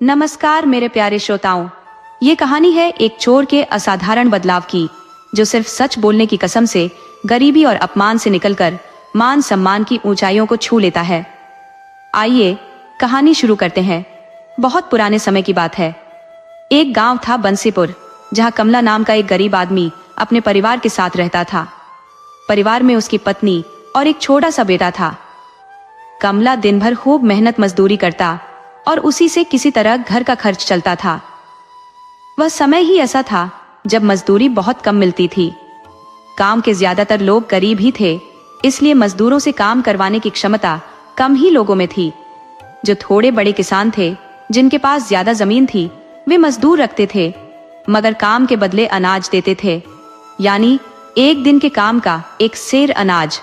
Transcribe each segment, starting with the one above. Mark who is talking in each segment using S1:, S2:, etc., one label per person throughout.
S1: नमस्कार मेरे प्यारे श्रोताओं, ये कहानी है एक चोर के असाधारण बदलाव की, जो सिर्फ सच बोलने की कसम से गरीबी और अपमान से निकलकर मान सम्मान की ऊंचाइयों को छू लेता है। आइए कहानी शुरू करते हैं। बहुत पुराने समय की बात है। एक गांव था बंसीपुर, जहां कमला नाम का एक गरीब आदमी अपने परिवार के साथ रहता था। परिवार में उसकी पत्नी और एक छोटा सा बेटा था। कमला दिन भर खूब मेहनत मजदूरी करता और उसी से किसी तरह घर का खर्च चलता था। वह समय ही ऐसा था जब मजदूरी बहुत कम मिलती थी। काम के ज्यादातर लोग गरीब ही थे, इसलिए मजदूरों से काम करवाने की क्षमता कम ही लोगों में थी। जो थोड़े बड़े किसान थे, जिनके पास ज्यादा जमीन थी, वे मजदूर रखते थे, मगर काम के बदले अनाज देते थे, यानी एक दिन के काम का एक सेर अनाज।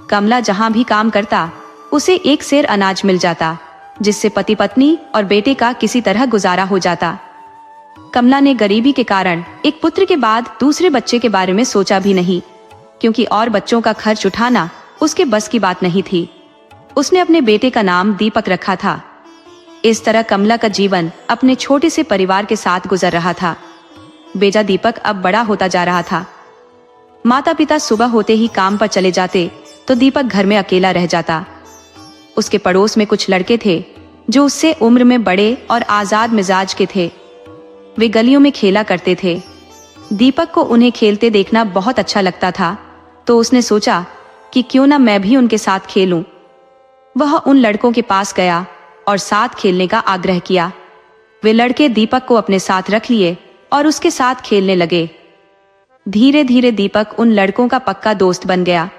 S1: कमला जहां भी काम करता, उसे एक सेर अनाज मिल जाता, जिससे पति पत्नी और बेटे का किसी तरह गुजारा हो जाता। कमला ने गरीबी के कारण एक पुत्र के बाद दूसरे बच्चे के बारे में सोचा भी नहीं, क्योंकि और बच्चों का खर्च उठाना उसके बस की बात नहीं थी। उसने अपने बेटे का नाम दीपक रखा था। इस तरह कमला का जीवन अपने छोटे से परिवार के साथ गुजर रहा था। बेटा दीपक अब बड़ा होता जा रहा था। माता पिता सुबह होते ही काम पर चले जाते तो दीपक घर में अकेला रह जाता। उसके पड़ोस में कुछ लड़के थे जो उससे उम्र में बड़े और आजाद मिजाज के थे। वे गलियों में खेला करते थे। दीपक को उन्हें खेलते देखना बहुत अच्छा लगता था, तो उसने सोचा कि क्यों ना मैं भी उनके साथ खेलूं। वह उन लड़कों के पास गया और साथ खेलने का आग्रह किया। वे लड़के दीपक को अपने साथ रख लिए और उसके साथ खेलने लगे। धीरे धीरे दीपक उन लड़कों का पक्का दोस्त बन गया।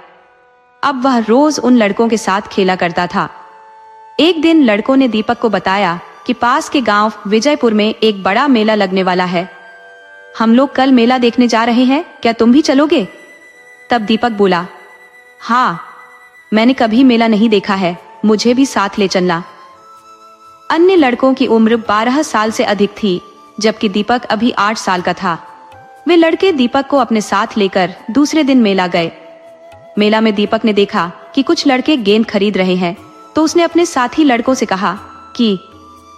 S1: अब वह रोज उन लड़कों के साथ खेला करता था। एक दिन लड़कों ने दीपक को बताया कि पास के गांव विजयपुर में एक बड़ा मेला लगने वाला है। हम लोग कल मेला देखने जा रहे हैं, क्या तुम भी चलोगे? तब दीपक बोला, हाँ, मैंने कभी मेला नहीं देखा है, मुझे भी साथ ले चलना। अन्य लड़कों की उम्र 12 साल से अधिक थी, जबकि दीपक अभी 8 साल का था। वे लड़के दीपक को अपने साथ लेकर दूसरे दिन मेला गए। मेला में दीपक ने देखा कि कुछ लड़के गेंद खरीद रहे हैं, तो उसने अपने साथी लड़कों से कहा कि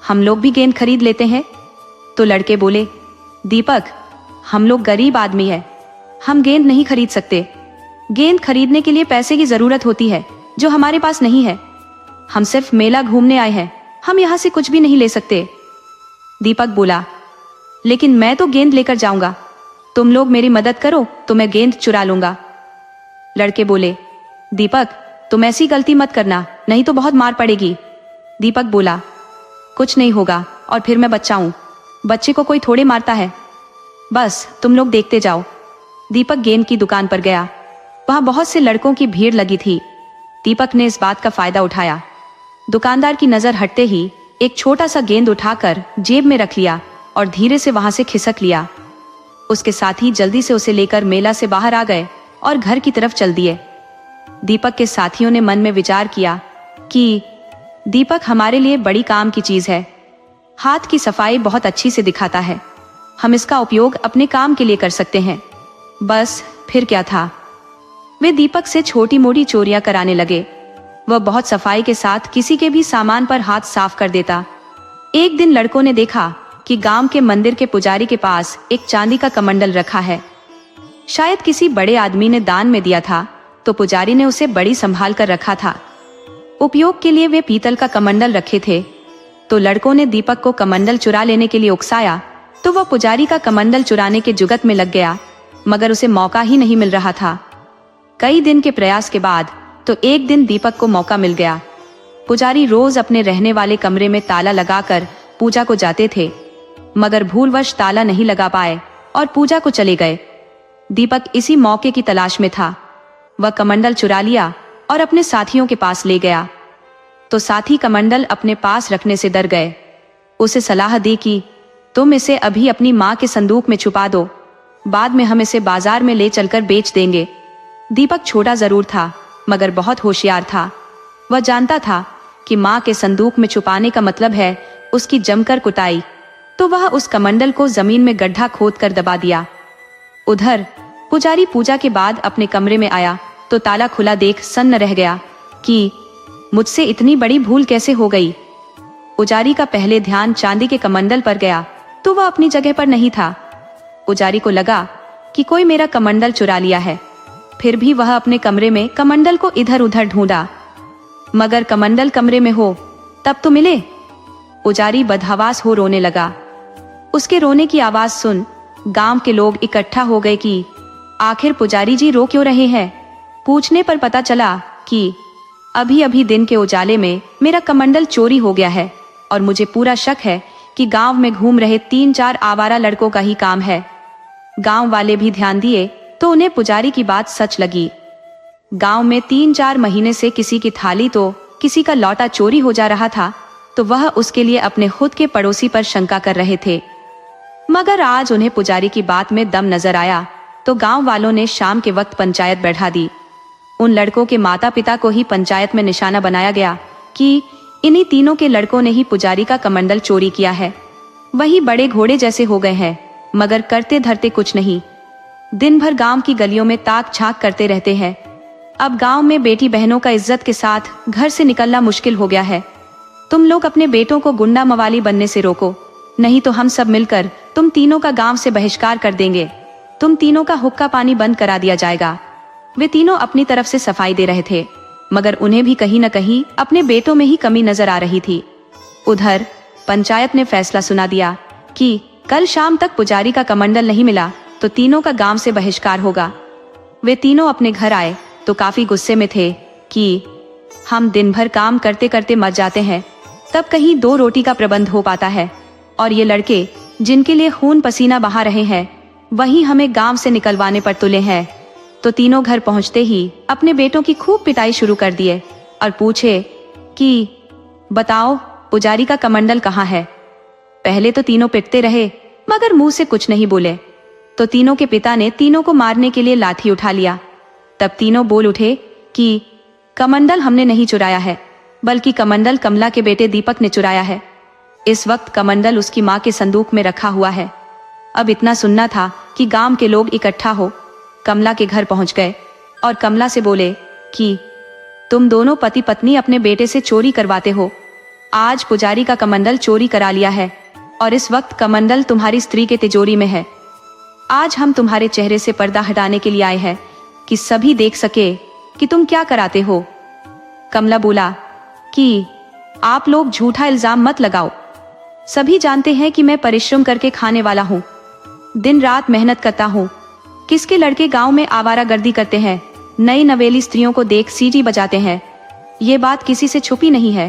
S1: हम लोग भी गेंद खरीद लेते हैं। तो लड़के बोले, दीपक, हम लोग गरीब आदमी हैं, हम गेंद नहीं खरीद सकते। गेंद खरीदने के लिए पैसे की जरूरत होती है, जो हमारे पास नहीं है। हम सिर्फ मेला घूमने आए हैं, हम यहाँ से कुछ भी नहीं ले सकते। दीपक बोला, लेकिन मैं तो गेंद लेकर जाऊंगा, तुम लोग मेरी मदद करो तो मैं गेंद चुरा लूंगा। लड़के बोले, दीपक, तुम ऐसी गलती मत करना, नहीं तो बहुत मार पड़ेगी। दीपक बोला, कुछ नहीं होगा, और फिर मैं बच्चा हूं, बच्चे को कोई थोड़े मारता है, बस तुम लोग देखते जाओ। दीपक गेंद की दुकान पर गया। वहां बहुत से लड़कों की भीड़ लगी थी। दीपक ने इस बात का फायदा उठाया। दुकानदार की नजर हटते ही एक छोटा सा गेंद उठाकर जेब में रख लिया और धीरे से वहां से खिसक लिया। उसके साथी जल्दी से उसे लेकर मेला से बाहर आ गए और घर की तरफ चल दिए। दीपक के साथियों ने मन में विचार किया कि दीपक हमारे लिए बड़ी काम की चीज है। हाथ की सफाई बहुत अच्छी से दिखाता है, हम इसका उपयोग अपने काम के लिए कर सकते हैं। बस फिर क्या था, वे दीपक से छोटी मोटी चोरियां कराने लगे। वह बहुत सफाई के साथ किसी के भी सामान पर हाथ साफ कर देता। एक दिन लड़कों ने देखा कि गांव के मंदिर के पुजारी के पास एक चांदी का कमंडल रखा है। शायद किसी बड़े आदमी ने दान में दिया था, तो पुजारी ने उसे बड़ी संभाल कर रखा था। उपयोग के लिए वे पीतल का कमंडल रखे थे। तो लड़कों ने दीपक को कमंडल चुरा लेने के लिए उकसाया, तो वह पुजारी का कमंडल चुराने के जुगत में लग गया, मगर उसे मौका ही नहीं मिल रहा था। कई दिन के प्रयास के बाद तो एक दिन दीपक को मौका मिल गया। पुजारी रोज अपने रहने वाले कमरे में ताला लगाकर पूजा को जाते थे, मगर भूलवश ताला नहीं लगा पाए और पूजा को चले गए। दीपक इसी मौके की तलाश में था। वह कमंडल चुरा लिया और अपने साथियों के पास ले गया, तो साथी कमंडल अपने पास रखने से डर गए। उसे सलाह दी कि तुम इसे अभी अपनी माँ के संदूक में छुपा दो, बाद में हम इसे बाजार में ले चलकर बेच देंगे। दीपक छोटा जरूर था, मगर बहुत होशियार था। वह जानता था कि माँ के संदूक में छुपाने का मतलब है उसकी जमकर कुटाई, तो वह उस कमंडल को जमीन में गड्ढा खोदकर दबा दिया। उधर पुजारी पूजा के बाद अपने कमरे में आया तो ताला खुला देख सन्न रह गया कि मुझसे इतनी बड़ी भूल कैसे हो गई। पुजारी का पहले ध्यान चांदी के कमंडल पर गया तो वह अपनी जगह पर नहीं था। पुजारी को लगा कि कोई मेरा कमंडल चुरा लिया है। फिर भी वह अपने कमरे में कमंडल को इधर उधर ढूंढा, मगर कमंडल कमरे में हो तब तो मिले। पुजारी बदहवास हो रोने लगा। उसके रोने की आवाज सुन गांव के लोग इकट्ठा हो गए कि आखिर पुजारी जी रो क्यों रहे हैं। पूछने पर पता चला कि अभी अभी दिन के उजाले में मेरा कमंडल चोरी हो गया है और मुझे पूरा शक है कि गांव में घूम रहे 3-4 आवारा लड़कों का ही काम है। गांव वाले भी ध्यान दिए तो उन्हें पुजारी की बात सच लगी। गांव में 3-4 महीने से किसी की थाली तो किसी का लौटा चोरी हो जा रहा था, तो वह उसके लिए अपने खुद के पड़ोसी पर शंका कर रहे थे। मगर आज उन्हें पुजारी की बात में दम नजर आया तो गांव वालों ने शाम के वक्त पंचायत बैठा दी। उन लड़कों के माता पिता को ही पंचायत में निशाना बनाया गया कि इन्हीं तीनों के लड़कों ने ही पुजारी का कमंडल चोरी किया है। वही बड़े घोड़े जैसे हो गए हैं, मगर करते धरते कुछ नहीं। दिन भर गांव की गलियों में ताक झांक करते रहते हैं। अब गांव में बेटी बहनों का इज्जत के साथ घर से निकलना मुश्किल हो गया है। तुम लोग अपने बेटों को गुंडा मवाली बनने से रोको, नहीं तो हम सब मिलकर तुम तीनों का गांव से बहिष्कार कर देंगे। तुम तीनों का हुक्का पानी बंद करा दिया जाएगा। वे तीनों अपनी तरफ से सफाई दे रहे थे, मगर उन्हें भी कहीं न कहीं अपने बेटों में ही कमी नजर आ रही थी। उधर पंचायत ने फैसला सुना दिया कि कल शाम तक पुजारी का कमंडल नहीं मिला तो तीनों का गांव से बहिष्कार होगा। वे तीनों अपने घर आए तो काफी गुस्से में थे कि हम दिन भर काम करते करते मर जाते हैं, तब कहीं 2 रोटी का प्रबंध हो पाता है, और ये लड़के जिनके लिए खून पसीना बहा रहे हैं वही हमें गांव से निकलवाने पर तुले हैं। तो तीनों घर पहुंचते ही अपने बेटों की खूब पिटाई शुरू कर दिए और पूछे कि बताओ पुजारी का कमंडल कहाँ है। पहले तो तीनों पिटते रहे मगर मुंह से कुछ नहीं बोले। तो तीनों के पिता ने तीनों को मारने के लिए लाठी उठा लिया। तब तीनों बोल उठे कि कमंडल हमने नहीं चुराया है, बल्कि कमंडल कमला के बेटे दीपक ने चुराया है। इस वक्त कमंडल उसकी माँ के संदूक में रखा हुआ है। अब इतना सुनना था कि गांव के लोग इकट्ठा हो कमला के घर पहुंच गए और कमला से बोले कि तुम दोनों पति पत्नी अपने बेटे से चोरी करवाते हो। आज पुजारी का कमंडल चोरी करा लिया है और इस वक्त कमंडल तुम्हारी स्त्री के तिजोरी में है। आज हम तुम्हारे चेहरे से पर्दा हटाने के लिए आए हैं कि सभी देख सके कि तुम क्या कराते हो। कमला बोला कि आप लोग झूठा इल्जाम मत लगाओ। सभी जानते हैं कि मैं परिश्रम करके खाने वाला हूँ, दिन रात मेहनत करता हूँ। किसके लड़के गांव में आवारागर्दी करते हैं, नई नवेली स्त्रियों को देख सीटी बजाते हैं। ये बात किसी से छुपी नहीं है।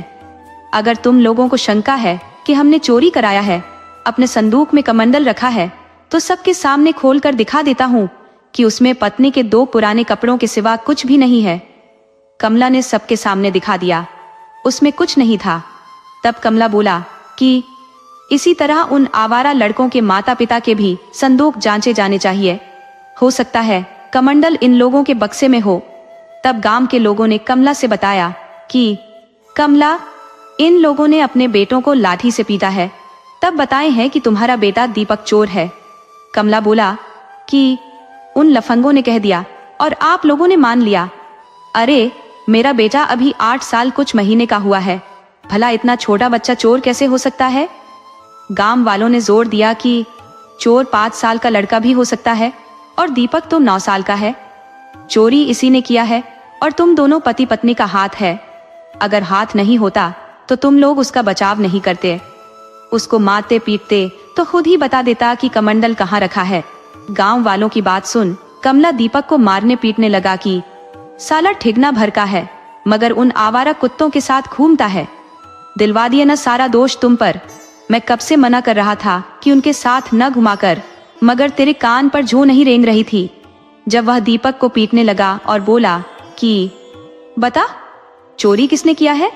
S1: अगर तुम लोगों को शंका है कि हमने चोरी कराया है, अपने संदूक में कमंडल रखा है, तो सबके सामने खोल कर दिखा देता हूँ कि उसमें पत्नी के 2 पुराने कपड़ों के सिवा कुछ भी नहीं है। कमला ने सबके सामने दिखा दिया, उसमें कुछ नहीं था। तब कमला बोला कि इसी तरह उन आवारा लड़कों के माता पिता के भी संदूक जांचे जाने चाहिए। हो सकता है कमंडल इन लोगों के बक्से में हो। तब गांव के लोगों ने कमला से बताया कि कमला, इन लोगों ने अपने बेटों को लाठी से पीटा है, तब बताए हैं कि तुम्हारा बेटा दीपक चोर है। कमला बोला कि उन लफंगों ने कह दिया और आप लोगों ने मान लिया। अरे मेरा बेटा अभी 8 साल कुछ महीने का हुआ है, भला इतना छोटा बच्चा चोर कैसे हो सकता है। गांव वालों ने जोर दिया कि चोर 5 साल का लड़का भी हो सकता है और दीपक तो 9 साल का है। चोरी इसी ने किया है और तुम दोनों पति पत्नी का हाथ है। अगर हाथ नहीं होता तो तुम लोग उसका बचाव नहीं करते, उसको मारते पीटते तो खुद ही बता देता कि कमंडल कहाँ रखा है। गांव वालों की बात सुन कमला दीपक को मारने पीटने लगा कि साला ठिगना भर का है, मगर उन आवारा कुत्तों के साथ घूमता है। दिलवा दिया न सारा दोष तुम पर। मैं कब से मना कर रहा था कि उनके साथ न घुमाकर, मगर तेरे कान पर जू नहीं रेंग रही थी। जब वह दीपक को पीटने लगा और बोला कि बता चोरी किसने किया है,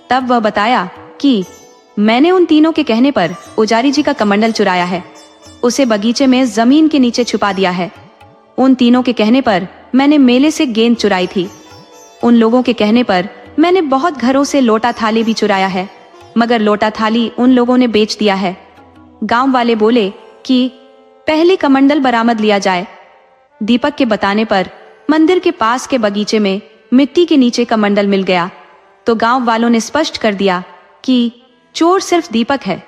S1: तब वह बताया कि मैंने उन तीनों के कहने पर पुजारी जी का कमंडल चुराया है, उसे बगीचे में जमीन के नीचे छुपा दिया है। उन तीनों के कहने पर मैंने मेले से गेंद चुराई थी। उन लोगों के कहने पर मैंने बहुत घरों से लोटा थाली भी चुराया है, मगर लोटा थाली उन लोगों ने बेच दिया है। गांव वाले बोले कि पहले कमंडल बरामद लिया जाए। दीपक के बताने पर मंदिर के पास के बगीचे में मिट्टी के नीचे कमंडल मिल गया। तो गांव वालों ने स्पष्ट कर दिया कि चोर सिर्फ दीपक है,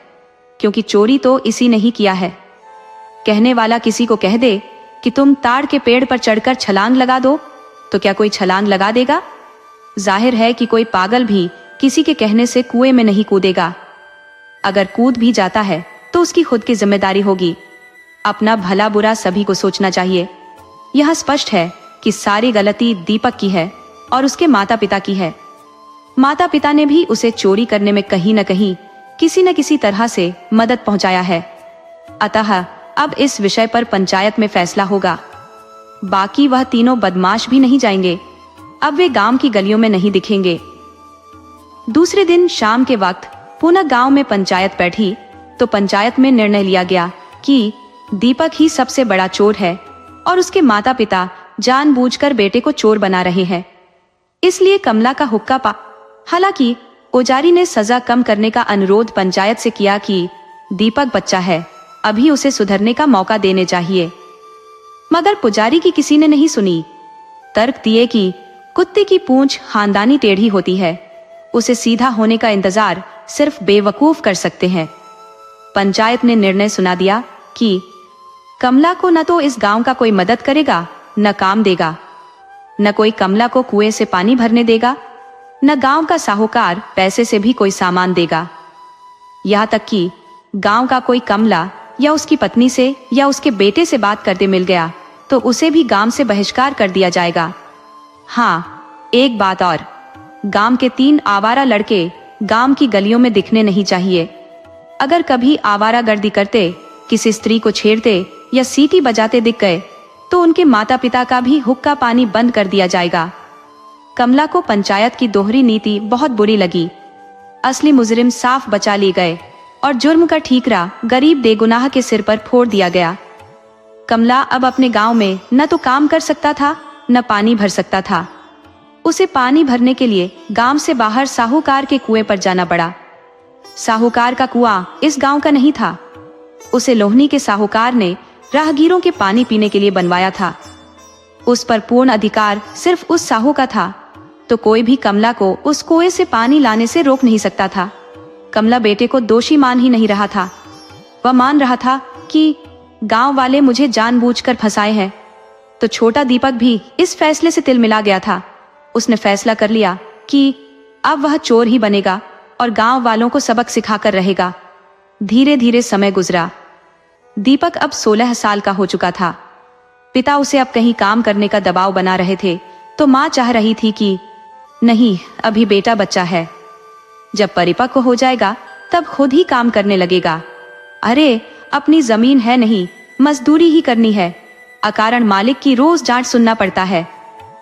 S1: क्योंकि चोरी तो इसी ने ही किया है। कहने वाला किसी को कह दे कि तुम ताड़ के पेड़ पर चढ़कर छलांग लगा दो, तो क्या कोई छलांग लगा देगा? जाहिर है कि कोई पागल भी किसी के कहने से कुएं में नहीं कूदेगा। अगर कूद भी जाता है तो उसकी खुद की जिम्मेदारी होगी। अपना भला बुरा सभी को सोचना चाहिए। यह स्पष्ट है कि सारी गलती दीपक की है और उसके माता पिता की है। माता पिता ने भी उसे चोरी करने में कहीं न कहीं किसी न किसी तरह से मदद पहुंचाया है। अतः अब इस विषय पर पंचायत में फैसला होगा। बाकी वह तीनों बदमाश भी नहीं जाएंगे। अब वे गांव की गलियों में नहीं दिखेंगे। दूसरे दिन शाम के वक्त पुनः गांव में पंचायत बैठी तो पंचायत में निर्णय लिया गया कि दीपक ही सबसे बड़ा चोर है और उसके माता पिता जानबूझकर बेटे को चोर बना रहे हैं। इसलिए कमला का हुक्का पा। हालांकि पुजारी ने सजा कम करने का अनुरोध पंचायत से किया कि दीपक बच्चा है, अभी उसे सुधरने का मौका देने चाहिए। मगर पुजारी की किसी ने नहीं सुनी। तर्क दिए कि कुत्ते की पूंछ खानदानी टेढ़ी होती है, उसे सीधा होने का इंतजार सिर्फ बेवकूफ कर सकते हैं। पंचायत ने निर्णय सुना दिया कि कमला को न तो इस गांव का कोई मदद करेगा, न काम देगा, न कोई कमला को कुएं से पानी भरने देगा, न गांव का साहूकार पैसे से भी कोई सामान देगा। यहाँ तक कि गांव का कोई कमला या उसकी पत्नी से या उसके बेटे से बात करते मिल गया तो उसे भी गांव से बहिष्कार कर दिया जाएगा। हाँ, एक बात और, गांव के 3 आवारा लड़के गांव की गलियों में दिखने नहीं चाहिए। अगर कभी आवारागर्दी करते, किसी स्त्री को छेड़ते या सीटी बजाते दिख गए तो उनके माता पिता का भी हुक्का पानी बंद कर दिया जाएगा। कमला को पंचायत की दोहरी नीति बहुत बुरी लगी। असली मुजरिम साफ बचा लिए गए और जुर्म का ठीकरा गरीब बेगुनाह के सिर पर फोड़ दिया गया। कमला अब अपने गांव में न तो काम कर सकता था न पानी भर सकता था। उसे पानी भरने के लिए गांव से बाहर साहूकार के कुएं पर जाना पड़ा। साहूकार का कुआं इस गांव का नहीं था। उसे लोहनी के साहूकार ने राहगीरों के पानी पीने के लिए बनवाया था। उस पर पूर्ण अधिकार सिर्फ उस साहू का था, तो कोई भी कमला को उस कुएं से पानी लाने से रोक नहीं सकता था। कमला बेटे को दोषी मान ही नहीं रहा था। वह मान रहा था कि गांव वाले मुझे जानबूझकर फंसाए हैं। तो छोटा दीपक भी इस फैसले से तिल मिला गया था। उसने फैसला कर लिया कि अब वह चोर ही बनेगा और गांव वालों को सबक सिखाकर रहेगा। धीरे धीरे समय गुजरा। दीपक अब 16 साल का हो चुका था। पिता उसे अब कहीं काम करने का दबाव बना रहे थे, तो माँ चाह रही थी कि नहीं, अभी बेटा बच्चा है, जब परिपक्व हो जाएगा तब खुद ही काम करने लगेगा। अरे, अपनी जमीन है नहीं, मजदूरी ही करनी है। अकारण मालिक की रोज डांट सुनना पड़ता है।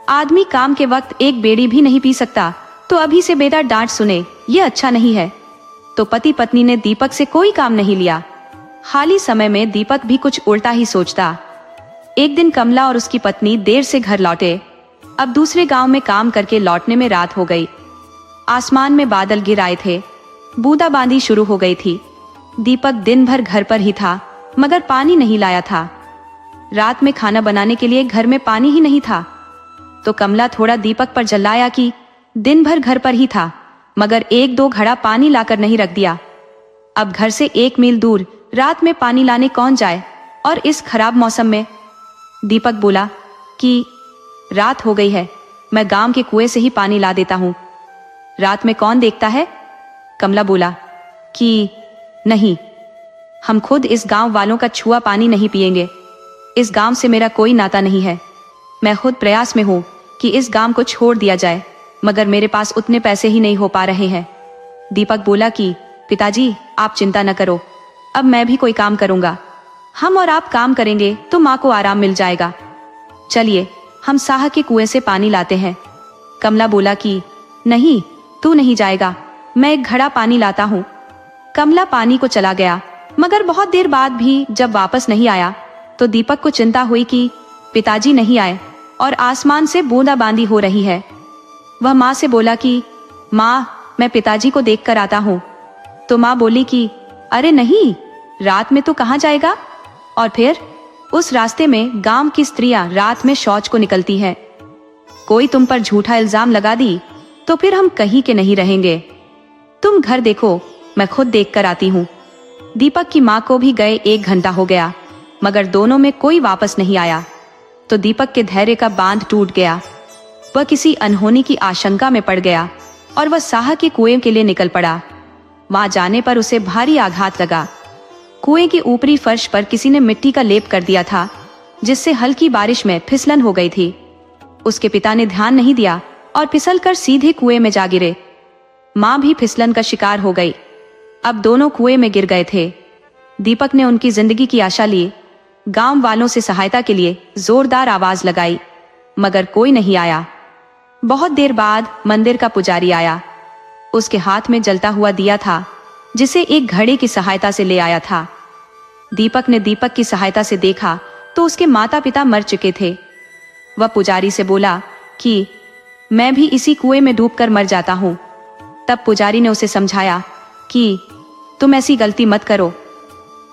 S1: आदमी काम के वक्त एक बेड़ी भी नहीं पी सकता, तो अभी से बेटा डांट सुने, ये अच्छा नहीं है। तो पति पत्नी ने दीपक से कोई काम नहीं लिया। खाली समय में दीपक भी कुछ उल्टा ही सोचता। एक दिन कमला और उसकी पत्नी देर से घर लौटे। अब दूसरे गांव में काम करके लौटने में रात हो गई। आसमान में बादल गिर आए थे। बूंदाबांदी शुरू हो गई थी। दीपक दिन भर घर पर ही था, मगर पानी नहीं लाया था। रात में खाना बनाने के लिए घर में पानी ही नहीं था। तो कमला थोड़ा दीपक पर जलाया कि दिन भर घर पर ही था, मगर 1-2 घड़ा पानी लाकर नहीं रख दिया। अब घर से 1 मील दूर रात में पानी लाने कौन जाए, और इस खराब मौसम में। दीपक बोला कि रात हो गई है, मैं गांव के कुएं से ही पानी ला देता हूं। रात में कौन देखता है? कमला बोला कि नहीं, हम खुद इस गांव वालों का छुआ पानी नहीं पिएंगे। इस गांव से मेरा कोई नाता नहीं है। मैं खुद प्रयास में हूं कि इस गांव को छोड़ दिया जाए, मगर मेरे पास उतने पैसे ही नहीं हो पा रहे हैं। दीपक बोला कि पिताजी, आप चिंता न करो, अब मैं भी कोई काम करूंगा। हम और आप काम करेंगे तो माँ को आराम मिल जाएगा। चलिए, हम साह के कुएं से पानी लाते हैं। कमला बोला कि नहीं, तू नहीं जाएगा, मैं 1 घड़ा पानी लाता हूँ। कमला पानी को चला गया, मगर बहुत देर बाद भी जब वापस नहीं आया तो दीपक को चिंता हुई कि पिताजी नहीं आए और आसमान से बूंदाबांदी हो रही है। वह माँ से बोला कि माँ, मैं पिताजी को देख कर आता हूँ। तो माँ बोली कि अरे नहीं, रात में तो कहाँ जाएगा? और फिर उस रास्ते में गांव की स्त्रियां रात में शौच को निकलती हैं। कोई तुम पर झूठा इल्जाम लगा दी तो फिर हम कहीं के नहीं रहेंगे। तुम घर देखो, मैं खुद देख कर आती हूँ। दीपक की माँ को भी गए 1 घंटा हो गया, मगर दोनों में कोई वापस नहीं आया। तो दीपक के धैर्य का बांध टूट गया। वह किसी अनहोनी की आशंका में पड़ गया और वह साहा के कुएं के लिए निकल पड़ा। वहां जाने पर उसे भारी आघात लगा। कुएं के ऊपरी फर्श पर किसी ने मिट्टी का लेप कर दिया था, जिससे हल्की बारिश में फिसलन हो गई थी। उसके पिता ने ध्यान नहीं दिया और फिसलकर सीधे कुएं में जा गिरे। माँ भी फिसलन का शिकार हो गई। अब दोनों कुएं में गिर गए थे। दीपक ने उनकी जिंदगी की आशा ली। गांव वालों से सहायता के लिए जोरदार आवाज लगाई, मगर कोई नहीं आया। बहुत देर बाद मंदिर का पुजारी आया। उसके हाथ में जलता हुआ दिया था, जिसे एक घड़े की सहायता से ले आया था। दीपक ने दीपक की सहायता से देखा तो उसके माता पिता मर चुके थे। वह पुजारी से बोला कि मैं भी इसी कुएं में डूबकर मर जाता हूं। तब पुजारी ने उसे समझाया कि तुम ऐसी गलती मत करो।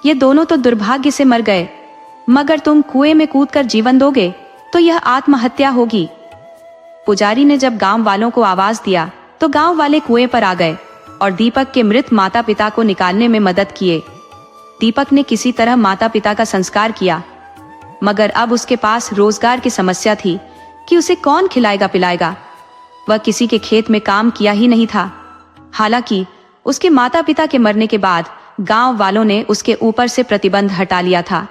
S1: ये दोनों तो दुर्भाग्य से मर गए, मगर तुम कुएं में कूदकर जीवन दोगे तो यह आत्महत्या होगी। पुजारी ने जब गांव वालों को आवाज दिया तो गांव वाले कुएं पर आ गए और दीपक के मृत माता पिता को निकालने में मदद किए। दीपक ने किसी तरह माता पिता का संस्कार किया, मगर अब उसके पास रोजगार की समस्या थी कि उसे कौन खिलाएगा पिलाएगा। वह किसी के खेत में काम किया ही नहीं था। हालांकि उसके माता पिता के मरने के बाद गांव वालों ने उसके ऊपर से प्रतिबंध हटा लिया था।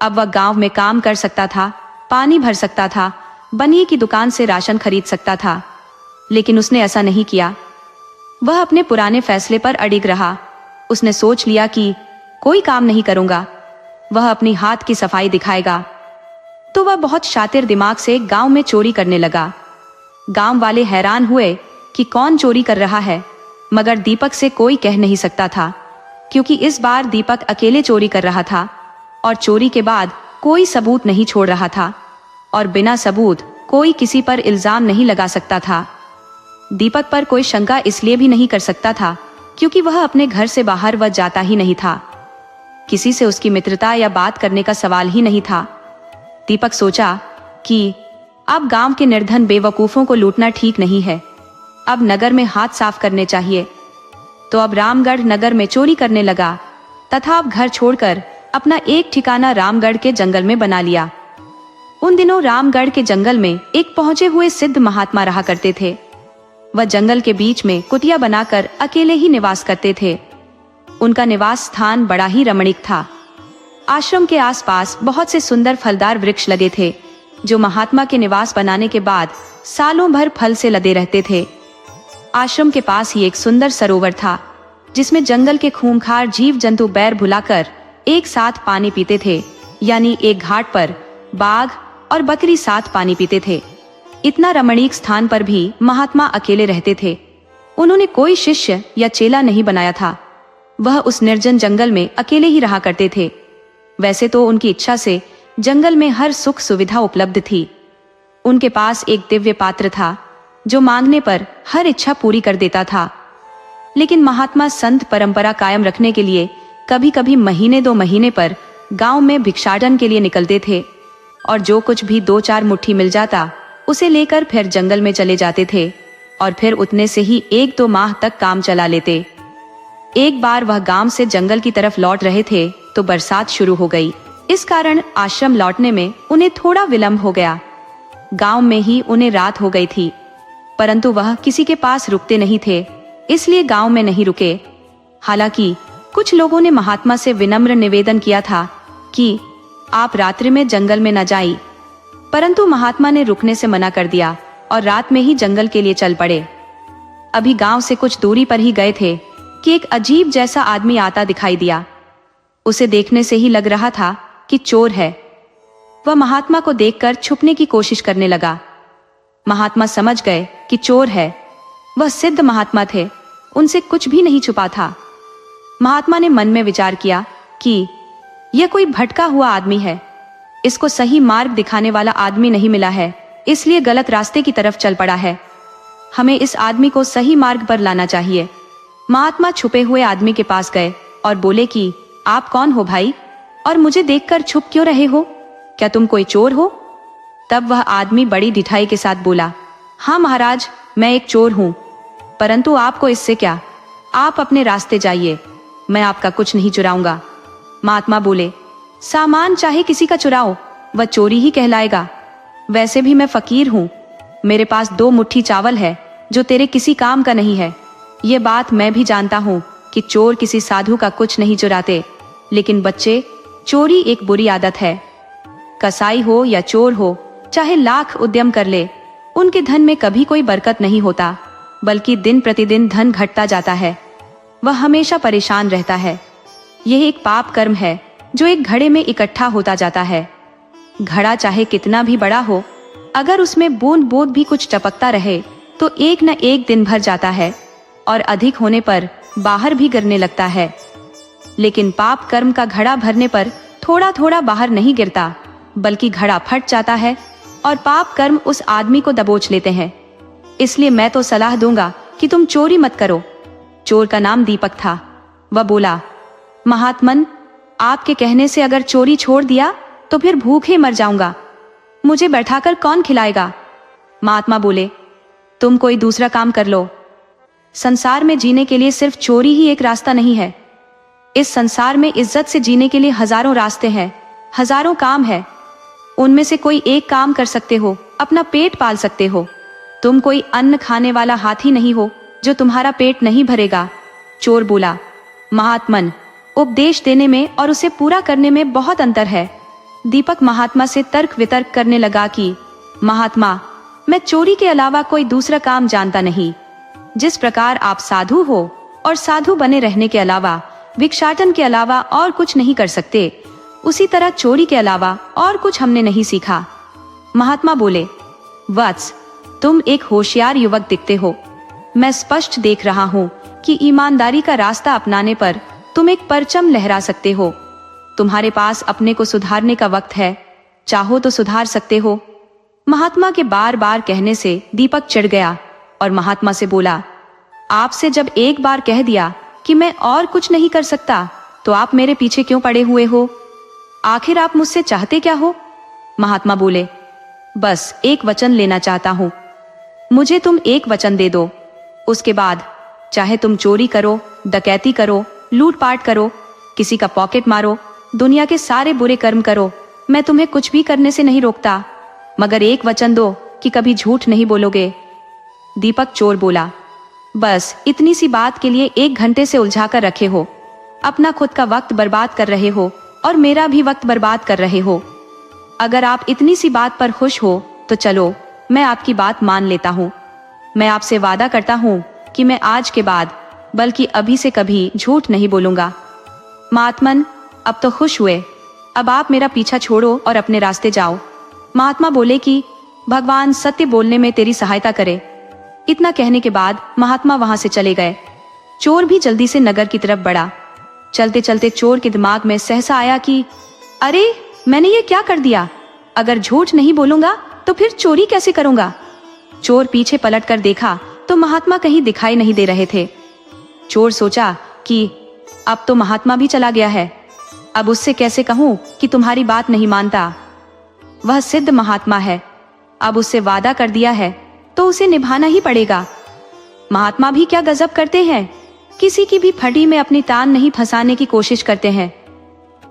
S1: अब वह गांव में काम कर सकता था, पानी भर सकता था, बनिए की दुकान से राशन खरीद सकता था। लेकिन उसने ऐसा नहीं किया। वह अपने पुराने फैसले पर अडिग रहा। उसने सोच लिया कि कोई काम नहीं करूंगा, वह अपनी हाथ की सफाई दिखाएगा। तो वह बहुत शातिर दिमाग से गांव में चोरी करने लगा। गांव वाले हैरान हुए कि कौन चोरी कर रहा है, मगर दीपक से कोई कह नहीं सकता था, क्योंकि इस बार दीपक अकेले चोरी कर रहा था और चोरी के बाद कोई सबूत नहीं छोड़ रहा था, और बिना सबूत कोई किसी पर इल्जाम नहीं लगा सकता था। दीपक पर कोई शंका इसलिए भी नहीं कर सकता था क्योंकि वह अपने घर से बाहर वह जाता ही नहीं था। किसी से उसकी मित्रता या बात करने का सवाल ही नहीं था। दीपक सोचा कि अब गांव के निर्धन बेवकूफों को लूटना ठीक नहीं है, अब नगर में हाथ साफ करने चाहिए। तो अब रामगढ़ नगर में चोरी करने लगा तथा अब घर छोड़कर अपना एक ठिकाना रामगढ़ के जंगल में बना लिया। उन दिनों रामगढ़ के जंगल में एक पहुंचे हुए सिद्ध महात्मा रहा करते थे। वह जंगल के बीच में कुटिया बनाकर अकेले ही निवास करते थे। उनका निवास स्थान बड़ा ही रमणीक था। आश्रम के आसपास बहुत से सुंदर फलदार वृक्ष लगे थे, जो महात्मा के निवास बनाने के बाद सालों भर फल से लदे रहते थे। आश्रम के पास ही एक सुंदर सरोवर था, जिसमें जंगल के खूंखार जीव जंतु बैर भुलाकर एक साथ पानी पीते थे, यानी एक घाट पर बाघ और बकरी साथ पानी पीते थे। इतना रमणीक स्थान पर भी महात्मा अकेले रहते थे। उन्होंने कोई शिष्य या चेला नहीं बनाया था। वह उस निर्जन जंगल में अकेले ही रहा करते थे। वैसे तो उनकी इच्छा से जंगल में हर सुख सुविधा उपलब्ध थी। उनके पास एक दिव्य पात्र था, जो मांगने पर हर इच्छा पूरी कर देता था। लेकिन महात्मा संत परंपरा कायम रखने के लिए कभी कभी महीने 2 महीने पर गांव में भिक्षाटन के लिए निकलते थे, और जो कुछ भी 2-4 मुट्ठी मिल जाता उसे लेकर फिर जंगल में चले जाते थे, और फिर उतने से ही 1-2 माह तक काम चला लेते। एक बार वह गांव से जंगल की तरफ लौट रहे थे तो बरसात शुरू हो गई। इस कारण आश्रम लौटने में उन्हें थोड़ा विलंब हो गया। गांव में ही उन्हें रात हो गई थी, परंतु वह किसी के पास रुकते नहीं थे, इसलिए गांव में नहीं रुके। हालांकि कुछ लोगों ने महात्मा से विनम्र निवेदन किया था कि आप रात्रि में जंगल में न जाइए, परंतु महात्मा ने रुकने से मना कर दिया और रात में ही जंगल के लिए चल पड़े। अभी गांव से कुछ दूरी पर ही गए थे कि एक अजीब जैसा आदमी आता दिखाई दिया। उसे देखने से ही लग रहा था कि चोर है। वह महात्मा को देखकर छुपने की कोशिश करने लगा। महात्मा समझ गए कि चोर है। वह सिद्ध महात्मा थे, उनसे कुछ भी नहीं छुपा था। महात्मा ने मन में विचार किया कि यह कोई भटका हुआ आदमी है, इसको सही मार्ग दिखाने वाला आदमी नहीं मिला है, इसलिए गलत रास्ते की तरफ चल पड़ा है। हमें इस आदमी को सही मार्ग पर लाना चाहिए। महात्मा छुपे हुए आदमी के पास गए और बोले कि आप कौन हो भाई, और मुझे देखकर छुप क्यों रहे हो? क्या तुम कोई चोर हो? तब वह आदमी बड़ी ढिठाई के साथ बोला, हाँ महाराज, मैं एक चोर हूँ, परंतु आपको इससे क्या? आप अपने रास्ते जाइए, मैं आपका कुछ नहीं चुराऊंगा। महात्मा बोले, सामान चाहे किसी का चुराओ, वह चोरी ही कहलाएगा। वैसे भी मैं फकीर हूँ, मेरे पास 2 मुट्ठी चावल है जो तेरे किसी काम का नहीं है। ये बात मैं भी जानता हूँ कि चोर किसी साधु का कुछ नहीं चुराते, लेकिन बच्चे, चोरी एक बुरी आदत है। कसाई हो या चोर हो, चाहे लाख उद्यम कर ले, उनके धन में कभी कोई बरकत नहीं होता, बल्कि दिन प्रतिदिन धन घटता जाता है। वह हमेशा परेशान रहता है। यह एक पाप कर्म है जो एक घड़े में इकट्ठा होता जाता है। घड़ा चाहे कितना भी बड़ा हो, अगर उसमें बूंद बूंद भी कुछ टपकता रहे तो एक न एक दिन भर जाता है और अधिक होने पर बाहर भी गिरने लगता है। लेकिन पाप कर्म का घड़ा भरने पर थोड़ा थोड़ा बाहर नहीं गिरता, बल्कि घड़ा फट जाता है और पाप कर्म उस आदमी को दबोच लेते हैं। इसलिए मैं तो सलाह दूंगा कि तुम चोरी मत करो। चोर का नाम दीपक था। वह बोला, महात्मन, आपके कहने से अगर चोरी छोड़ दिया तो फिर भूखे मर जाऊंगा। मुझे बैठाकर कौन खिलाएगा? महात्मा बोले, तुम कोई दूसरा काम कर लो। संसार में जीने के लिए सिर्फ चोरी ही एक रास्ता नहीं है। इस संसार में इज्जत से जीने के लिए हजारों रास्ते हैं, हजारों काम है। उनमें से कोई एक काम कर सकते हो, अपना पेट पाल सकते हो। तुम कोई अन्न खाने वाला हाथी नहीं हो जो तुम्हारा पेट नहीं भरेगा। चोर बोला, महात्मन, उपदेश देने में और उसे पूरा करने में बहुत अंतर है। दीपक महात्मा से तर्क वितर्क करने लगा कि महात्मा, मैं चोरी के अलावा कोई दूसरा काम जानता नहीं। जिस प्रकार आप साधु हो और साधु बने रहने के अलावा, भिक्षाटन के अलावा और कुछ नहीं कर सकते, उसी तरह चोरी के अलावा और कुछ हमने नहीं सीखा। महात्मा बोले, वत्स, तुम एक होशियार युवक दिखते हो। मैं स्पष्ट देख रहा हूँ कि ईमानदारी का रास्ता अपनाने पर तुम एक परचम लहरा सकते हो। तुम्हारे पास अपने को सुधारने का वक्त है, चाहो तो सुधार सकते हो। महात्मा के बार बार कहने से दीपक चिढ़ गया और महात्मा से बोला, आपसे जब एक बार कह दिया कि मैं और कुछ नहीं कर सकता, तो आप मेरे पीछे क्यों पड़े हुए हो? आखिर आप मुझसे चाहते क्या हो? महात्मा बोले, बस एक वचन लेना चाहता हूँ। मुझे तुम एक वचन दे दो, उसके बाद चाहे तुम चोरी करो, डकैती करो, लूटपाट करो, किसी का पॉकेट मारो, दुनिया के सारे बुरे कर्म करो, मैं तुम्हें कुछ भी करने से नहीं रोकता, मगर एक वचन दो कि कभी झूठ नहीं बोलोगे। दीपक चोर बोला, बस इतनी सी बात के लिए 1 घंटे से उलझा कर रखे हो। अपना खुद का वक्त बर्बाद कर रहे हो और मेरा भी वक्त बर्बाद कर रहे हो। अगर आप इतनी सी बात पर खुश हो तो चलो, मैं आपकी बात मान लेता हूँ। मैं आपसे वादा करता हूँ कि मैं आज के बाद, बल्कि अभी से कभी झूठ नहीं बोलूंगा। महात्मन, अब तो खुश हुए, अब आप मेरा पीछा छोड़ो और अपने रास्ते जाओ। महात्मा बोले कि भगवान सत्य बोलने में तेरी सहायता करे। इतना कहने के बाद महात्मा वहां से चले गए। चोर भी जल्दी से नगर की तरफ बढ़ा। चलते चलते चोर के दिमाग में सहसा आया कि अरे, मैंने ये क्या कर दिया? अगर झूठ नहीं बोलूंगा तो फिर चोरी कैसे करूंगा? चोर पीछे पलट कर देखा तो महात्मा कहीं दिखाई नहीं दे रहे थे। चोर सोचा कि अब तो महात्मा भी चला गया है, अब उससे कैसे कहूं कि तुम्हारी बात नहीं मानता। वह सिद्ध महात्मा है, अब उससे वादा कर दिया है तो उसे निभाना ही पड़ेगा। महात्मा भी क्या गजब करते हैं, किसी की भी फटी में अपनी टांग नहीं फंसाने की कोशिश करते हैं।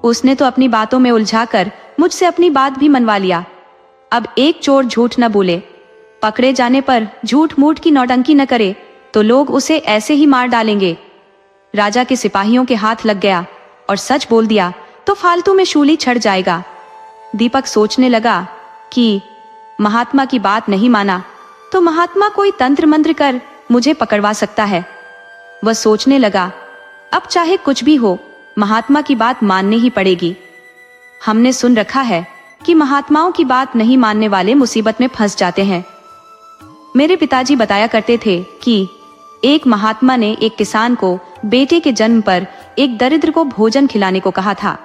S1: उसने तो अपनी बातों में उलझाकर मुझसे अपनी बात भी मनवा लिया। अब एक चोर झूठ न बोले, पकड़े जाने पर झूठ मूठ की नौटंकी न करे तो लोग उसे ऐसे ही मार डालेंगे। राजा के सिपाहियों के हाथ लग गया और सच बोल दिया तो फालतू में शूली छड़ जाएगा। दीपक सोचने लगा कि महात्मा की बात नहीं माना तो महात्मा कोई तंत्र मंत्र कर मुझे पकड़वा सकता है। वह सोचने लगा, अब चाहे कुछ भी हो, महात्मा की बात माननी ही पड़ेगी। हमने सुन रखा है कि महात्माओं की बात नहीं मानने वाले मुसीबत में फंस जाते हैं। मेरे पिताजी बताया करते थे कि एक महात्मा ने एक किसान को बेटे के जन्म पर एक दरिद्र को भोजन खिलाने को कहा था।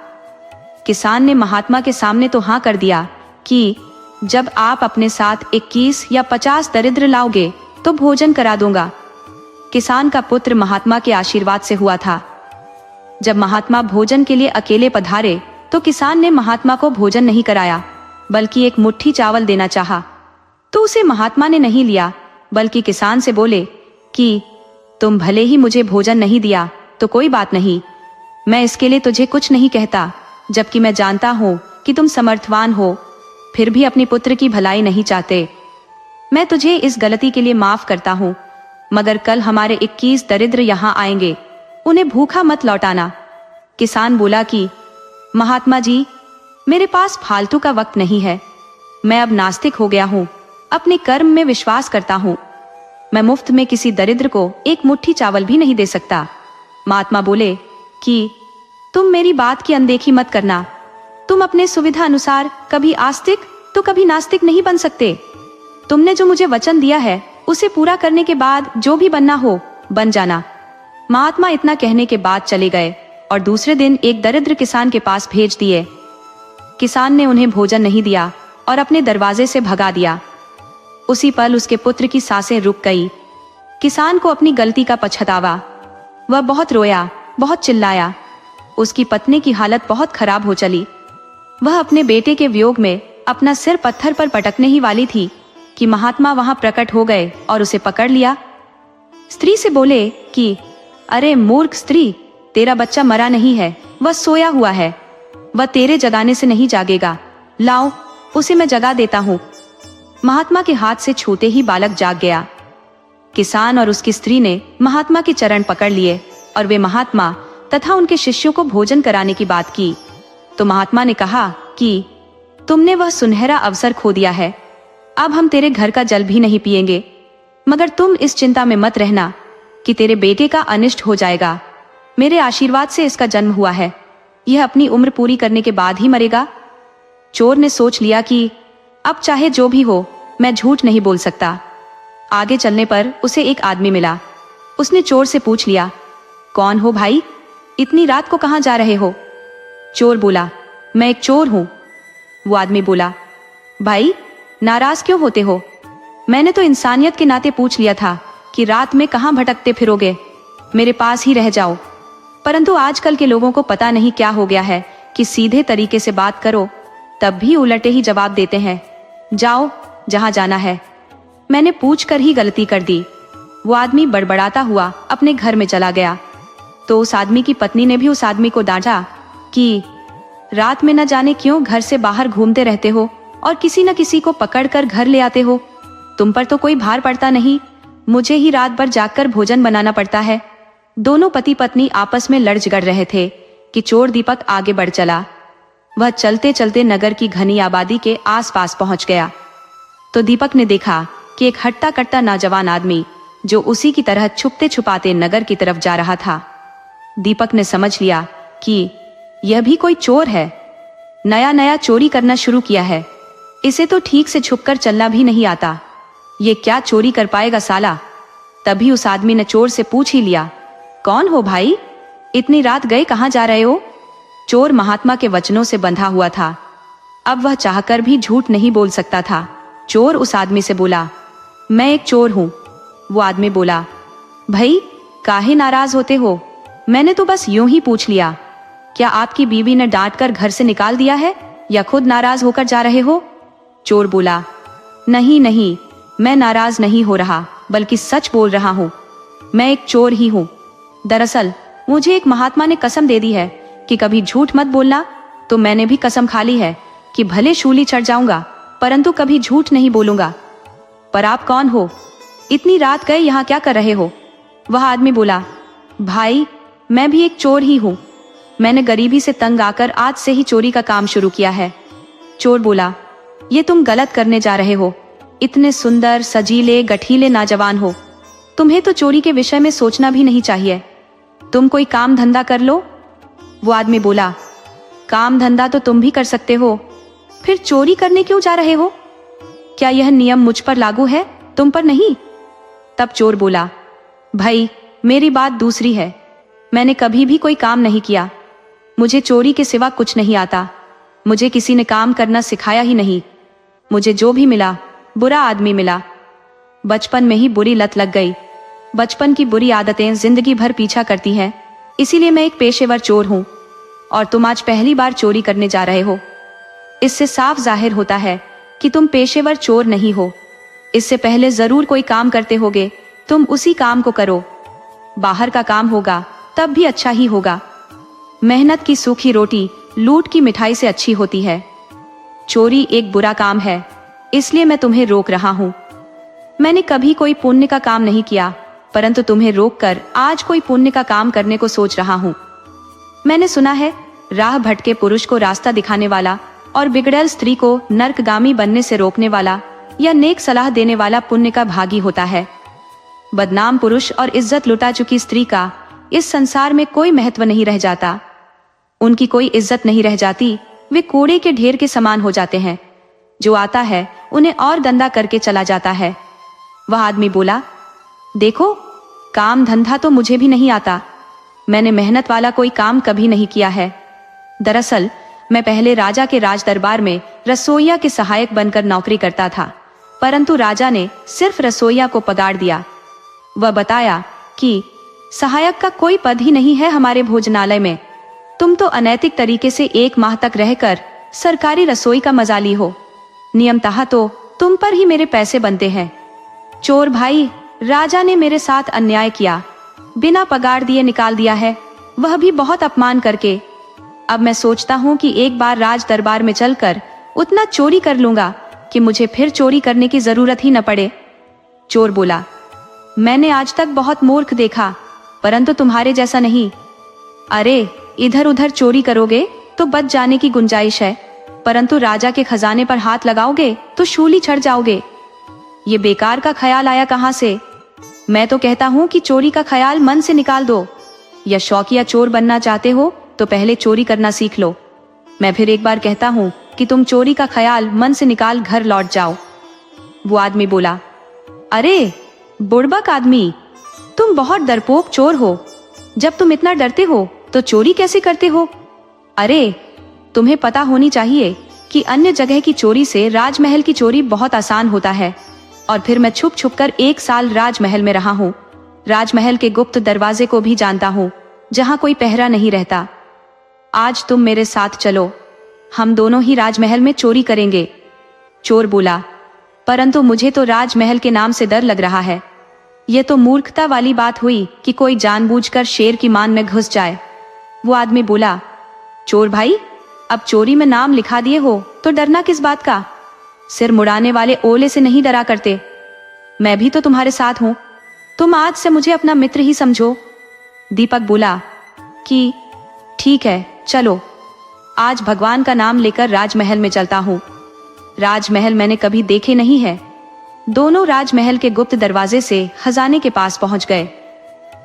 S1: किसान ने महात्मा के सामने तो हाँ कर दिया कि जब आप अपने साथ 21 या 50 दरिद्र लाओगे तो भोजन करा दूंगा। किसान का पुत्र महात्मा के आशीर्वाद से हुआ था। जब महात्मा भोजन के लिए अकेले पधारे तो किसान ने महात्मा को भोजन नहीं कराया, बल्कि एक मुट्ठी चावल देना चाहा, तो उसे महात्मा ने नहीं लिया, बल्कि किसान से बोले कि तुम भले ही मुझे भोजन नहीं दिया तो कोई बात नहीं, मैं इसके लिए तुझे कुछ नहीं कहता, जबकि मैं जानता हूँ कि तुम समर्थवान हो, फिर भी अपने पुत्र की भलाई नहीं चाहते। मैं तुझे इस गलती के लिए माफ करता हूँ, मगर कल हमारे 21 दरिद्र यहाँ आएंगे, उन्हें भूखा मत लौटाना। किसान बोला कि महात्मा जी, मेरे पास फालतू का वक्त नहीं है, मैं अब नास्तिक हो गया हूँ, अपने कर्म में विश्वास करता हूँ, मैं मुफ्त में किसी दरिद्र को एक मुट्ठी चावल भी नहीं दे सकता। महात्मा बोले कि तुम मेरी बात की अनदेखी मत करना, तुम अपने सुविधा अनुसार कभी आस्तिक तो कभी नास्तिक नहीं बन सकते। तुमने जो मुझे वचन दिया है उसे पूरा करने के बाद जो भी बनना हो बन जाना। महात्मा इतना कहने के बाद चले गए और दूसरे दिन एक दरिद्र किसान के पास भेज दिए। किसान ने उन्हें भोजन नहीं दिया और अपने दरवाजे से भगा दिया। उसी पल उसके पुत्र की सांसें रुक गई। किसान को अपनी गलती का पछतावा, वह बहुत रोया, बहुत चिल्लाया। उसकी पत्नी की हालत बहुत खराब हो चली। वह अपने बेटे के वियोग में अपना सिर पत्थर पर पटकने ही वाली थी कि महात्मा वहां प्रकट हो गए और उसे पकड़ लिया। स्त्री से बोले कि अरे मूर्ख स्त्री, तेरा बच्चा मरा नहीं है, वह सोया हुआ है, वह तेरे जगाने से नहीं जागेगा, लाओ उसे मैं जगा देता हूँ। महात्मा के हाथ से छूते ही बालक जाग गया। किसान और उसकी स्त्री ने महात्मा के चरण पकड़ लिए और वे महात्मा तथा उनके शिष्यों को भोजन कराने की बात की। तो महात्मा ने कहा कि तुमने वह सुनहरा अवसर खो दिया है, अब हम तेरे घर का जल भी नहीं पिएंगे, मगर तुम इस चिंता में मत रहना कि तेरे बेटे का अनिष्ट हो जाएगा। मेरे आशीर्वाद से इसका जन्म हुआ है, यह अपनी उम्र पूरी करने के बाद ही मरेगा। चोर ने सोच लिया कि अब चाहे जो भी हो मैं झूठ नहीं बोल सकता। आगे चलने पर उसे एक आदमी मिला। उसने चोर से पूछ लिया, कौन हो भाई, इतनी रात को कहां जा रहे हो? चोर बोला, मैं एक चोर हूं। वो आदमी बोला, भाई नाराज क्यों होते हो? मैंने तो इंसानियत के नाते पूछ लिया था कि रात में कहां भटकते फिरोगे, मेरे पास ही रह जाओ। परंतु आजकल के लोगों को पता नहीं क्या हो गया है कि सीधे तरीके से बात करो तब भी उलटे ही जवाब देते हैं। जाओ जहां जाना है, मैंने पूछ कर ही गलती कर दी। वो आदमी बड़बड़ाता हुआ अपने घर में चला गया। तो उस आदमी की पत्नी ने भी उस आदमी को डांटा कि रात में न जाने क्यों घर से बाहर घूमते रहते हो और किसी न किसी को पकड़कर घर ले आते हो, तुम पर तो कोई भार पड़ता नहीं, मुझे ही रात भर जागकर भोजन बनाना पड़ता है। दोनों पति पत्नी आपस में लड़ झगड़ रहे थे कि चोर दीपक आगे बढ़ चला। वह चलते चलते नगर की घनी आबादी के आसपास पहुंच गया। तो दीपक ने देखा कि एक हट्टा कट्टा नौजवान आदमी जो उसी की तरह छुपते छुपाते नगर की तरफ जा रहा था। दीपक ने समझ लिया कि यह भी कोई चोर है, नया नया चोरी करना शुरू किया है, इसे तो ठीक से छुपकर चलना भी नहीं आता, ये क्या चोरी कर पाएगा साला। तभी उस आदमी ने चोर से पूछ ही लिया, कौन हो भाई, इतनी रात गए कहां जा रहे हो? चोर महात्मा के वचनों से बंधा हुआ था, अब वह चाहकर भी झूठ नहीं बोल सकता था। चोर उस आदमी से बोला, मैं एक चोर हूं। वो आदमी बोला, भाई काहे नाराज होते हो, मैंने तो बस यूं ही पूछ लिया, क्या आपकी बीवी ने डांट कर घर से निकाल दिया है या खुद नाराज होकर जा रहे हो? चोर बोला, नहीं नहीं, मैं नाराज नहीं हो रहा, बल्कि सच बोल रहा हूँ, मैं एक चोर ही हूँ। दरअसल मुझे एक महात्मा ने कसम दे दी है कि कभी झूठ मत बोलना, तो मैंने भी कसम खा ली है कि भले शूली चढ़ जाऊंगा परंतु कभी झूठ नहीं बोलूंगा। पर आप कौन हो, इतनी रात गए यहाँ क्या कर रहे हो? वह आदमी बोला, भाई मैं भी एक चोर ही हूँ, मैंने गरीबी से तंग आकर आज से ही चोरी का काम शुरू किया है। चोर बोला, ये तुम गलत करने जा रहे हो, इतने सुंदर सजीले गठीले नौजवान हो, तुम्हें तो चोरी के विषय में सोचना भी नहीं चाहिए, तुम कोई काम धंधा कर लो। वो आदमी बोला, काम धंधा तो तुम भी कर सकते हो, फिर चोरी करने क्यों जा रहे हो? क्या यह नियम मुझ पर लागू है, तुम पर नहीं? तब चोर बोला, भाई मेरी बात दूसरी है, मैंने कभी भी कोई काम नहीं किया, मुझे चोरी के सिवा कुछ नहीं आता, मुझे किसी ने काम करना सिखाया ही नहीं, मुझे जो भी मिला बुरा आदमी मिला, बचपन में ही बुरी लत लग गई, बचपन की बुरी आदतें जिंदगी भर पीछा करती हैं, इसीलिए मैं एक पेशेवर चोर हूं और तुम आज पहली बार चोरी करने जा रहे हो। इससे साफ जाहिर होता है कि तुम पेशेवर चोर नहीं हो, इससे पहले जरूर कोई काम करते होगे, तुम उसी काम को करो। बाहर का काम होगा तब भी अच्छा ही होगा। मेहनत की सूखी रोटी लूट की मिठाई से अच्छी होती है। चोरी एक बुरा काम है, इसलिए मैं तुम्हें रोक रहा हूँ। मैंने कभी कोई पुण्य का काम नहीं किया, परंतु तुम्हें रोककर आज कोई पुण्य का काम करने को सोच रहा हूँ। मैंने सुना है राह भटके पुरुष को रास्ता दिखाने वाला और बिगड़ैल स्त्री को नरकगामी बनने से रोकने वाला या नेक सलाह देने वाला पुण्य का भागी होता है। बदनाम पुरुष और इज्जत लुटा चुकी स्त्री का इस संसार में कोई महत्व नहीं रह जाता। उनकी कोई इज्जत नहीं रह जाती, वे कूड़े के ढेर के समान हो जाते हैं। जो आता है उन्हें और गंदा करके चला जाता है। वह आदमी बोला, देखो, काम धंधा तो मुझे भी नहीं आता। मैंने मेहनत वाला कोई काम कभी नहीं किया है। दरअसल मैं पहले राजा के राज दरबार में रसोइया के सहायक बनकर नौकरी करता था, परंतु राजा ने सिर्फ रसोइया को पगार दिया। वह बताया कि सहायक का कोई पद ही नहीं है हमारे भोजनालय में। तुम तो अनैतिक तरीके से 1 माह तक रहकर सरकारी रसोई का मजा ली हो। नियमतः तो तुम पर ही मेरे पैसे बनते हैं। चोर भाई, राजा ने मेरे साथ अन्याय किया, बिना पगार दिए निकाल दिया है, वह भी बहुत अपमान करके। अब मैं सोचता हूँ कि एक बार राज दरबार में चलकर उतना चोरी कर लूंगा कि मुझे फिर चोरी करने की जरूरत ही न पड़े। चोर बोला, मैंने आज तक बहुत मूर्ख देखा, परंतु तुम्हारे जैसा नहीं। अरे, इधर उधर चोरी करोगे तो बच जाने की गुंजाइश है, परंतु राजा के खजाने पर हाथ लगाओगे तो शूली चढ़ जाओगे। ये बेकार का ख्याल आया कहाँ से? मैं तो कहता हूँ कि चोरी का ख्याल मन से निकाल दो। या शौकिया चोर बनना चाहते हो तो पहले चोरी करना सीख लो। मैं फिर एक बार कहता हूँ कि तुम चोरी का ख्याल मन से निकाल घर लौट जाओ। वो आदमी बोला, अरे बुड़बक आदमी, तुम बहुत डरपोक चोर हो। जब तुम इतना डरते हो तो चोरी कैसे करते हो? अरे, तुम्हें पता होनी चाहिए कि अन्य जगह की चोरी से राजमहल की चोरी बहुत आसान होता है। और फिर मैं छुप छुप कर 1 साल राजमहल में रहा हूँ। राजमहल के गुप्त दरवाजे को भी जानता हूँ, जहाँ कोई पहरा नहीं रहता। आज तुम मेरे साथ चलो, हम दोनों ही राजमहल में चोरी करेंगे। चोर बोला, परंतु मुझे तो राजमहल के नाम से डर लग रहा है। यह तो मूर्खता वाली बात हुई कि कोई जानबूझकर शेर की मान में घुस जाए। वो आदमी बोला, चोर भाई, अब चोरी में नाम लिखा दिए हो तो डरना किस बात का? सिर मुड़ाने वाले ओले से नहीं डरा करते। मैं भी तो तुम्हारे साथ हूं, तुम आज से मुझे अपना मित्र ही समझो। दीपक बोला कि ठीक है, चलो, आज भगवान का नाम लेकर राजमहल में चलता हूँ। राजमहल मैंने कभी देखे नहीं है। दोनों राजमहल के गुप्त दरवाजे से खजाने के पास पहुंच गए।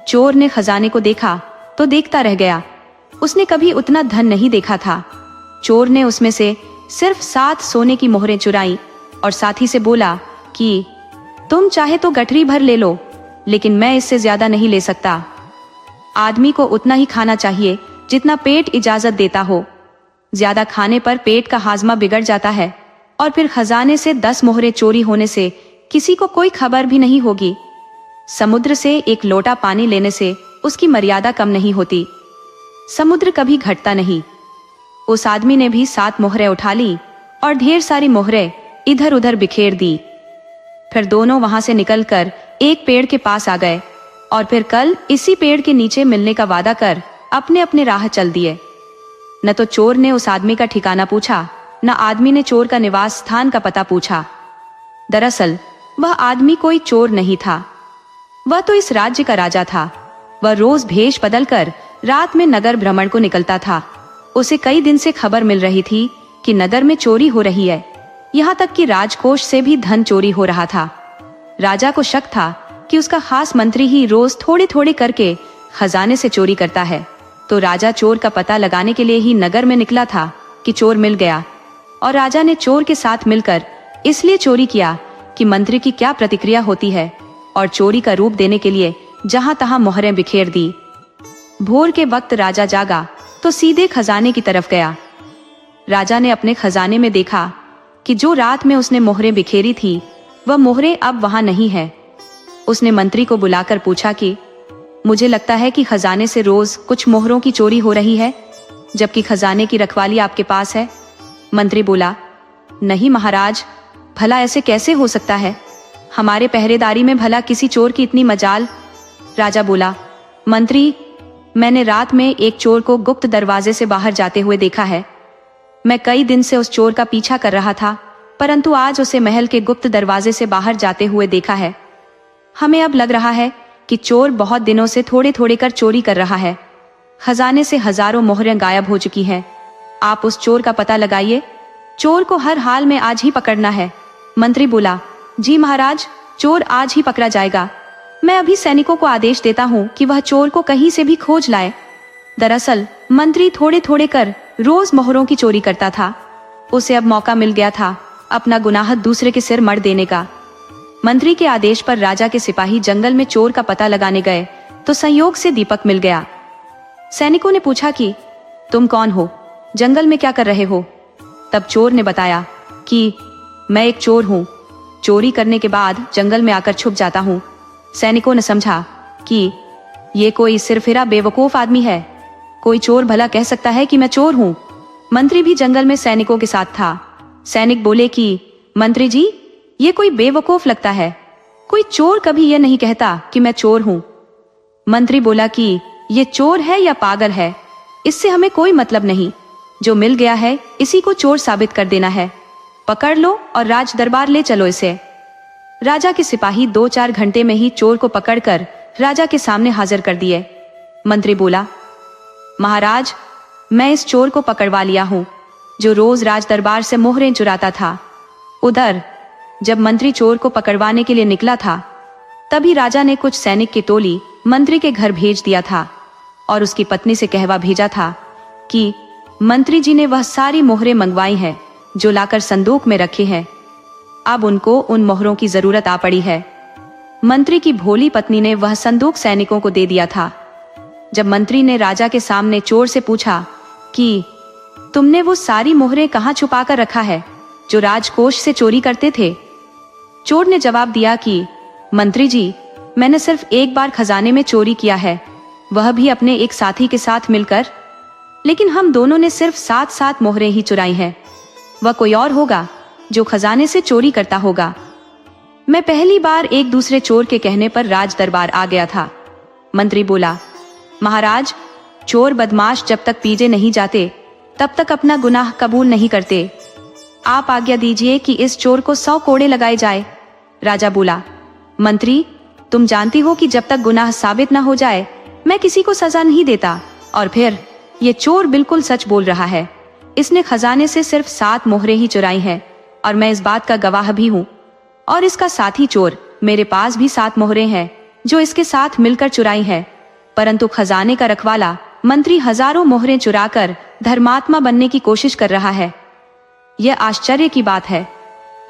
S1: चोर ने खजाने को देखा तो देखता रह गया। उसने कभी उतना धन नहीं देखा था। चोर ने उसमें से सिर्फ 7 सोने की मोहरें चुराई और साथी से बोला कि तुम चाहे तो गठरी भर ले लो, लेकिन मैं इससे ज्यादा नहीं ले सकता। आदमी को उतना ही खाना चाहिए जितना पेट इजाजत देता हो। ज्यादा खाने पर पेट का हाजमा बिगड़ जाता है और फिर खजाने से 10 मोहरें चोरी होने से किसी को कोई खबर भी नहीं होगी। समुद्र से एक लोटा पानी लेने से उसकी मर्यादा कम नहीं होती। समुद्र कभी घटता नहीं। उस आदमी ने भी 7 मोहरें उठा ली और ढेर सारी मोहरें इधर उधर बिखेर दी। फिर दोनों वहां से निकलकर एक पेड़ के पास आ गए और फिर कल इसी पेड़ के नीचे मिलने का वादा कर अपने अपने राह चल दिए। न तो चोर ने उस आदमी का ठिकाना पूछा, न आदमी ने चोर का निवास स्थान का पता पूछा। दरअसल वह आदमी कोई चोर नहीं था, वह तो इस राज्य का राजा था। वह रोज भेष बदलकर रात में नगर भ्रमण को निकलता था। उसे कई दिन से खबर मिल रही थी कि नगर में चोरी हो रही है, यहाँ तक कि राजकोष से भी धन चोरी हो रहा था। राजा को शक था कि उसका खास मंत्री ही रोज थोड़े थोड़े करके खजाने से चोरी करता है। तो राजा चोर का पता लगाने के लिए ही नगर में निकला था कि चोर मिल गया और राजा ने चोर के साथ मिलकर इसलिए चोरी किया कि मंत्री की क्या प्रतिक्रिया होती है, और चोरी का रूप देने के लिए जहां तहां मोहरें बिखेर दी। भोर के वक्त राजा जागा तो सीधे खजाने की तरफ गया। राजा ने अपने खजाने में देखा कि जो रात में उसने मोहरें बिखेरी थी वह मोहरें अब वहां नहीं है। उसने मंत्री को बुलाकर पूछा कि मुझे लगता है कि खजाने से रोज कुछ मोहरों की चोरी हो रही है, जबकि खजाने की रखवाली आपके पास है। मंत्री बोला, नहीं महाराज, भला ऐसे कैसे हो सकता है? हमारे पहरेदारी में भला किसी चोर की इतनी मजाल? राजा बोला, मंत्री, मैंने रात में एक चोर को गुप्त दरवाजे से बाहर जाते हुए देखा है। मैं कई दिन से उस चोर का पीछा कर रहा था, परंतु आज उसे महल के गुप्त दरवाजे से बाहर जाते हुए देखा है। हमें अब लग रहा है कि चोर बहुत दिनों से थोड़े थोड़े कर चोरी कर रहा है। खजाने से हजारों मोहरें गायब हो चुकी हैं। आप उस चोर का पता लगाइए। चोर को हर हाल में आज ही पकड़ना है। मंत्री बोला, जी महाराज, चोर आज ही पकड़ा जाएगा। मैं अभी सैनिकों को आदेश देता हूँ कि वह चोर को कहीं से भी खोज लाए। दरअसल मंत्री थोड़े थोड़े कर रोज मोहरों की चोरी करता था। उसे अब मौका मिल गया था अपना गुनाह दूसरे के सिर मढ़ देने का। मंत्री के आदेश पर राजा के सिपाही जंगल में चोर का पता लगाने गए तो संयोग से दीपक मिल गया। सैनिकों ने पूछा कि तुम कौन हो, जंगल में क्या कर रहे हो? तब चोर ने बताया कि मैं एक चोर हूँ, चोरी करने के बाद जंगल में आकर छुप जाता हूँ। सैनिकों ने समझा कि ये कोई सिरफिरा बेवकूफ आदमी है, कोई चोर भला कह सकता है कि मैं चोर हूँ। मंत्री भी जंगल में सैनिकों के साथ था। सैनिक बोले कि मंत्री जी, ये कोई बेवकूफ लगता है, कोई चोर कभी ये नहीं कहता कि मैं चोर हूँ। मंत्री बोला कि ये चोर है या पागल है, इससे हमें कोई मतलब नहीं, जो मिल गया है इसी को चोर साबित कर देना है। पकड़ लो और राज दरबार ले चलो इसे। राजा के सिपाही 2-4 घंटे में ही चोर को पकड़कर राजा के सामने हाजिर कर दिए। मंत्री बोला, महाराज, मैं इस चोर को पकड़वा लिया हूँ जो रोज राज दरबार से मोहरें चुराता था। उधर जब मंत्री चोर को पकड़वाने के लिए निकला था, तभी राजा ने कुछ सैनिक की टोली मंत्री के घर भेज दिया था और उसकी पत्नी से कहवा भेजा था कि मंत्री जी ने वह सारी मोहरें मंगवाई हैं जो लाकर संदूक में रखे हैं। अब उनको उन मोहरों की जरूरत आ पड़ी है। मंत्री की भोली पत्नी ने वह संदूक सैनिकों को दे दिया था। जब मंत्री ने राजा के सामने चोर से पूछा कि तुमने वो सारी मोहरें कहाँ छुपा कर रखा है जो राजकोष से चोरी करते थे? चोर ने जवाब दिया कि मंत्री जी, मैंने सिर्फ एक बार खजाने में चोरी किया है, वह भी अपने एक साथी के साथ मिलकर, लेकिन हम दोनों ने सिर्फ 7 मोहरें ही चुराई हैं। वह कोई और होगा जो खजाने से चोरी करता होगा। मैं पहली बार एक दूसरे चोर के कहने पर राज दरबार आ गया था। मंत्री बोला, महाराज, चोर बदमाश जब तक पीजे नहीं जाते तब तक अपना गुनाह कबूल नहीं करते। आप आज्ञा दीजिए कि इस चोर को 100 कोड़े लगाए जाए। राजा बोला, मंत्री, तुम जानती हो कि जब तक गुनाह साबित न हो जाए मैं किसी को सजा नहीं देता। और फिर ये चोर बिल्कुल सच बोल रहा है। इसने खजाने से सिर्फ 7 मोहरें ही चुराई हैं और मैं इस बात का गवाह भी हूँ। और इसका साथी चोर, मेरे पास भी 7 मोहरें हैं जो इसके साथ मिलकर चुराई हैं, परंतु खजाने का रखवाला मंत्री हजारों मोहरें चुराकर धर्मात्मा बनने की कोशिश कर रहा है। यह आश्चर्य की बात है।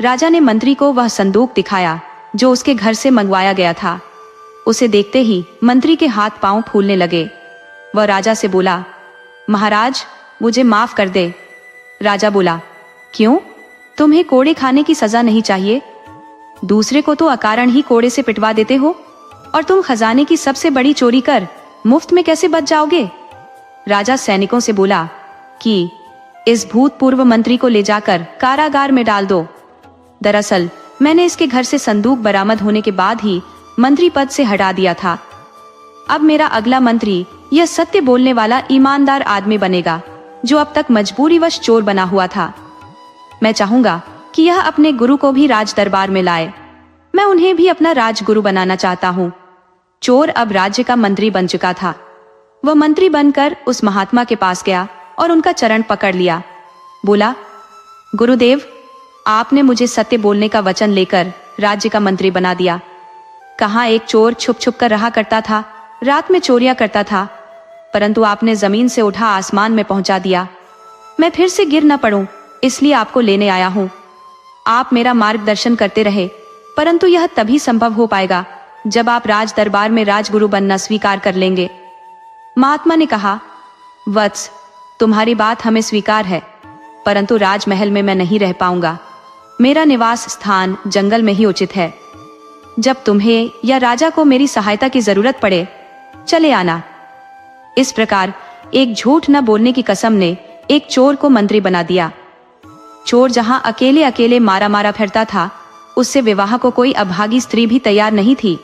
S1: राजा ने मंत्री को वह संदूक दिखाया जो उसके घर से मंगवाया गया था। उसे देखते ही मंत्री के हाथ पांव फूलने लगे। वह राजा से बोला, महाराज, मुझे माफ कर दे। राजा बोला, क्यों? तुम्हें कोड़े खाने की सजा नहीं चाहिए? दूसरे को तो अकारण ही कोड़े से पिटवा देते हो, और तुम खजाने की सबसे बड़ी चोरी कर मुफ्त में कैसे बच जाओगे? राजा सैनिकों से बोला कि इस भूतपूर्व मंत्री को ले जाकर कारागार में डाल दो। दरअसल मैंने इसके घर से संदूक बरामद होने के बाद ही मंत्री पद से हटा दिया था। अब मेरा अगला मंत्री यह सत्य बोलने वाला ईमानदार आदमी बनेगा जो अब तक मजबूरीवश चोर बना हुआ था। मैं चाहूंगा कि यह अपने गुरु को भी राज दरबार में लाए। मैं उन्हें भी अपना राजगुरु बनाना चाहता हूँ। चोर अब राज्य का मंत्री बन चुका था। वह मंत्री बनकर उस महात्मा के पास गया और उनका चरण पकड़ लिया। बोला, गुरुदेव, आपने मुझे सत्य बोलने का वचन लेकर राज्य का मंत्री बना दिया। कहाँ एक चोर छुप छुप कर रहा करता था, रात में चोरियां करता था, परंतु आपने जमीन से उठा आसमान में पहुंचा दिया। मैं फिर से गिर न पड़ूं, इसलिए आपको लेने आया हूं। आप मेरा मार्गदर्शन करते रहे, परंतु यह तभी संभव हो पाएगा जब आप राज दरबार में राजगुरु बनना स्वीकार कर लेंगे। महात्मा ने कहा, वत्स, तुम्हारी बात हमें स्वीकार है, परंतु राजमहल में मैं नहीं रह पाऊंगा। मेरा निवास स्थान जंगल में ही उचित है। जब तुम्हें या राजा को मेरी सहायता की जरूरत पड़े, चले आना। इस प्रकार एक झूठ न बोलने की कसम ने एक चोर को मंत्री बना दिया। चोर जहां अकेले अकेले मारा मारा फिरता था, उससे विवाह को कोई अभागी स्त्री भी तैयार नहीं थी।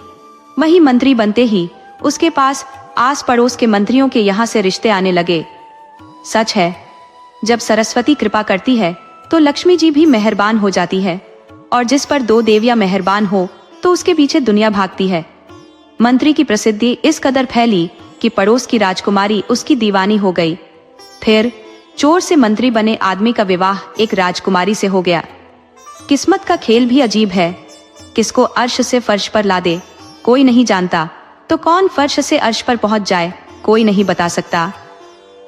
S1: वही मंत्री बनते ही उसके पास आस पड़ोस के मंत्रियों के यहाँ से रिश्ते आने लगे। सच है, जब सरस्वती कृपा करती है तो लक्ष्मी जी भी मेहरबान हो जाती है, और जिस पर दो देवियां मेहरबान हो तो उसके पीछे दुनिया भागती है। मंत्री की प्रसिद्धि इस कदर फैली कि पड़ोस की राजकुमारी उसकी दीवानी हो गई। फिर चोर से मंत्री बने आदमी का विवाह एक राजकुमारी से हो गया। किस्मत का खेल भी अजीब है, किसको अर्श से फर्श पर ला दे कोई नहीं जानता, तो कौन फर्श से अर्श पर पहुंच जाए कोई नहीं बता सकता।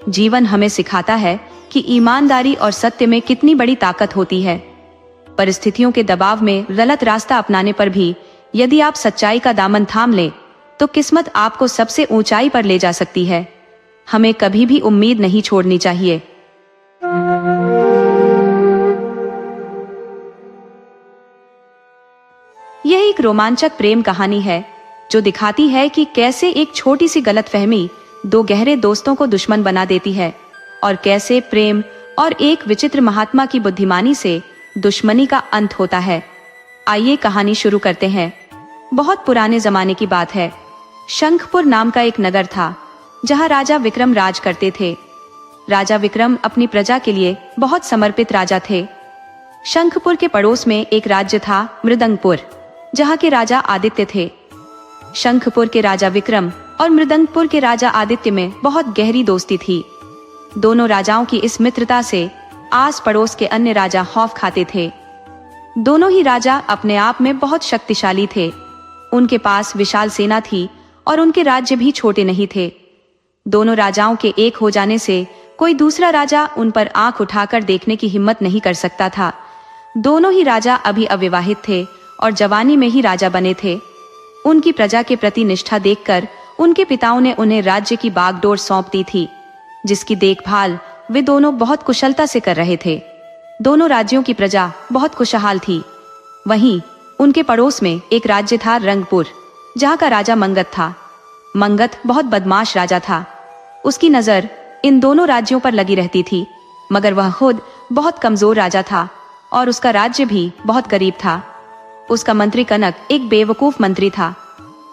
S1: जीवन हमें सिखाता है कि ईमानदारी और सत्य में कितनी बड़ी ताकत होती है। परिस्थितियों के दबाव में गलत रास्ता अपनाने पर भी यदि आप सच्चाई का दामन थाम लें तो किस्मत आपको सबसे ऊंचाई पर ले जा सकती है। हमें कभी भी उम्मीद नहीं छोड़नी चाहिए। यह एक रोमांचक प्रेम कहानी है जो दिखाती है कि कैसे एक छोटी सी गलतफहमी दो गहरे दोस्तों को दुश्मन बना देती है, और कैसे प्रेम और एक विचित्र महात्मा की बुद्धिमानी से दुश्मनी का अंत होता है। आइए कहानी शुरू करते हैं। बहुत पुराने जमाने की बात है। शंखपुर नाम का एक नगर था जहां राजा विक्रम राज करते थे। राजा विक्रम अपनी प्रजा के लिए बहुत समर्पित राजा थे। शंखपुर के पड़ोस में एक राज्य था मृदंगपुर, जहां के राजा आदित्य थे। शंखपुर के राजा विक्रम और मृदंगपुर के राजा आदित्य में बहुत गहरी दोस्ती थी। दोनों राजाओं की इस मित्रता से आस पड़ोस के अन्य राजा खौफ खाते थे। दोनों ही राजा अपने आप में बहुत शक्तिशाली थे। उनके पास विशाल सेना थी और उनके राज्य भी छोटे नहीं थे। दोनों राजाओं के एक हो जाने से कोई दूसरा राजा उन पर आंख उठाकर देखने की हिम्मत नहीं कर सकता था। दोनों ही राजा अभी अविवाहित थे और जवानी में ही राजा बने थे। उनकी प्रजा के प्रति निष्ठा देखकर उनके पिताओं ने उन्हें राज्य की बागडोर सौंप दी थी, जिसकी देखभाल वे दोनों बहुत कुशलता से कर रहे थे। दोनों राज्यों की प्रजा बहुत खुशहाल थी। वहीं उनके पड़ोस में एक राज्य था रंगपुर, जहाँ का राजा मंगत था। मंगत बहुत बदमाश राजा था। उसकी नजर इन दोनों राज्यों पर लगी रहती थी, मगर वह खुद बहुत कमजोर राजा था और उसका राज्य भी बहुत गरीब था। उसका मंत्री कनक एक बेवकूफ मंत्री था।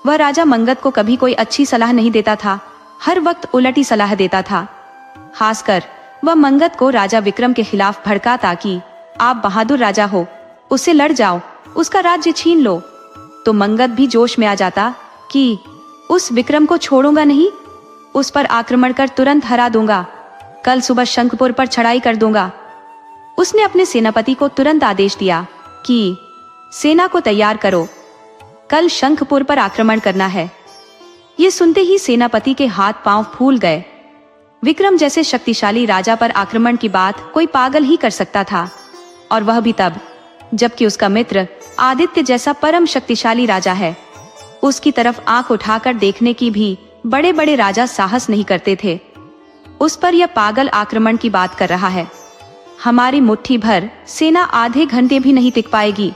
S1: वह राजा मंगत को कभी कोई अच्छी सलाह नहीं देता था, हर वक्त उलटी सलाह देता था। खासकर वह मंगत को राजा विक्रम के खिलाफ भड़काता कि आप बहादुर राजा हो, उससे लड़ जाओ, उसका राज्य छीन लो। तो मंगत भी जोश में आ जाता कि उस विक्रम को छोड़ूंगा नहीं, उस पर आक्रमण कर तुरंत हरा दूंगा, कल सुबह शंखपुर पर चढ़ाई कर दूंगा। उसने अपने सेनापति को तुरंत आदेश दिया कि सेना को तैयार करो, कल शंखपुर पर आक्रमण करना है। ये सुनते ही सेनापति के हाथ पांव फूल गए। विक्रम जैसे शक्तिशाली राजा पर आक्रमण की बात कोई पागल ही कर सकता था, और वह भी तब जबकि उसका मित्र आदित्य जैसा परम शक्तिशाली राजा है। उसकी तरफ आंख उठाकर देखने की भी बड़े बड़े राजा साहस नहीं करते थे। उस पर यह पागल आक्रमण की बात कर रहा है। हमारी मुट्ठी भर सेना आधे घंटे भी नहीं टिक पाएगी।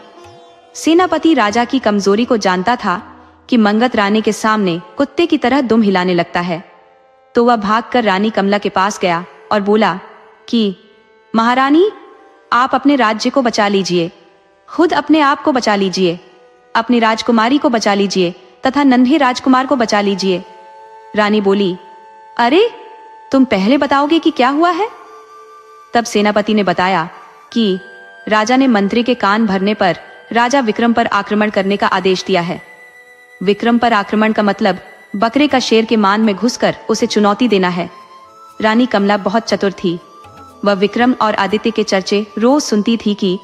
S1: सेनापति राजा की कमजोरी को जानता था कि मंगत रानी के सामने कुत्ते की तरह दुम हिलाने लगता है। तो वह भागकर रानी कमला के पास गया और बोला कि महारानी, आप अपने राज्य को बचा लीजिए, खुद अपने आप को बचा लीजिए, अपनी राजकुमारी को बचा लीजिए तथा नन्हे राजकुमार को बचा लीजिए। रानी बोली, अरे तुम पहले बताओगे कि क्या हुआ है? तब सेनापति ने बताया कि राजा ने मंत्री के कान भरने पर राजा विक्रम पर आक्रमण करने का आदेश दिया है। विक्रम पर आक्रमण का मतलब बकरे का शेर के मान में घुसकर उसे चुनौती देना है। रानी कमला बहुत चतुर थी। वह विक्रम और आदित्य के चर्चे रोज सुनती थी कि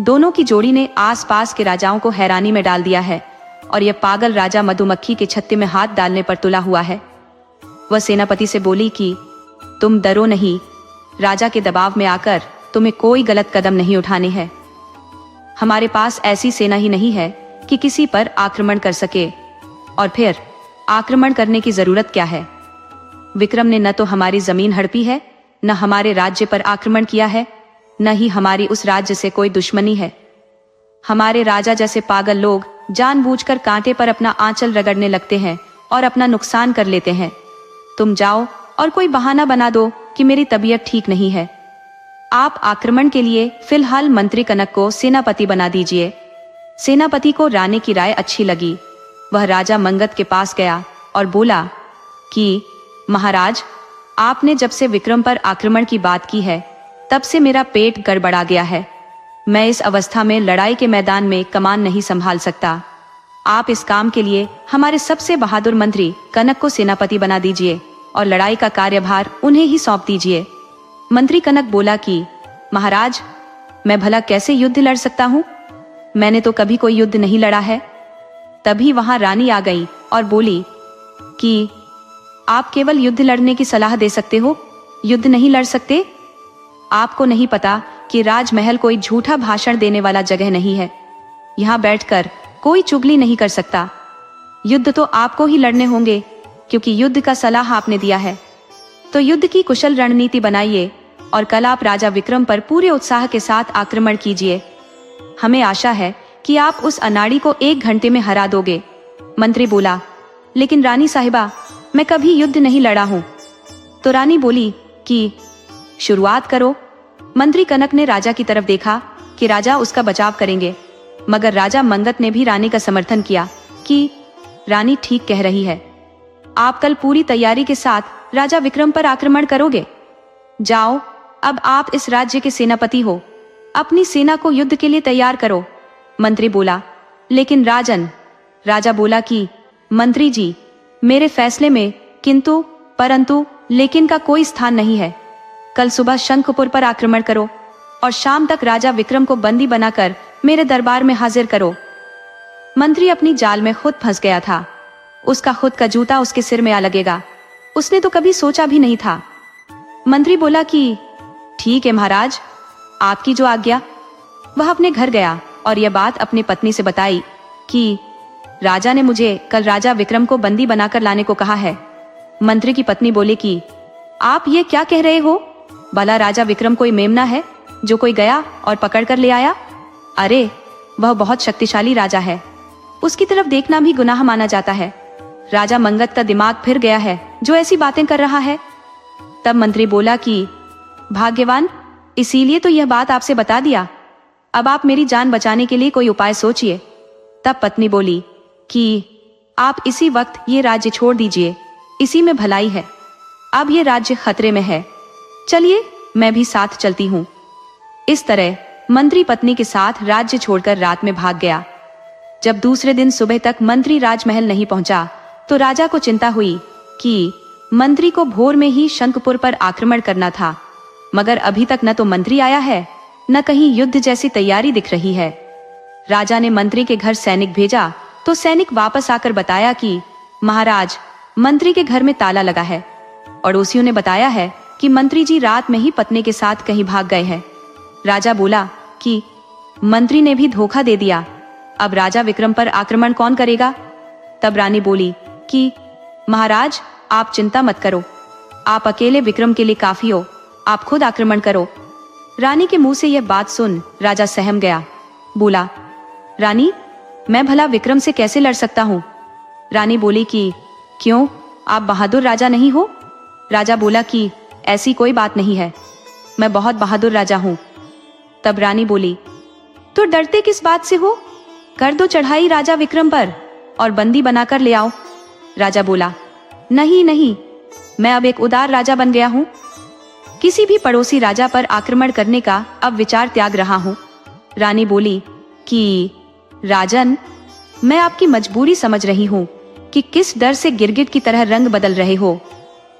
S1: दोनों की जोड़ी ने आसपास के राजाओं को हैरानी में डाल दिया है और यह पागल राजा मधुमक्खी के छत्ते में हाथ डालने पर तुला हुआ है। वह सेनापति से बोली कि तुम डरो नहीं, राजा के दबाव में आकर तुम्हें कोई गलत कदम नहीं उठाने हैं। हमारे पास ऐसी सेना ही नहीं है कि किसी पर आक्रमण कर सके, और फिर आक्रमण करने की जरूरत क्या है? विक्रम ने न तो हमारी जमीन हड़पी है, न हमारे राज्य पर आक्रमण किया है, न ही हमारी उस राज्य से कोई दुश्मनी है। हमारे राजा जैसे पागल लोग जानबूझकर कांटे पर अपना आंचल रगड़ने लगते हैं और अपना नुकसान कर लेते हैं। तुम जाओ और कोई बहाना बना दो कि मेरी तबीयत ठीक नहीं है। आप आक्रमण के लिए फिलहाल मंत्री कनक को सेनापति बना दीजिए। सेनापति को रानी की राय अच्छी लगी। वह राजा मंगत के पास गया और बोला, कि महाराज, आपने जब से विक्रम पर आक्रमण की बात की है तब से मेरा पेट गड़बड़ा गया है। मैं इस अवस्था में लड़ाई के मैदान में कमान नहीं संभाल सकता। आप इस काम के लिए हमारे सबसे बहादुर मंत्री कनक को सेनापति बना दीजिए और लड़ाई का कार्यभार उन्हें ही सौंप दीजिए। मंत्री कनक बोला कि महाराज, मैं भला कैसे युद्ध लड़ सकता हूँ? मैंने तो कभी कोई युद्ध नहीं लड़ा है। तभी वहां रानी आ गई और बोली कि आप केवल युद्ध लड़ने की सलाह दे सकते हो, युद्ध नहीं लड़ सकते। आपको नहीं पता कि राजमहल कोई झूठा भाषण देने वाला जगह नहीं है। यहाँ बैठकर कोई चुगली नहीं कर सकता। युद्ध तो आपको ही लड़ने होंगे, क्योंकि युद्ध का सलाह आपने दिया है। तो युद्ध की कुशल रणनीति बनाइए और कल आप राजा विक्रम पर पूरे उत्साह के साथ आक्रमण कीजिए। हमें आशा है कि आप उस अनाड़ी को 1 घंटे में हरा दोगे। मंत्री बोला, लेकिन रानी साहिबा, मैं कभी युद्ध नहीं लड़ा हूं। तो रानी बोली कि शुरुआत करो। मंत्री कनक ने राजा की तरफ देखा कि राजा उसका बचाव करेंगे, मगर राजा मंगत ने भी रानी का समर्थन किया कि रानी ठीक कह रही है। आप कल पूरी तैयारी के साथ राजा विक्रम पर आक्रमण करोगे। जाओ, अब आप इस राज्य के सेनापति हो, अपनी सेना को युद्ध के लिए तैयार करो। मंत्री बोला, लेकिन राजन। राजा बोला कि मंत्री जी, मेरे फैसले में किंतु, परंतु, लेकिन का कोई स्थान नहीं है। कल सुबह शंखपुर पर आक्रमण करो और शाम तक राजा विक्रम को बंदी बनाकर मेरे दरबार में हाजिर करो। मंत्री अपनी जाल में खुद फंस गया था। उसका खुद का जूता उसके सिर में आ लगेगा। उसने तो कभी सोचा भी नहीं था। मंत्री बोला कि ठीक है महाराज, आपकी जो आज्ञा। वह अपने घर गया और यह बात अपनी पत्नी से बताई कि राजा ने मुझे कल राजा विक्रम को बंदी बनाकर लाने को कहा है। मंत्री की पत्नी बोली कि आप ये क्या कह रहे हो? भला राजा विक्रम कोई मेमना है जो कोई गया और पकड़ कर ले आया? अरे, वह बहुत शक्तिशाली राजा है, उसकी तरफ देखना भी गुनाह माना जाता है। राजा मंगत का दिमाग फिर गया है जो ऐसी बातें कर रहा है। तब मंत्री बोला कि भाग्यवान, इसीलिए तो यह बात आपसे बता दिया। अब आप मेरी जान बचाने के लिए कोई उपाय सोचिए। तब पत्नी बोली कि आप इसी वक्त ये राज्य छोड़ दीजिए, इसी में भलाई है। अब ये राज्य खतरे में है। चलिए, मैं भी साथ चलती हूँ। इस तरह मंत्री पत्नी के साथ राज्य छोड़कर रात में भाग गया। जब दूसरे दिन सुबह तक मंत्री राजमहल नहीं पहुंचा तो राजा को चिंता हुई कि मंत्री को भोर में ही शंखपुर पर आक्रमण करना था, मगर अभी तक न तो मंत्री आया है न कहीं युद्ध जैसी तैयारी दिख रही है। राजा ने मंत्री के घर सैनिक भेजा तो सैनिक वापस आकर बताया कि महाराज, मंत्री के घर में ताला लगा है। पड़ोसियों ने बताया है कि मंत्री जी रात में ही पत्नी के साथ कहीं भाग गए हैं। राजा बोला कि मंत्री ने भी धोखा दे दिया, अब राजा विक्रम पर आक्रमण कौन करेगा? तब रानी बोली कि महाराज, आप चिंता मत करो, आप अकेले विक्रम के लिए काफी हो, आप खुद आक्रमण करो। रानी के मुंह से यह बात सुन राजा सहम गया। बोला, रानी, मैं भला विक्रम से कैसे लड़ सकता हूँ? रानी बोली कि क्यों, आप बहादुर राजा नहीं हो? राजा बोला कि ऐसी कोई बात नहीं है, मैं बहुत बहादुर राजा हूँ। तब रानी बोली, तो डरते किस बात से हो? कर दो चढ़ाई राजा विक्रम पर और बंदी बनाकर ले आओ। राजा बोला, नहीं नहीं, मैं अब एक उदार राजा बन गया हूँ, किसी भी पड़ोसी राजा पर आक्रमण करने का अब विचार त्याग रहा हूँ। रानी बोली कि राजन, मैं आपकी मजबूरी समझ रही हूँ कि किस डर से गिरगिट की तरह रंग बदल रहे हो,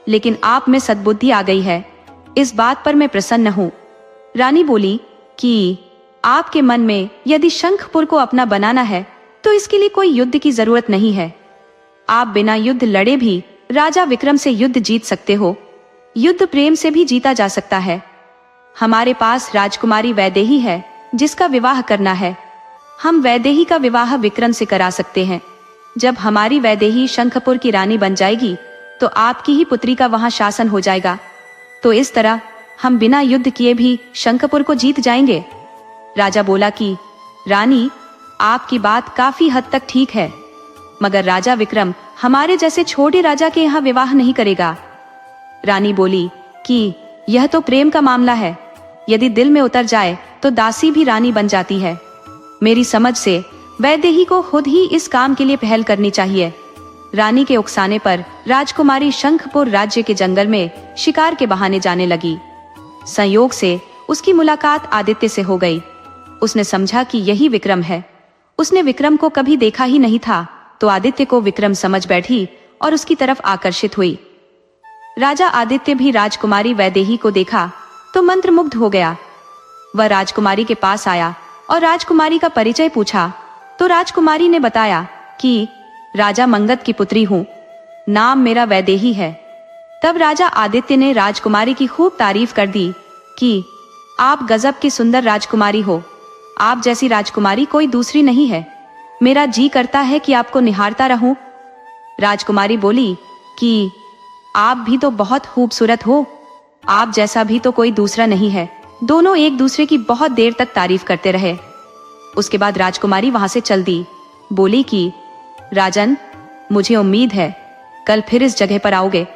S1: लेकिन आप में सद्बुद्धि आ गई है, इस बात पर मैं प्रसन्न हूँ। रानी बोली कि आपके मन में यदि शंखपुर को अपना बनाना है तो इसके लिए कोई युद्ध की जरूरत नहीं है। आप बिना युद्ध लड़े भी राजा विक्रम से युद्ध जीत सकते हो। युद्ध प्रेम से भी जीता जा सकता है। हमारे पास राजकुमारी वैदेही है जिसका विवाह करना है। हम वैदेही का विवाह विक्रम से करा सकते हैं। जब हमारी वैदेही शंखपुर की रानी बन जाएगी तो आपकी ही पुत्री का वहां शासन हो जाएगा। तो इस तरह हम बिना युद्ध किए भी शंखपुर को जीत जाएंगे। राजा बोला कि रानी, आपकी बात काफी हद तक ठीक है, मगर राजा विक्रम हमारे जैसे छोटे राजा के यहाँ विवाह नहीं करेगा। रानी बोली कि यह तो प्रेम का मामला है, यदि दिल में उतर जाए तो दासी भी रानी बन जाती है। मेरी समझ से वैदेही को खुद ही इस काम के लिए पहल करनी चाहिए। रानी के उकसाने पर राजकुमारी शंखपुर राज्य के जंगल में शिकार के बहाने जाने लगी। संयोग से उसकी मुलाकात आदित्य से हो गई। उसने समझा कि यही विक्रम है। उसने विक्रम को कभी देखा ही नहीं था, तो आदित्य को विक्रम समझ बैठी और उसकी तरफ आकर्षित हुई। राजा आदित्य भी राजकुमारी वैदेही को देखा तो मंत्रमुग्ध हो गया। वह राजकुमारी के पास आया और राजकुमारी का परिचय पूछा तो राजकुमारी ने बताया कि राजा मंगत की पुत्री हूँ, नाम मेरा वैदेही है। तब राजा आदित्य ने राजकुमारी की खूब तारीफ कर दी कि आप गजब की सुंदर राजकुमारी हो, आप जैसी राजकुमारी कोई दूसरी नहीं है, मेरा जी करता है कि आपको निहारता रहूं। राजकुमारी बोली कि आप भी तो बहुत खूबसूरत हो, आप जैसा भी तो कोई दूसरा नहीं है। दोनों एक दूसरे की बहुत देर तक तारीफ करते रहे। उसके बाद राजकुमारी वहां से चल दी। बोली कि राजन, मुझे उम्मीद है कल फिर इस जगह पर आओगे,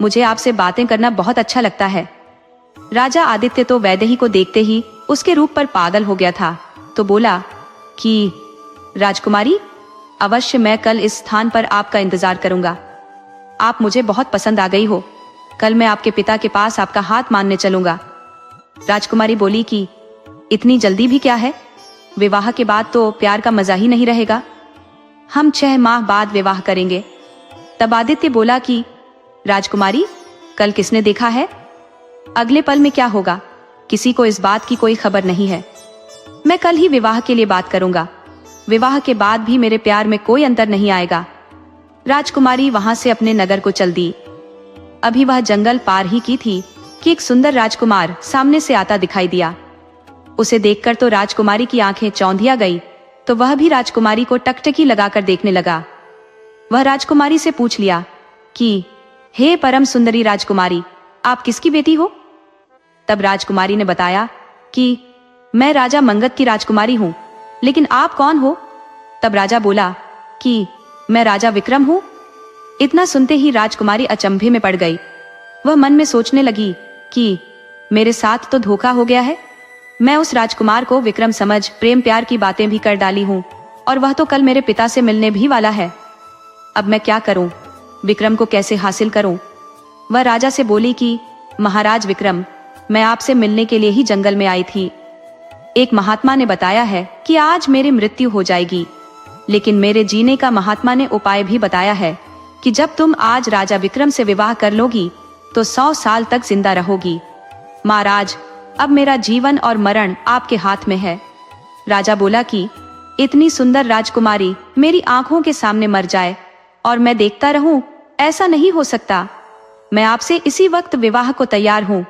S1: मुझे आपसे बातें करना बहुत अच्छा लगता है। राजा आदित्य तो वैदेही को देखते ही उसके रूप पर पागल हो गया था, तो बोला कि राजकुमारी, अवश्य मैं कल इस स्थान पर आपका इंतजार करूंगा। आप मुझे बहुत पसंद आ गई हो, कल मैं आपके पिता के पास आपका हाथ मांगने चलूंगा। राजकुमारी बोली कि इतनी जल्दी भी क्या है, विवाह के बाद तो प्यार का मजा ही नहीं रहेगा, हम 6 माह बाद विवाह करेंगे। तब आदित्य बोला कि राजकुमारी, कल किसने देखा है, अगले पल में क्या होगा, किसी को इस बात की कोई खबर नहीं है। मैं कल ही विवाह के लिए बात करूंगा, विवाह के बाद भी मेरे प्यार में कोई अंतर नहीं आएगा। राजकुमारी वहां से अपने नगर को चल दी। अभी वह जंगल पार ही की थी कि एक सुंदर राजकुमार सामने से आता दिखाई दिया। उसे देखकर तो राजकुमारी की आंखें चौंधिया गई, तो वह भी राजकुमारी को टकटकी लगाकर देखने लगा। वह राजकुमारी से पूछ लिया कि हे परम सुंदरी राजकुमारी, आप किसकी बेटी हो? तब राजकुमारी ने बताया कि मैं राजा मंगत की राजकुमारी हूँ, लेकिन आप कौन हो? तब राजा बोला कि मैं राजा विक्रम हूँ। इतना सुनते ही राजकुमारी अचंभे में पड़ गई। वह मन में सोचने लगी कि मेरे साथ तो धोखा हो गया है, मैं उस राजकुमार को विक्रम समझ प्रेम प्यार की बातें भी कर डाली हूँ, और वह तो कल मेरे पिता से मिलने भी वाला है। अब मैं क्या करूं, विक्रम को कैसे हासिल करूं? वह राजा से बोली कि महाराज विक्रम, मैं आपसे मिलने के लिए ही जंगल में आई थी। एक महात्मा ने बताया है कि आज मेरी मृत्यु हो जाएगी, लेकिन मेरे जीने का महात्मा ने उपाय भी बताया है कि जब तुम आज राजा विक्रम से विवाह कर लोगी तो 100 साल तक जिंदा रहोगी। महाराज, अब मेरा जीवन और मरण आपके हाथ में है। राजा बोला कि इतनी सुंदर राजकुमारी मेरी आंखों के सामने मर जाए और मैं देखता रहूं, ऐसा नहीं हो सकता। मैं आपसे इसी वक्त विवाह को तैयार हूं।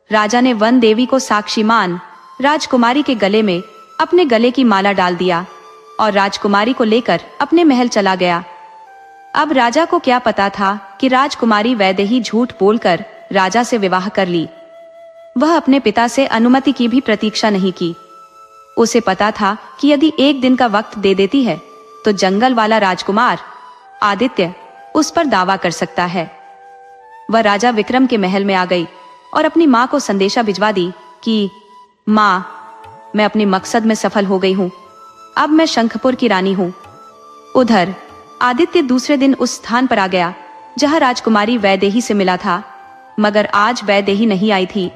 S1: राजा ने वन देवी को साक्षी मान राजकुमारी के गले में अपने गले की माला डाल दिया और राजकुमारी को लेकर अपने महल चला गया। अब राजा को क्या पता था कि राजकुमारी वैदेही झूठ बोलकर राजा से विवाह कर ली। वह अपने पिता से अनुमति की भी प्रतीक्षा नहीं की। उसे पता था कि यदि एक दिन का वक्त दे देती है तो जंगल वाला राजकुमार आदित्य उस पर दावा कर सकता है। वह राजा विक्रम के महल में आ गई और अपनी माँ को संदेशा भिजवा दी कि माँ, मैं अपने मकसद में सफल हो गई हूँ, अब मैं शंखपुर की रानी हूँ। उधर आदित्य दूसरे दिन उस स्थान पर आ गया जहाँ राजकुमारी वैदेही से मिला था, मगर आज वैदेही नहीं आई थी।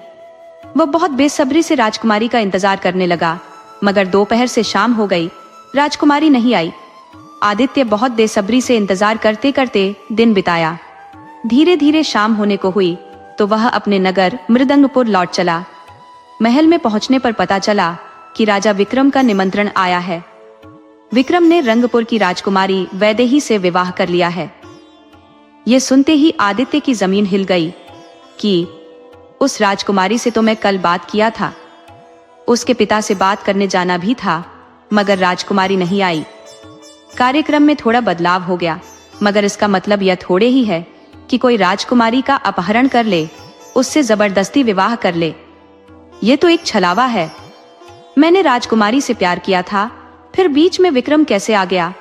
S1: वह बहुत बेसब्री से राजकुमारी का इंतजार करने लगा, मगर दोपहर से शाम हो गई, राजकुमारी नहीं आई। आदित्य बहुत बेसब्री से इंतजार करते करते दिन बिताया। धीरे धीरे शाम होने को हुई तो वह अपने नगर मृदंगपुर लौट चला। महल में पहुंचने पर पता चला कि राजा विक्रम का निमंत्रण आया है। विक्रम ने रंगपुर की राजकुमारी वैदेही से विवाह कर लिया है। ये सुनते ही आदित्य की जमीन हिल गई कि उस राजकुमारी से तो मैं कल बात किया था, उसके पिता से बात करने जाना भी था, मगर राजकुमारी नहीं आई। कार्यक्रम में थोड़ा बदलाव हो गया, मगर इसका मतलब यह थोड़े ही है कि कोई राजकुमारी का अपहरण कर ले, उससे जबरदस्ती विवाह कर ले। ये तो एक छलावा है। मैंने राजकुमारी से प्यार किया था, फिर बीच में विक्रम कैसे आ गया?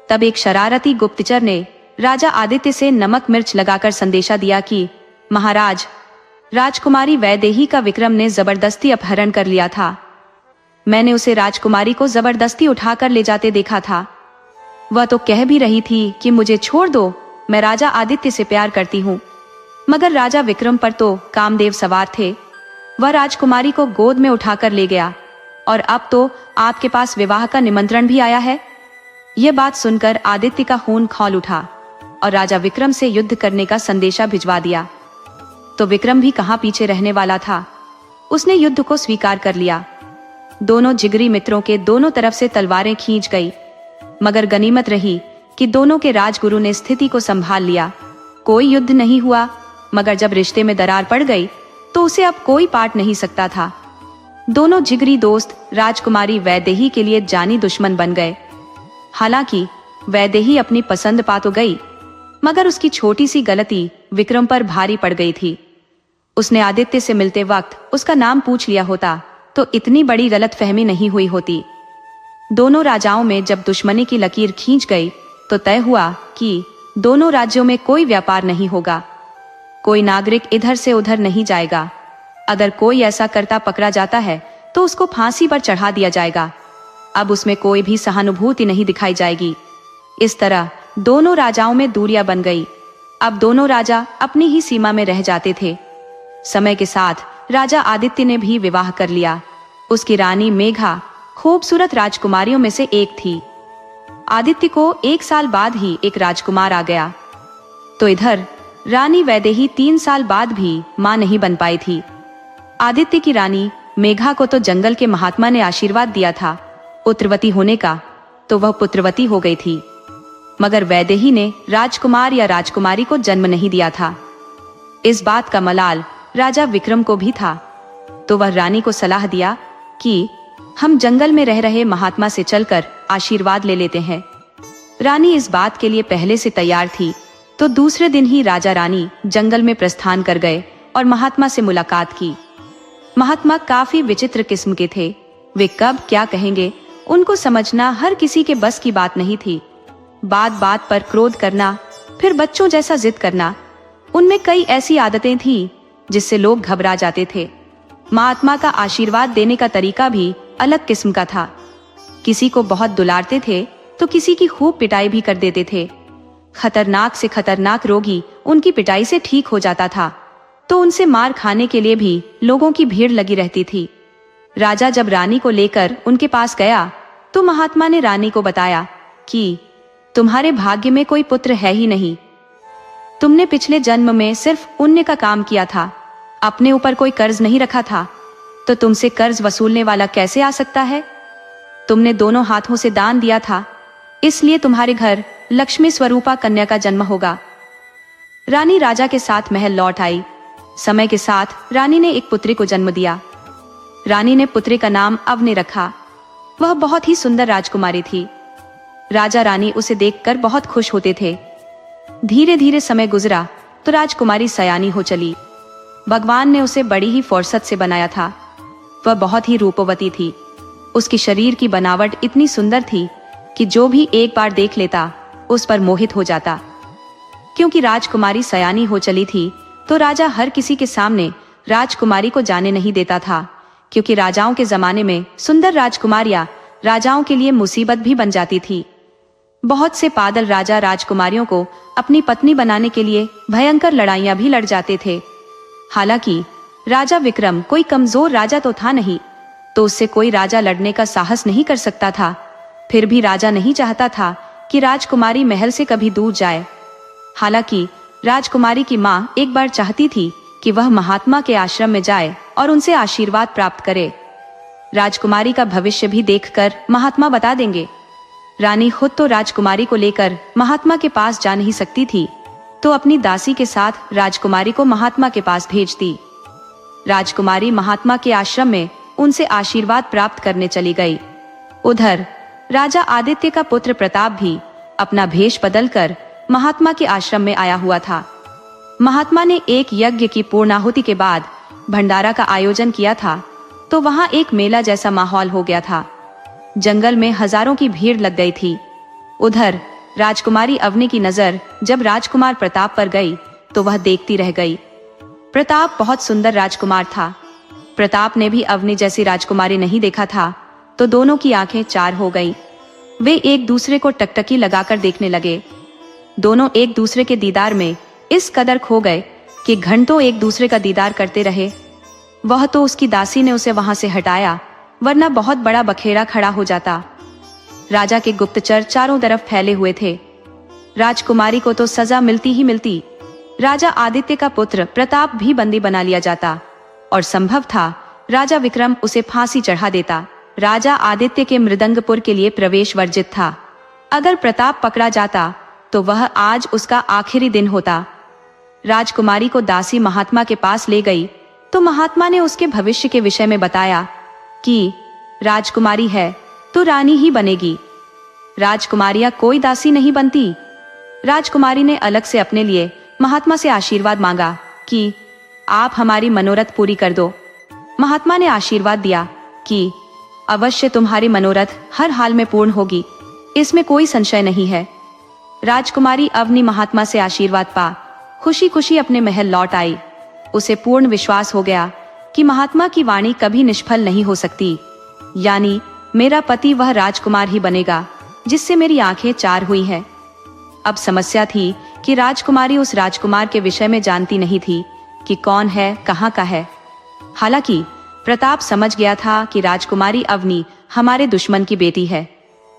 S1: तब एक शरारती गुप्तचर ने राजा आदित्य से नमक मिर्च लगाकर संदेशा दिया कि महाराज, राजकुमारी वैदेही का विक्रम ने जबरदस्ती अपहरण कर लिया था। मैंने उसे राजकुमारी को जबरदस्ती उठाकर ले जाते देखा था। वह तो कह भी रही थी कि मुझे छोड़ दो, मैं राजा आदित्य से प्यार करती हूँ। मगर राजा विक्रम पर तो कामदेव सवार थे। वह राजकुमारी को गोद में उठाकर ले गया और अब तो आपके पास विवाह का निमंत्रण भी आया है। यह बात सुनकर आदित्य का खून खौल उठा और राजा विक्रम से युद्ध करने का संदेशा भिजवा दिया। तो विक्रम भी कहाँ पीछे रहने वाला था, उसने युद्ध को स्वीकार कर लिया। दोनों जिगरी मित्रों के दोनों तरफ से तलवारें खींच गई, मगर गनीमत रही कि दोनों के राजगुरु ने स्थिति को संभाल लिया। कोई युद्ध नहीं हुआ, मगर जब रिश्ते में दरार पड़ गई तो उसे अब कोई पाट नहीं सकता था। दोनों जिगरी दोस्त राजकुमारी वैदेही के लिए जानी दुश्मन बन गए। हालांकि वैदेही अपनी पसंद पा तो गई, मगर उसकी छोटी सी गलती विक्रम पर भारी पड़ गई थी। उसने आदित्य से मिलते वक्त उसका नाम पूछ लिया होता तो इतनी बड़ी गलतफहमी नहीं हुई होती। दोनों राजाओं में जब दुश्मनी की लकीर खींच गई तो तय हुआ कि दोनों राज्यों में कोई व्यापार नहीं होगा, कोई नागरिक इधर से उधर नहीं जाएगा। अगर कोई ऐसा करता पकड़ा जाता है तो उसको फांसी पर चढ़ा दिया जाएगा। अब उसमें कोई भी सहानुभूति नहीं दिखाई जाएगी। इस तरह दोनों राजाओं में दूरियां बन गई। अब दोनों राजा अपनी ही सीमा में रह जाते थे। समय के साथ राजा आदित्य ने भी विवाह कर लिया। उसकी रानी मेघा खूबसूरत राजकुमारियों में से एक थी। आदित्य को 1 साल बाद ही एक राजकुमार आ गया। तो इधर रानी वैदेही 3 साल बाद भी मां नहीं बन पाई थी। आदित्य की रानी मेघा को तो जंगल के महात्मा ने आशीर्वाद दिया था पुत्रवती होने का, तो वह पुत्रवती हो गई थी। मगर वैदेही ने राजकुमार या राजकुमारी को जन्म नहीं दिया था। इस बात का मलाल राजा विक्रम को भी था। तो वह रानी को सलाह दिया कि हम जंगल में रह रहे महात्मा से चलकर आशीर्वाद ले लेते हैं। रानी इस बात के लिए पहले से तैयार थी। तो दूसरे दिन ही राजा रानी जंगल में प्रस्थान कर गए और महात्मा से मुलाकात की। महात्मा काफी विचित्र किस्म के थे। वे कब क्या कहेंगे उनको समझना हर किसी के बस की बात नहीं थी। बात बात पर क्रोध करना, फिर बच्चों जैसा जिद करना, उनमें कई ऐसी आदतें थी जिससे लोग घबरा जाते थे। महात्मा का आशीर्वाद देने का तरीका भी अलग किस्म का था। किसी को बहुत दुलारते थे तो किसी की खूब पिटाई भी कर देते थे। खतरनाक से खतरनाक रोगी उनकी पिटाई से ठीक हो जाता था, तो उनसे मार खाने के लिए भी लोगों की भीड़ लगी रहती थी। राजा जब रानी को लेकर उनके पास गया तो महात्मा ने रानी को बताया कि तुम्हारे भाग्य में कोई पुत्र है ही नहीं। तुमने पिछले जन्म में सिर्फ पुण्य का काम किया था, अपने ऊपर कोई कर्ज नहीं रखा था, तो तुमसे कर्ज वसूलने वाला कैसे आ सकता है? तुमने दोनों हाथों से दान दिया था, इसलिए तुम्हारे घर लक्ष्मी स्वरूपा कन्या का जन्म होगा। रानी राजा के साथ महल लौट आई। समय के साथ रानी ने एक पुत्री को जन्म दिया। रानी ने पुत्री का नाम अवनी रखा। वह बहुत ही सुंदर राजकुमारी थी। राजा रानी उसे देखकर बहुत खुश होते थे। धीरे धीरे समय गुजरा तो राजकुमारी सयानी हो चली। भगवान ने उसे बड़ी ही फुर्सत से बनाया था। वह बहुत ही रूपवती थी। उसकी शरीर की बनावट इतनी सुंदर थी कि जो भी एक बार देख लेता उस पर मोहित हो जाता। क्योंकि राजकुमारी सयानी हो चली थी तो राजा हर किसी के सामने राजकुमारी को जाने नहीं देता था, क्योंकि राजाओं के जमाने में सुंदर राजकुमारियां राजाओं के लिए मुसीबत भी बन जाती थी। बहुत से पागल राजा राजकुमारियों को अपनी पत्नी बनाने के लिए भयंकर लड़ाइयां भी लड़ जाते थे। हालांकि राजा विक्रम कोई कमजोर राजा तो था नहीं, तो उससे कोई राजा लड़ने का साहस नहीं कर सकता था। फिर भी राजा नहीं चाहता था कि राजकुमारी महल से कभी दूर जाए। हालांकि राजकुमारी की माँ एक बार चाहती थी कि वह महात्मा के आश्रम में जाए और उनसे आशीर्वाद प्राप्त करे। राजकुमारी का भविष्य भी देखकर महात्मा बता देंगे। रानी खुद तो राजकुमारी को लेकर महात्मा के पास जा नहीं सकती थी, तो अपनी दासी के साथ राजकुमारी को महात्मा के पास भेजती। राजकुमारी महात्मा के आश्रम में उनसे आशीर्वाद प्राप्त करने चली गई। उधर राजा आदित्य का पुत्र प्रताप भी अपना भेष बदलकर महात्मा के आश्रम में आया हुआ था। महात्मा ने एक यज्ञ की पूर्णाहुति के बाद भंडारा का आयोजन किया था, तो वहां एक मेला जैसा माहौल हो गया था। जंगल में हजारों की भीड़ लग गई थी। उधर राजकुमारी अवनी की नजर जब राजकुमार प्रताप पर गई तो वह देखती रह गई। प्रताप बहुत सुंदर राजकुमार था। प्रताप ने भी अवनी जैसी राजकुमारी नहीं देखा था, तो दोनों की आंखें चार हो गईं। वे एक दूसरे को टकटकी लगाकर देखने लगे। दोनों एक दूसरे के दीदार में इस कदर खो गए कि घंटों एक दूसरे का दीदार करते रहे। वह तो उसकी दासी ने उसे वहां से हटाया, वरना बहुत बड़ा बखेड़ा खड़ा हो जाता। राजा के गुप्तचर चारों तरफ फैले हुए थे। राजकुमारी को तो सजा मिलती ही मिलती। राजा आदित्य का पुत्र प्रताप भी बंदी बना लिया जाता और संभव था राजा विक्रम उसे फांसी चढ़ा देता। राजा आदित्य के मृदंगपुर के लिए प्रवेश वर्जित था। अगर प्रताप पकड़ा जाता तो वह आज उसका आखिरी दिन होता। राजकुमारी को दासी महात्मा के पास ले गई तो महात्मा ने उसके भविष्य के विषय में बताया कि राजकुमारी है तो रानी ही बनेगी, राजकुमारियां कोई दासी नहीं बनती। राजकुमारी ने अलग से अपने लिए महात्मा से आशीर्वाद मांगा कि आप हमारी मनोरथ पूरी कर दो। महात्मा ने आशीर्वाद दिया कि अवश्य तुम्हारी मनोरथ हर हाल में पूर्ण होगी, इसमें कोई संशय नहीं है। राजकुमारी अवनी महात्मा से आशीर्वाद पा खुशी खुशी अपने महल लौट आई। उसे पूर्ण विश्वास हो गया कि महात्मा की वाणी कभी निष्फल नहीं हो सकती, यानी मेरा पति वह राजकुमार ही बनेगा जिससे मेरी आंखें चार हुई हैं। अब समस्या थी कि राजकुमारी उस राजकुमार के विषय में जानती नहीं थी कि कौन है, कहाँ का है। हालांकि प्रताप समझ गया था कि राजकुमारी अवनी हमारे दुश्मन की बेटी है,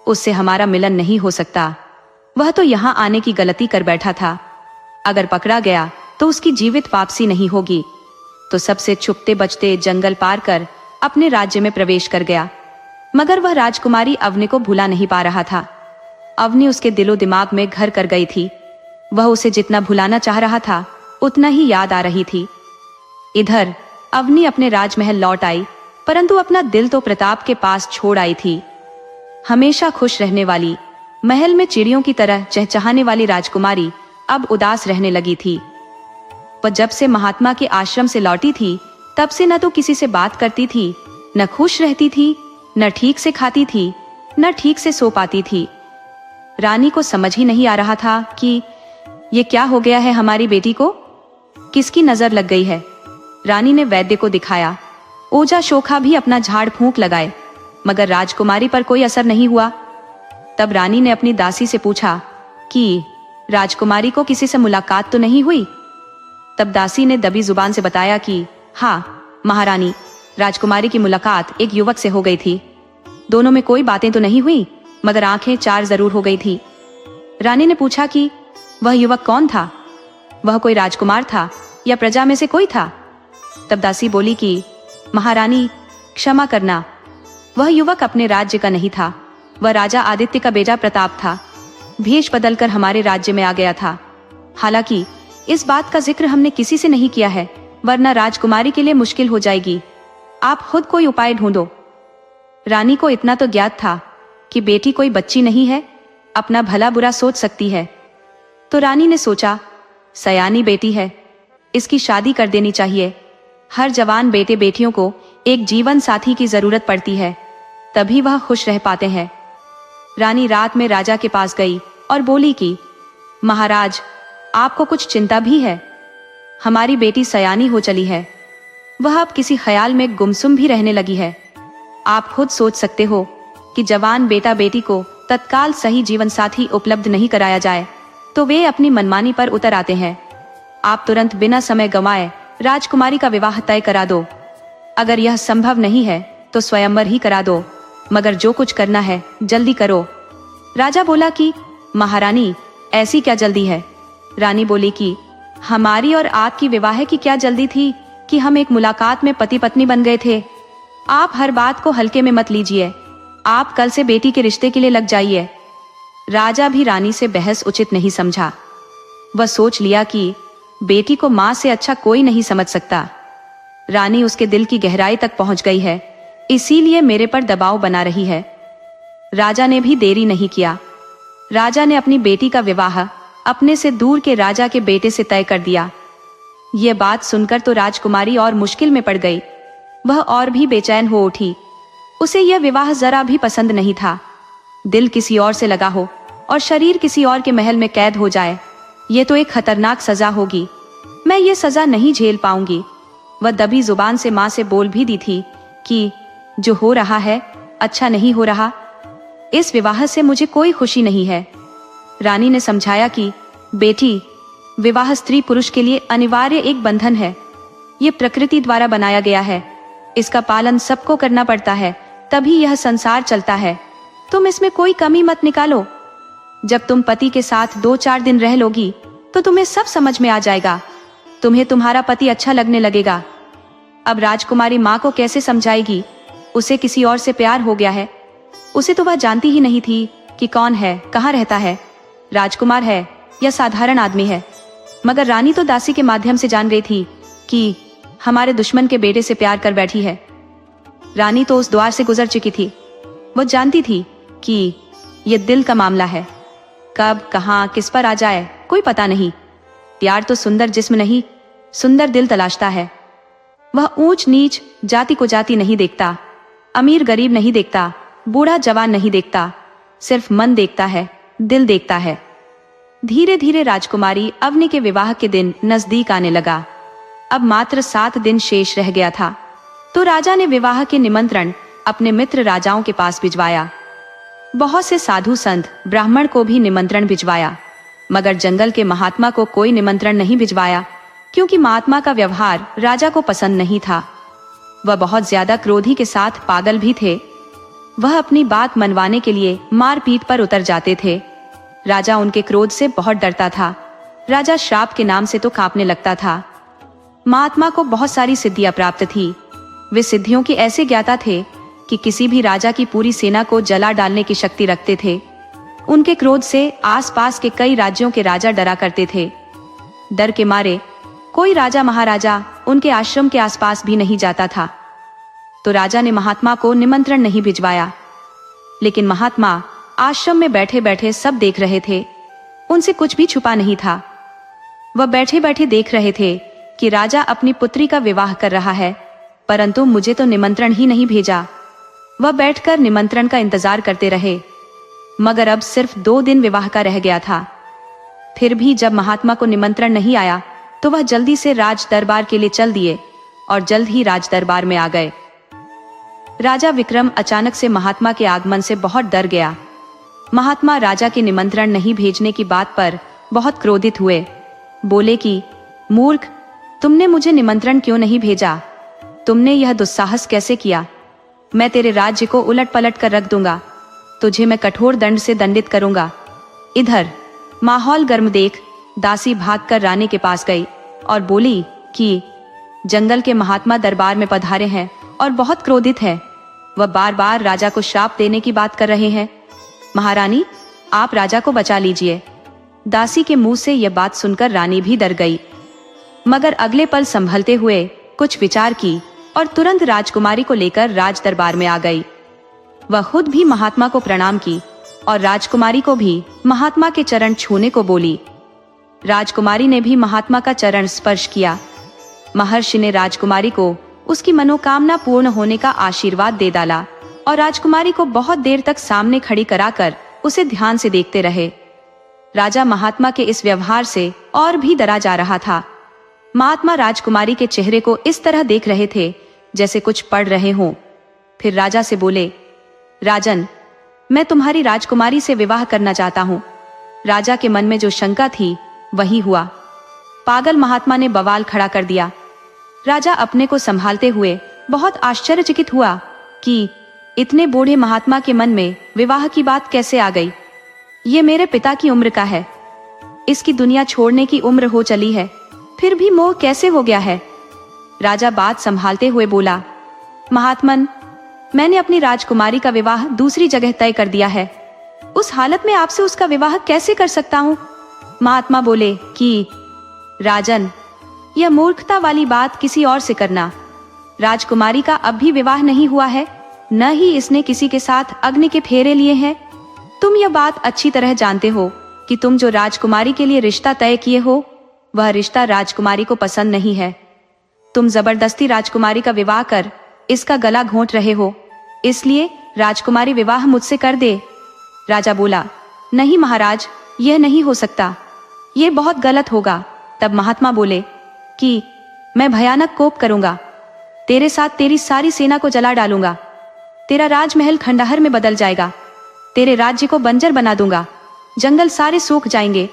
S1: उससे हमारा मिलन नहीं हो सकता। वह तो यहाँ आने की गलती कर बैठा था। अगर पकड़ा गया तो उसकी जीवित वापसी नहीं होगी, तो सबसे छुपते बचते जंगल पार कर अपने राज्य में प्रवेश कर गया। मगर वह राजकुमारी अवनी को भुला नहीं पा रहा था। अवनी उसके दिलो दिमाग में घर कर गई थी। वह उसे जितना भुलाना चाह रहा था उतना ही याद आ रही थी। इधर अवनी अपने राजमहल लौट आई, परंतु अपना दिल तो प्रताप के पास छोड़ आई थी। हमेशा खुश रहने वाली, महल में चिड़ियों की तरह चहचहाने वाली राजकुमारी अब उदास रहने लगी थी। वह जब से महात्मा के आश्रम से लौटी थी तब से न तो किसी से बात करती थी, न खुश रहती थी, न ठीक से खाती थी, न ठीक से सो पाती थी। रानी को समझ ही नहीं आ रहा था कि ये क्या हो गया है हमारी बेटी को, किसकी नजर लग गई है। रानी ने वैद्य को दिखाया, ओझा शोखा भी अपना झाड़ फूंक लगाए, मगर राजकुमारी पर कोई असर नहीं हुआ। तब रानी ने अपनी दासी से पूछा कि राजकुमारी को किसी से मुलाकात तो नहीं हुई। तब दासी ने दबी जुबान से बताया कि हाँ महारानी, राजकुमारी की मुलाकात एक युवक से हो गई थी। दोनों में कोई बातें तो नहीं हुई, मगर आंखें चार जरूर हो गई थी। रानी ने पूछा कि वह युवक कौन था, वह कोई राजकुमार था या प्रजा में से कोई था। तब दासी बोली कि महारानी क्षमा करना, वह युवक अपने राज्य का नहीं था, वह राजा आदित्य का बेटा प्रताप था। भेष बदलकर हमारे राज्य में आ गया था। हालांकि इस बात का जिक्र हमने किसी से नहीं किया है, वरना राजकुमारी के लिए मुश्किल हो जाएगी। आप खुद कोई उपाय ढूंढो। रानी को इतना तो ज्ञात था कि बेटी कोई बच्ची नहीं है, अपना भला बुरा सोच सकती है। तो रानी ने सोचा, सयानी बेटी है, इसकी शादी कर देनी चाहिए। हर जवान बेटे बेटियों को एक जीवन साथी की जरूरत पड़ती है, तभी वह खुश रह पाते हैं। रानी रात में राजा के पास गई और बोली कि महाराज, आपको कुछ चिंता भी है। हमारी बेटी सयानी हो चली है, वह अब किसी ख्याल में गुमसुम भी रहने लगी है। आप खुद सोच सकते हो कि जवान बेटा बेटी को तत्काल सही जीवन साथी उपलब्ध नहीं कराया जाए तो वे अपनी मनमानी पर उतर आते हैं। आप तुरंत बिना समय गंवाए राजकुमारी का विवाह तय करा दो। अगर यह संभव नहीं है तो स्वयंवर ही करा दो, मगर जो कुछ करना है जल्दी करो। राजा बोला कि महारानी, ऐसी क्या जल्दी है। रानी बोली कि हमारी और आपकी विवाह की क्या जल्दी थी कि हम एक मुलाकात में पति पत्नी बन गए थे। आप हर बात को हल्के में मत लीजिए, आप कल से बेटी के रिश्ते के लिए लग जाइए। राजा भी रानी से बहस उचित नहीं समझा। वह सोच लिया कि बेटी को मां से अच्छा कोई नहीं समझ सकता। रानी उसके दिल की गहराई तक पहुंच गई है, इसीलिए मेरे पर दबाव बना रही है। राजा ने भी देरी नहीं किया। राजा ने अपनी बेटी का विवाह अपने से दूर के राजा के बेटे से तय कर दिया। यह बात सुनकर तो राजकुमारी और मुश्किल में पड़ गई। वह और भी बेचैन हो उठी। उसे यह विवाह जरा भी पसंद नहीं था। दिल किसी और से लगा हो और शरीर किसी और के महल में कैद हो जाए, ये तो एक खतरनाक सजा होगी। मैं ये सजा नहीं झेल पाऊंगी। वह दबी जुबान से मां से बोल भी दी थी कि जो हो रहा है अच्छा नहीं हो रहा। इस विवाह से मुझे कोई खुशी नहीं है। रानी ने समझाया कि बेटी, विवाह स्त्री पुरुष के लिए अनिवार्य एक बंधन है। ये प्रकृति द्वारा बनाया गया है, इसका पालन सबको करना पड़ता है, तभी यह संसार चलता है। तुम इसमें कोई कमी मत निकालो। जब तुम पति के साथ 2-4 दिन रह लोगी तो तुम्हें सब समझ में आ जाएगा, तुम्हें तुम्हारा पति अच्छा लगने लगेगा। अब राजकुमारी माँ को कैसे समझाएगी? उसे किसी और से प्यार हो गया है। उसे तो वह जानती ही नहीं थी कि कौन है, कहाँ रहता है, राजकुमार है या साधारण आदमी है। मगर रानी तो दासी के माध्यम से जान गई थी कि हमारे दुश्मन के बेटे से प्यार कर बैठी है। रानी तो उस द्वार से गुजर चुकी थी। वो जानती थी कि ये दिल का मामला है, कब कहाँ किस पर आ जाए कोई पता नहीं। प्यार तो सुंदर जिस्म नहीं, सुंदर दिल तलाशता है। वह ऊंच नीच, जाति को जाति नहीं देखता, अमीर गरीब नहीं देखता, बूढ़ा जवान नहीं देखता, सिर्फ मन देखता है, दिल देखता है। धीरे धीरे राजकुमारी अवनी के विवाह के दिन नजदीक आने लगा। अब मात्र 7 दिन शेष रह गया था, तो राजा ने विवाह के निमंत्रण अपने मित्र राजाओं के पास भिजवाया। बहुत से साधु संत ब्राह्मण को भी निमंत्रण भिजवाया, मगर जंगल के महात्मा को कोई निमंत्रण नहीं भिजवाया, क्योंकि महात्मा का व्यवहार राजा को पसंद नहीं था। वह बहुत ज्यादा क्रोधी के साथ पागल भी थे। वह अपनी बात मनवाने के लिए मारपीट पर उतर जाते थे। राजा उनके क्रोध से बहुत डरता था। राजा श्राप के नाम से तो कांपने लगता था। महात्मा को बहुत सारी सिद्धियां प्राप्त थी। वे सिद्धियों के ऐसे ज्ञाता थे कि किसी भी राजा की पूरी सेना को जला डालने की शक्ति रखते थे। उनके क्रोध से आसपास के कई राज्यों के राजा डरा करते थे। डर के मारे कोई राजा महाराजा उनके आश्रम के आसपास भी नहीं जाता था। तो राजा ने महात्मा को निमंत्रण नहीं भिजवाया। लेकिन महात्मा आश्रम में बैठे बैठे सब देख रहे थे। उनसे कुछ भी छुपा नहीं था। वह बैठे बैठे देख रहे थे कि राजा अपनी पुत्री का विवाह कर रहा है, परंतु मुझे तो निमंत्रण ही नहीं भेजा। वह बैठकर निमंत्रण का इंतजार करते रहे, मगर अब सिर्फ 2 दिन विवाह का रह गया था। फिर भी जब महात्मा को निमंत्रण नहीं आया तो वह जल्दी से राज दरबार के लिए चल दिए और जल्द ही राज दरबार में आ गए। राजा विक्रम अचानक से महात्मा के आगमन से बहुत डर गया। महात्मा राजा के निमंत्रण नहीं भेजने की बात पर बहुत क्रोधित हुए। बोले कि मूर्ख, तुमने मुझे निमंत्रण क्यों नहीं भेजा? तुमने यह दुस्साहस कैसे किया? मैं तेरे राज्य को उलट पलट कर रख दूंगा। तुझे मैं कठोर दंड से दंडित करूंगा। इधर माहौल गर्म देख दासी भागकर रानी के पास गई और बोली कि जंगल के महात्मा दरबार में पधारे हैं और बहुत क्रोधित है। वह बार बार राजा को श्राप देने की बात कर रहे हैं। महारानी, आप राजा को बचा लीजिए। दासी के मुंह से यह बात सुनकर रानी भी डर गई, मगर अगले पल संभलते हुए कुछ विचार की और तुरंत राजकुमारी को लेकर राज दरबार में आ गई। वह खुद भी महात्मा को प्रणाम की और राजकुमारी को भी महात्मा के चरण छूने को बोली। राजकुमारी ने भी महात्मा का चरण स्पर्श किया। महर्षि ने राजकुमारी को उसकी मनोकामना पूर्ण होने का आशीर्वाद दे डाला और राजकुमारी को बहुत देर तक सामने खड़ी कराकर उसे ध्यान से देखते रहे। राजा महात्मा के इस व्यवहार से और भी डरा जा रहा था। महात्मा राजकुमारी के चेहरे को इस तरह देख रहे थे जैसे कुछ पढ़ रहे हों। फिर राजा से बोले, राजन, मैं तुम्हारी राजकुमारी से विवाह करना चाहता हूँ। राजा के मन में जो शंका थी वही हुआ। पागल महात्मा ने बवाल खड़ा कर दिया। राजा अपने को संभालते हुए बहुत आश्चर्यचकित हुआ कि इतने बूढ़े महात्मा के मन में विवाह की बात कैसे आ गई। ये मेरे पिता की उम्र का है, इसकी दुनिया छोड़ने की उम्र हो चली है, फिर भी मोह कैसे हो गया है? राजा बात संभालते हुए बोला, महात्मन, मैंने अपनी राजकुमारी का विवाह दूसरी जगह तय कर दिया है। उस हालत में आपसे उसका विवाह कैसे कर सकता हूँ? महात्मा बोले कि राजन, यह मूर्खता वाली बात किसी और से करना। राजकुमारी का अब भी विवाह नहीं हुआ है, न ही इसने किसी के साथ अग्नि के फेरे लिए हैं। तुम यह बात अच्छी तरह जानते हो कि तुम जो राजकुमारी के लिए रिश्ता तय किए हो वह रिश्ता राजकुमारी को पसंद नहीं है। तुम जबरदस्ती राजकुमारी का विवाह कर इसका गला घोंट रहे हो, इसलिए राजकुमारी विवाह मुझसे कर दे। राजा बोला, नहीं महाराज, यह नहीं हो सकता, यह बहुत गलत होगा। तब महात्मा बोले कि मैं भयानक कोप करूंगा, तेरे साथ तेरी सारी सेना को जला डालूंगा, तेरा राजमहल खंडहर में बदल जाएगा, तेरे राज्य को बंजर बना दूंगा। जंगल सारे सूख जाएंगे,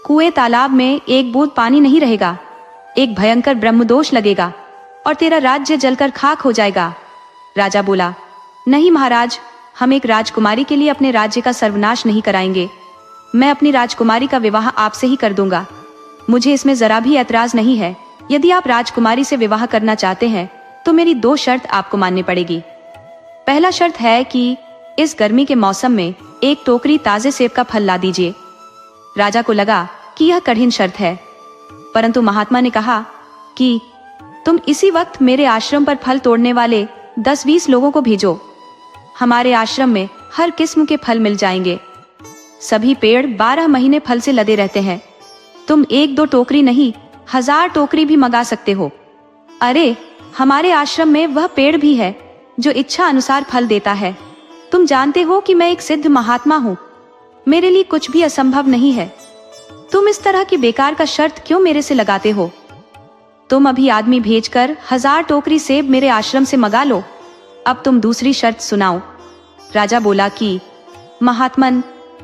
S1: कुएं तालाब में एक बूंद पानी नहीं रहेगा, एक भयंकर ब्रह्मदोष लगेगा और तेरा राज्य जलकर खाक हो जाएगा। राजा बोला, नहीं महाराज, हम एक राजकुमारी के लिए अपने राज्य का सर्वनाश नहीं कराएंगे। मैं अपनी राजकुमारी का विवाह आपसे ही कर दूंगा। मुझे इसमें जरा भी ऐतराज नहीं है। यदि आप राजकुमारी से विवाह करना चाहते हैं तो मेरी 2 शर्त आपको माननी पड़ेगी। पहला शर्त है कि इस गर्मी के मौसम में एक टोकरी ताजे सेब का फल ला दीजिए। राजा को लगा कि यह कठिन शर्त है, परंतु महात्मा ने कहा कि तुम इसी वक्त मेरे आश्रम पर फल तोड़ने वाले 10-20 लोगों को भेजो। हमारे आश्रम में हर किस्म के फल मिल जाएंगे। सभी पेड़ 12 महीने फल से लदे रहते हैं। तुम 1-2 टोकरी नहीं, 1000 टोकरी भी मंगा सकते हो। अरे, हमारे आश्रम में वह पेड़ भी है जो इच्छा अनुसार फल देता है। तुम जानते हो कि मैं एक सिद्ध महात्मा हूँ, मेरे लिए कुछ भी असंभव नहीं है। तुम इस तरह की बेकार का शर्त क्यों मेरे से लगाते हो? तुम अभी आदमी भेजकर 1000 टोकरी सेब मेरे आश्रम से मंगा लो। अब तुम दूसरी शर्त सुनाओ। राजा बोला कि महात्मन,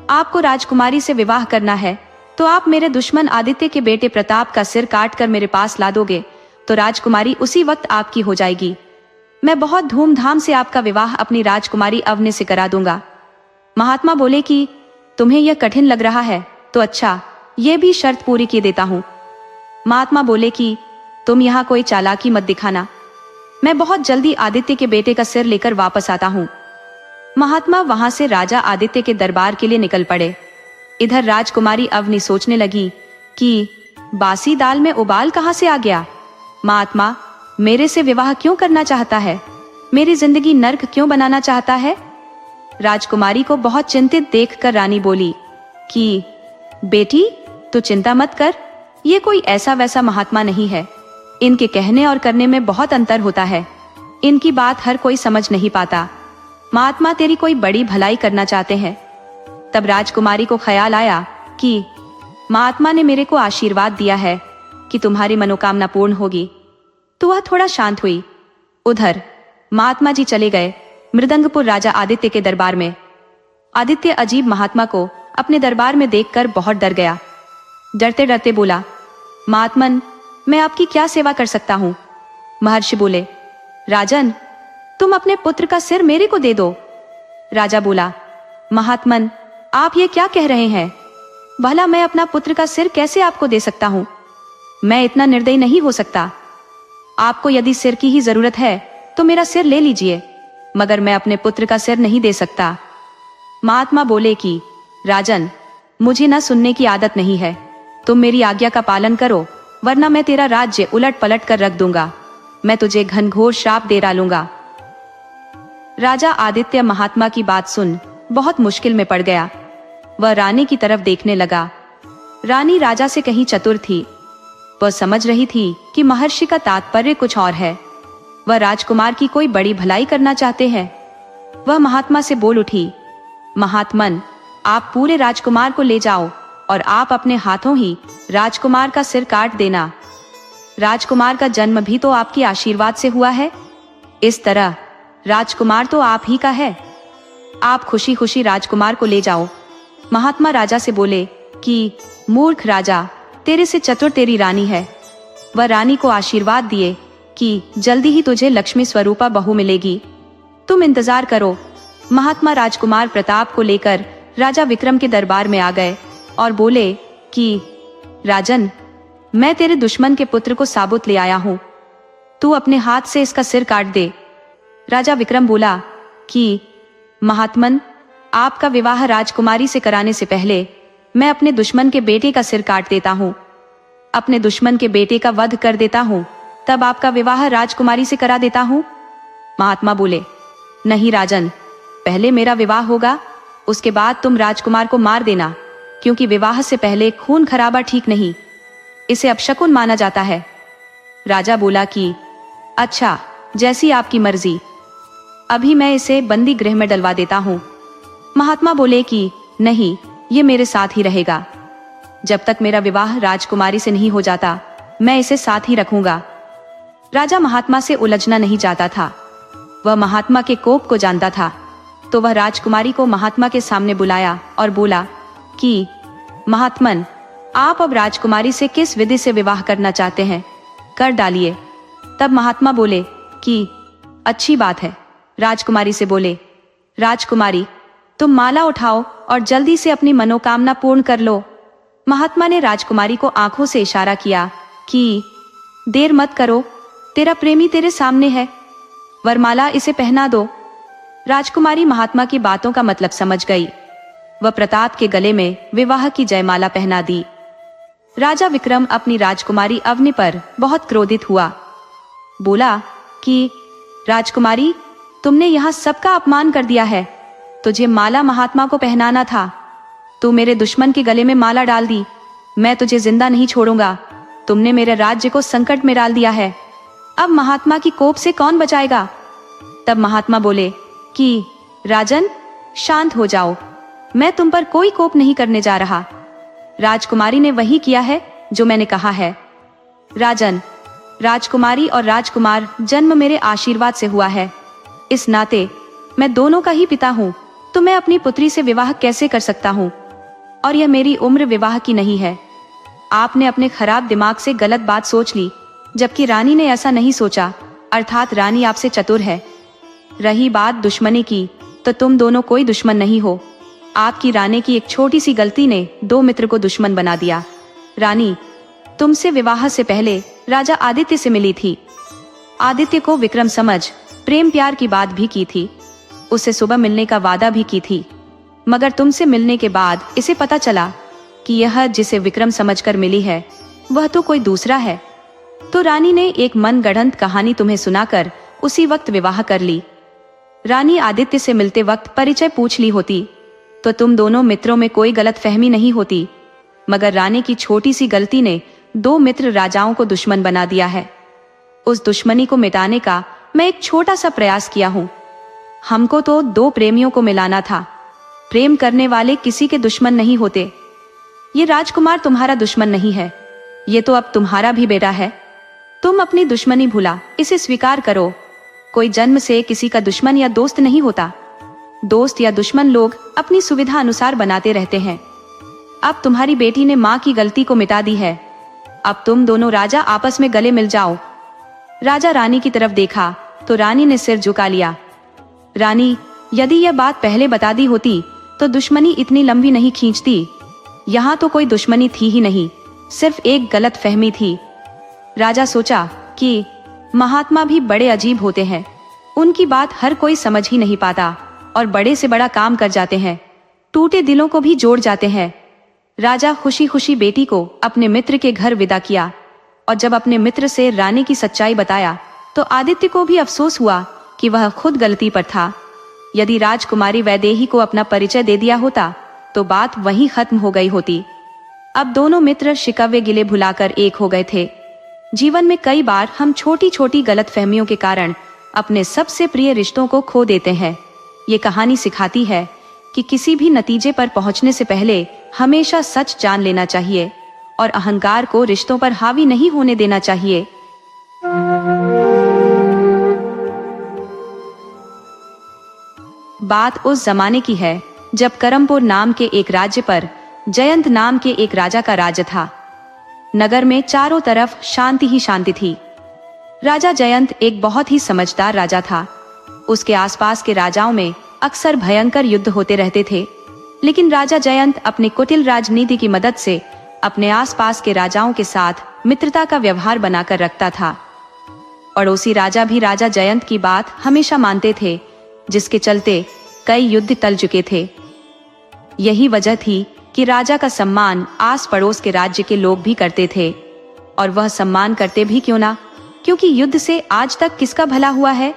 S1: आपको राजकुमारी से विवाह करना है तो आप मेरे दुश्मन आदित्य के बेटे प्रताप का सिर काट कर मेरे पास ला दोगे तो राजकुमारी उसी वक्त आपकी हो जाएगी। मैं बहुत धूमधाम से आपका विवाह अपनी राजकुमारी अवनी से करा दूंगा। महात्मा बोले कि तुम्हें यह कठिन लग रहा है तो अच्छा, ये भी शर्त पूरी की देता हूँ। महात्मा बोले कि तुम यहाँ कोई चालाकी मत दिखाना, मैं बहुत जल्दी आदित्य के बेटे का सिर लेकर वापस आता हूँ। महात्मा वहां से राजा आदित्य के दरबार के लिए निकल पड़े। इधर राजकुमारी अवनी सोचने लगी कि बासी दाल में उबाल कहाँ से आ गया। महात्मा मेरे से विवाह क्यों करना चाहता है? मेरी जिंदगी नर्क क्यों बनाना चाहता है? राजकुमारी को बहुत चिंतित देखकर रानी बोली कि बेटी, तू चिंता मत कर, ये कोई ऐसा वैसा महात्मा नहीं है। इनके कहने और करने में बहुत अंतर होता है। इनकी बात हर कोई समझ नहीं पाता। महात्मा तेरी कोई बड़ी भलाई करना चाहते हैं। तब राजकुमारी को ख्याल आया कि महात्मा ने मेरे को आशीर्वाद दिया है कि तुम्हारी मनोकामना पूर्ण होगी, तो वह थोड़ा शांत हुई। उधर महात्मा जी चले गए मृदंगपुर राजा आदित्य के दरबार में। आदित्य अजीब महात्मा को अपने दरबार में देखकर बहुत डर गया। डरते डरते बोला, महात्मन, मैं आपकी क्या सेवा कर सकता हूँ? महर्षि बोले, राजन, तुम अपने पुत्र का सिर मेरे को दे दो। राजा बोला, महात्मन, आप ये क्या कह रहे हैं? भला मैं अपना पुत्र का सिर कैसे आपको दे सकता हूँ? मैं इतना निर्दयी नहीं हो सकता। आपको यदि सिर की ही जरूरत है तो मेरा सिर ले लीजिए, मगर मैं अपने पुत्र का सिर नहीं दे सकता। महात्मा बोले कि राजन, मुझे ना सुनने की आदत नहीं है, तुम मेरी आज्ञा का पालन करो, वरना मैं तेरा राज्य उलट पलट कर रख दूंगा। मैं तुझे घनघोर श्राप दे डालूंगा। राजा आदित्य महात्मा की बात सुन बहुत मुश्किल में पड़ गया। वह रानी की तरफ देखने लगा। रानी राजा से कहीं चतुर थी। वह समझ रही थी कि महर्षि का तात्पर्य कुछ और है। वह राजकुमार की कोई बड़ी भलाई करना चाहते हैं। वह महात्मा से बोल उठी, महात्मन, आप पूरे राजकुमार को ले जाओ और आप अपने हाथों ही राजकुमार का सिर काट देना। राजकुमार का जन्म भी तो आपके आशीर्वाद से हुआ है। इस तरह राजकुमार तो आप ही का है। आप खुशी खुशी राजकुमार को ले जाओ। महात्मा राजा से बोले कि मूर्ख राजा, तेरे से चतुर तेरी रानी है। वह रानी को आशीर्वाद दिए कि जल्दी ही तुझे लक्ष्मी स्वरूपा बहू मिलेगी, तुम इंतजार करो। महात्मा राजकुमार प्रताप को लेकर राजा विक्रम के दरबार में आ गए और बोले कि राजन, मैं तेरे दुश्मन के पुत्र को साबुत ले आया हूँ, तू अपने हाथ से इसका सिर काट दे। राजा विक्रम बोला कि महात्मन, आपका विवाह राजकुमारी से कराने से पहले मैं अपने दुश्मन के बेटे का सिर काट देता हूँ, अपने दुश्मन के बेटे का वध कर देता हूँ, तब आपका विवाह राजकुमारी से करा देता हूँ। महात्मा बोले, नहीं राजन, पहले मेरा विवाह होगा, उसके बाद तुम राजकुमार को मार देना, क्योंकि विवाह से पहले खून खराबा ठीक नहीं, इसे अपशकुन माना जाता है। राजा बोला कि अच्छा, जैसी आपकी मर्जी, अभी मैं इसे बंदी गृह में डलवा देता हूँ। महात्मा बोले कि नहीं, ये मेरे साथ ही रहेगा। जब तक मेरा विवाह राजकुमारी से नहीं हो जाता, मैं इसे साथ ही रखूंगा। राजा महात्मा से उलझना नहीं चाहता था। वह महात्मा के कोप को जानता था, तो वह राजकुमारी को महात्मा के सामने बुलाया और बोला कि महात्मन, आप अब राजकुमारी से किस विधि से विवाह करना चाहते हैं, कर डालिए। तब महात्मा बोले कि अच्छी बात है। राजकुमारी से बोले, राजकुमारी, तुम माला उठाओ और जल्दी से अपनी मनोकामना पूर्ण कर लो। महात्मा ने राजकुमारी को आंखों से इशारा किया कि देर मत करो, तेरा प्रेमी तेरे सामने है, वरमाला इसे पहना दो। राजकुमारी महात्मा की बातों का मतलब समझ गई। वह प्रताप के गले में विवाह की जयमाला पहना दी। राजा विक्रम अपनी राजकुमारी अवनी पर बहुत क्रोधित हुआ। बोला कि राजकुमारी, तुमने यहाँ सबका अपमान कर दिया है। तुझे माला महात्मा को पहनाना था। तू मेरे दुश्मन के गले में माला डाल दी। मैं तुझे जिंदा नहीं छोड़ूंगा। तुमने मेरे राज्य को संकट में डाल दिया है। अब महात्मा की कोप से कौन बचाएगा? तब महात्मा बोले कि राजन, शांत हो जाओ, मैं तुम पर कोई कोप नहीं करने जा रहा। राजकुमारी ने वही किया है जो मैंने कहा है। राजन, राजकुमारी और राजकुमार जन्म मेरे आशीर्वाद से हुआ है। इस नाते मैं दोनों का ही पिता हूँ, तो मैं अपनी पुत्री से विवाह कैसे कर सकता हूँ? और यह मेरी उम्र विवाह की नहीं है। आपने अपने खराब दिमाग से गलत बात सोच ली, जबकि रानी ने ऐसा नहीं सोचा, अर्थात रानी आपसे चतुर है। रही बात दुश्मनी की, तो तुम दोनों कोई दुश्मन नहीं हो। आपकी रानी की एक छोटी सी गलती ने दो मित्र को दुश्मन बना दिया। रानी तुमसे विवाह से पहले राजा आदित्य से मिली थी। आदित्य को विक्रम समझ प्रेम प्यार की बात भी की थी। उससे सुबह मिलने का वादा भी की थी, मगर तुमसे मिलने के बाद इसे पता चला कि यह जिसे विक्रम समझकर मिली है वह तो कोई दूसरा है। तो रानी ने एक मनगढ़ंत कहानी तुम्हें सुनाकर उसी वक्त विवाह कर ली। रानी आदित्य से मिलते वक्त परिचय पूछ ली होती तो तुम दोनों मित्रों में कोई गलत फहमी नहीं होती, मगर रानी की छोटी सी गलती ने दो मित्र राजाओं को दुश्मन बना दिया है। उस दुश्मनी को मिटाने का मैं एक छोटा सा प्रयास किया हूँ। हमको तो दो प्रेमियों को मिलाना था। प्रेम करने वाले किसी के दुश्मन नहीं होते। ये राजकुमार तुम्हारा दुश्मन नहीं है, ये तो अब तुम्हारा भी बेटा है। तुम अपनी दुश्मनी भुला इसे स्वीकार करो। कोई जन्म से किसी का दुश्मन या दोस्त नहीं होता। दोस्त या दुश्मन लोग अपनी सुविधा अनुसार बनाते रहते हैं। अब तुम्हारी बेटी ने माँ की गलती को मिटा दी है। अब तुम दोनों राजा आपस में गले मिल जाओ। राजा रानी की तरफ देखा तो रानी ने सिर झुका लिया। रानी, यदि यह बात पहले बता दी होती तो दुश्मनी इतनी लंबी नहीं खींचती। यहाँ तो कोई दुश्मनी थी ही नहीं, सिर्फ एक गलत फहमी थी। राजा सोचा कि महात्मा भी बड़े अजीब होते हैं, उनकी बात हर कोई समझ ही नहीं पाता और बड़े से बड़ा काम कर जाते हैं, टूटे दिलों को भी जोड़ जाते हैं। राजा खुशी खुशी बेटी को अपने मित्र के घर विदा किया और जब अपने मित्र से रानी की सच्चाई बताया तो आदित्य को भी अफसोस हुआ कि वह खुद गलती पर था। यदि राजकुमारी वैदेही को अपना परिचय दे दिया होता तो बात वहीं खत्म हो गई होती। अब दोनों मित्र शिकवे गिले भुलाकर एक हो गए थे। जीवन में कई बार हम छोटी छोटी गलतफहमियों के कारण अपने सबसे प्रिय रिश्तों को खो देते हैं। ये कहानी सिखाती है कि किसी भी नतीजे पर पहुंचने से पहले हमेशा सच जान लेना चाहिए और अहंकार को रिश्तों पर हावी नहीं होने देना चाहिए। बात उस जमाने की है जब करमपुर नाम के एक राज्य पर जयंत नाम के एक राजा का राज्य था। नगर में चारों तरफ शांति ही शांति थी। राजा जयंत एक बहुत ही समझदार राजा था। उसके आसपास के राजाओं में अक्सर भयंकर युद्ध होते रहते थे, लेकिन राजा जयंत अपनी कुटिल राजनीति की मदद से अपने आसपास के राजाओं के साथ मित्रता का व्यवहार बनाकर रखता था। पड़ोसी राजा भी राजा जयंत की बात हमेशा मानते थे, जिसके चलते कई युद्ध टल चुके थे। यही वजह थी कि राजा का सम्मान आस पड़ोस के राज्य के लोग भी करते थे, और वह सम्मान करते भी क्यों ना, क्योंकि युद्ध से आज तक किसका भला हुआ है।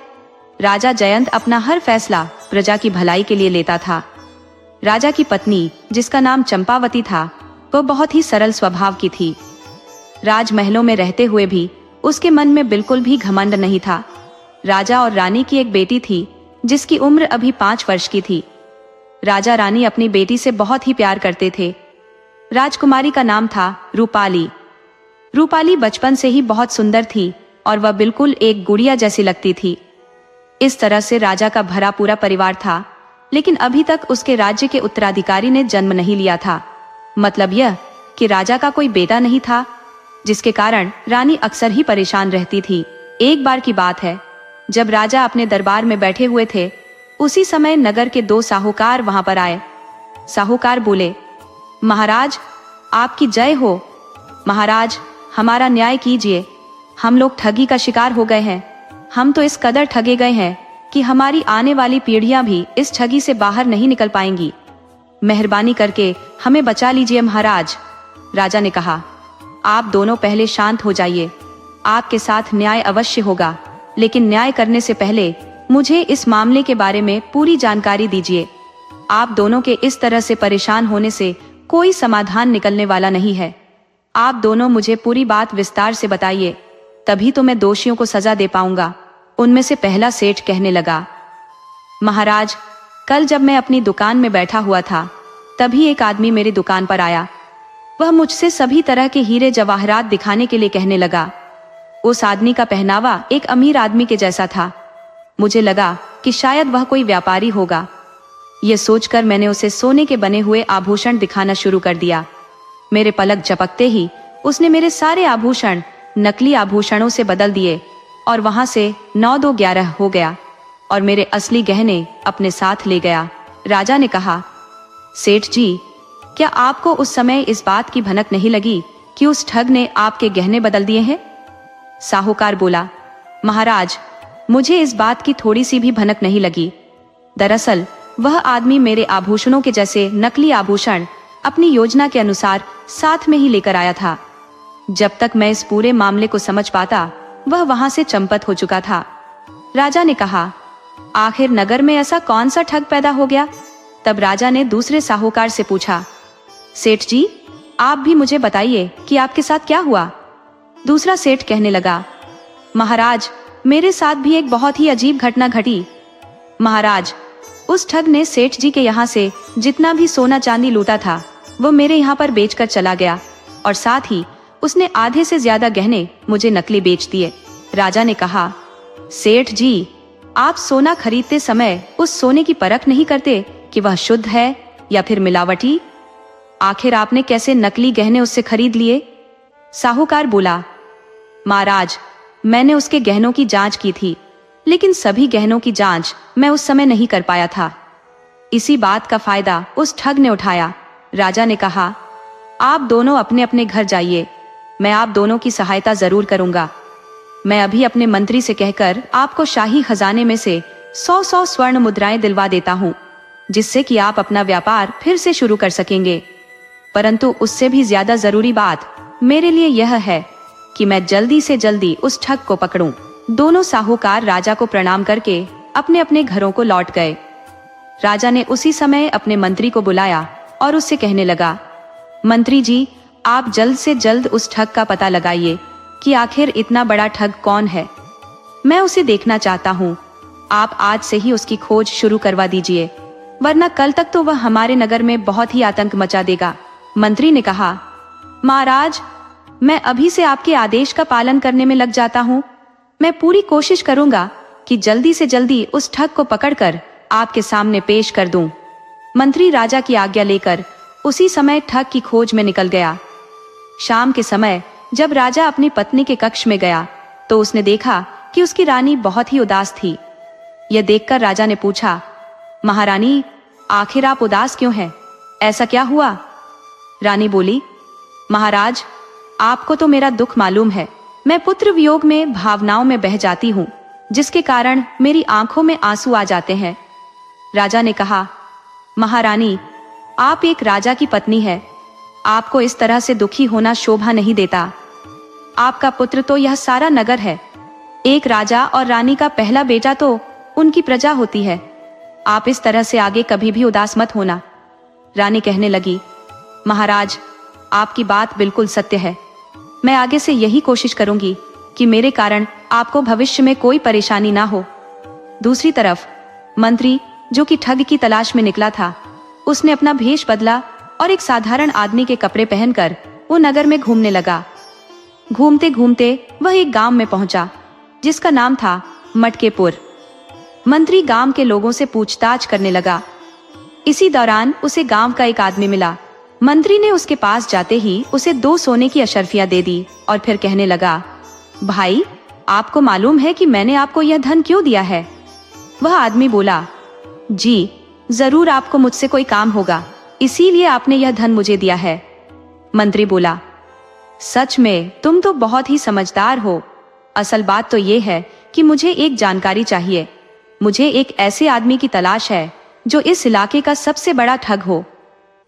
S1: राजा जयंत अपना हर फैसला प्रजा की भलाई के लिए लेता था। राजा की पत्नी, जिसका नाम चंपावती था, वह बहुत ही सरल स्वभाव की थी। राजमहलों में रहते हुए भी उसके मन में बिल्कुल भी घमंड नहीं था। राजा और रानी की एक बेटी थी जिसकी उम्र अभी 5 वर्ष की थी। राजा रानी अपनी बेटी से बहुत ही प्यार करते थे। राजकुमारी का नाम था रूपाली। रूपाली बचपन से ही बहुत सुंदर थी और वह बिल्कुल एक गुड़िया जैसी लगती थी। इस तरह से राजा का भरा पूरा परिवार था। लेकिन अभी तक उसके राज्य के उत्तराधिकारी ने जन्म नहीं लिया था। मतलब यह कि राजा का कोई बेटा नहीं था, जिसके कारण रानी अक्सर ही परेशान रहती थी। एक बार की बात है, जब राजा अपने दरबार में बैठे हुए थे, उसी समय नगर के 2 साहूकार वहां पर आए। साहूकार बोले, महाराज आपकी जय हो। महाराज हमारा न्याय कीजिए, हम लोग ठगी का शिकार हो गए हैं। हम तो इस कदर ठगे गए हैं कि हमारी आने वाली पीढ़ियां भी इस ठगी से बाहर नहीं निकल पाएंगी। मेहरबानी करके हमें बचा लीजिए महाराज। राजा ने कहा, आप दोनों पहले शांत हो जाइए, आपके साथ न्याय अवश्य होगा, लेकिन न्याय करने से पहले मुझे इस मामले के बारे में पूरी जानकारी दीजिए। आप दोनों के इस तरह से परेशान होने से कोई समाधान निकलने वाला नहीं है। आप दोनों मुझे पूरी बात विस्तार से बताइए, तभी तो मैं दोषियों को सजा दे पाऊंगा। उनमें से पहला सेठ कहने लगा, महाराज कल जब मैं अपनी दुकान में बैठा हुआ था, तभी एक आदमी मेरी दुकान पर आया। वह मुझसे सभी तरह के हीरे जवाहरात दिखाने के लिए कहने लगा। उस आदमी का पहनावा एक अमीर आदमी के जैसा था। मुझे लगा कि शायद वह कोई व्यापारी होगा। यह सोचकर मैंने उसे सोने के बने हुए आभूषण दिखाना शुरू कर दिया। मेरे पलक झपकते ही उसने मेरे सारे आभूषण नकली आभूषणों से बदल दिए और वहां से 9-2-11 हो गया और मेरे असली गहने अपने साथ ले गया। राजा ने कहा, सेठ जी, क्या आपको उस समय इस बात की भनक नहीं लगी कि उस ठग ने आपके गहने बदल दिए हैं? साहूकार बोला, महाराज मुझे इस बात की थोड़ी सी भी भनक नहीं लगी। दरअसल वह आदमी मेरे आभूषणों के जैसे नकली आभूषण अपनी योजना के अनुसार साथ में ही लेकर आया था। जब तक मैं इस पूरे मामले को समझ पाता, वह वहां से चंपत हो चुका था। राजा ने कहा, आखिर नगर में ऐसा कौन सा ठग पैदा हो गया? तब राजा ने दूसरे साहूकार से पूछा, सेठ जी आप भी मुझे बताइए कि आपके साथ क्या हुआ? दूसरा सेठ कहने लगा, महाराज मेरे साथ भी एक बहुत ही अजीब घटना घटी। महाराज उस ठग ने सेठ जी के यहाँ से जितना भी सोना चांदी लूटा था, वो मेरे यहाँ पर बेचकर चला गया और साथ ही उसने आधे से ज्यादा गहने मुझे नकली बेच दिए। राजा ने कहा, सेठ जी आप सोना खरीदते समय उस सोने की परख नहीं करते कि वह शुद्ध है या फिर मिलावटी? आखिर आपने कैसे नकली गहने उससे खरीद लिए? साहूकार बोला, महाराज मैंने उसके गहनों की जांच की थी, लेकिन सभी गहनों की जांच मैं उस समय नहीं कर पाया था। इसी बात का फायदा उस ठग ने उठाया। राजा ने कहा, आप दोनों अपने अपने घर जाइए, मैं आप दोनों की सहायता जरूर करूंगा। मैं अभी अपने मंत्री से कहकर आपको शाही खजाने में से 100-100 स्वर्ण मुद्राएं दिलवा देता हूँ, जिससे कि आप अपना व्यापार फिर से शुरू कर सकेंगे। परंतु उससे भी ज्यादा जरूरी बात मेरे लिए यह है कि मैं जल्दी से जल्दी उस ठग को पकड़ूं। दोनों साहूकार राजा को प्रणाम करके अपने अपने घरों को लौट गए। राजा ने उसी समय अपने मंत्री को बुलाया और उससे कहने लगा, मंत्री जी आप जल्द से जल्द उस ठग का पता लगाइए कि आखिर इतना बड़ा ठग कौन है। मैं उसे देखना चाहता हूँ। आप आज से ही उसकी खोज शुरू करवा दीजिए, वरना कल तक तो वह हमारे नगर में बहुत ही आतंक मचा देगा। मंत्री ने कहा, महाराज मैं अभी से आपके आदेश का पालन करने में लग जाता हूँ। मैं पूरी कोशिश करूंगा कि जल्दी से जल्दी उस ठग को पकड़कर आपके सामने पेश कर दूं। मंत्री राजा की आज्ञा लेकर उसी समय ठग की खोज में निकल गया। शाम के समय जब राजा अपनी पत्नी के कक्ष में गया, तो उसने देखा कि उसकी रानी बहुत ही उदास थी। यह देखकर राजा ने पूछा, महारानी आखिर आप उदास क्यों हैं? ऐसा क्या हुआ? रानी बोली, महाराज आपको तो मेरा दुख मालूम है। मैं पुत्र वियोग में भावनाओं में बह जाती हूँ, जिसके कारण मेरी आंखों में आंसू आ जाते हैं। राजा ने कहा, महारानी आप एक राजा की पत्नी है, आपको इस तरह से दुखी होना शोभा नहीं देता। आपका पुत्र तो यह सारा नगर है। एक राजा और रानी का पहला बेटा तो उनकी प्रजा होती है। आप इस तरह से आगे कभी भी उदास मत होना। रानी कहने लगी, महाराज आपकी बात बिल्कुल सत्य है। मैं आगे से यही कोशिश करूंगी कि मेरे कारण आपको भविष्य में कोई परेशानी ना हो। दूसरी तरफ मंत्री जो कि ठग की तलाश में निकला था, उसने अपना भेष बदला और एक साधारण आदमी के कपड़े पहनकर वो नगर में घूमने लगा। घूमते घूमते वह एक गांव में पहुंचा, जिसका नाम था मटकेपुर। मंत्री गांव के लोगों से पूछताछ करने लगा इसी दौरान उसे गांव का एक आदमी मिला। मंत्री ने उसके पास जाते ही उसे 2 सोने की अशर्फियां दे दी और फिर कहने लगा, भाई, आपको मालूम है कि मैंने आपको यह धन क्यों दिया है? वह आदमी बोला, जी जरूर, आपको मुझसे कोई काम होगा, इसीलिए आपने यह धन मुझे दिया है। मंत्री बोला, सच में तुम तो बहुत ही समझदार हो। असल बात तो ये है कि मुझे एक जानकारी चाहिए। मुझे एक ऐसे आदमी की तलाश है जो इस इलाके का सबसे बड़ा ठग हो।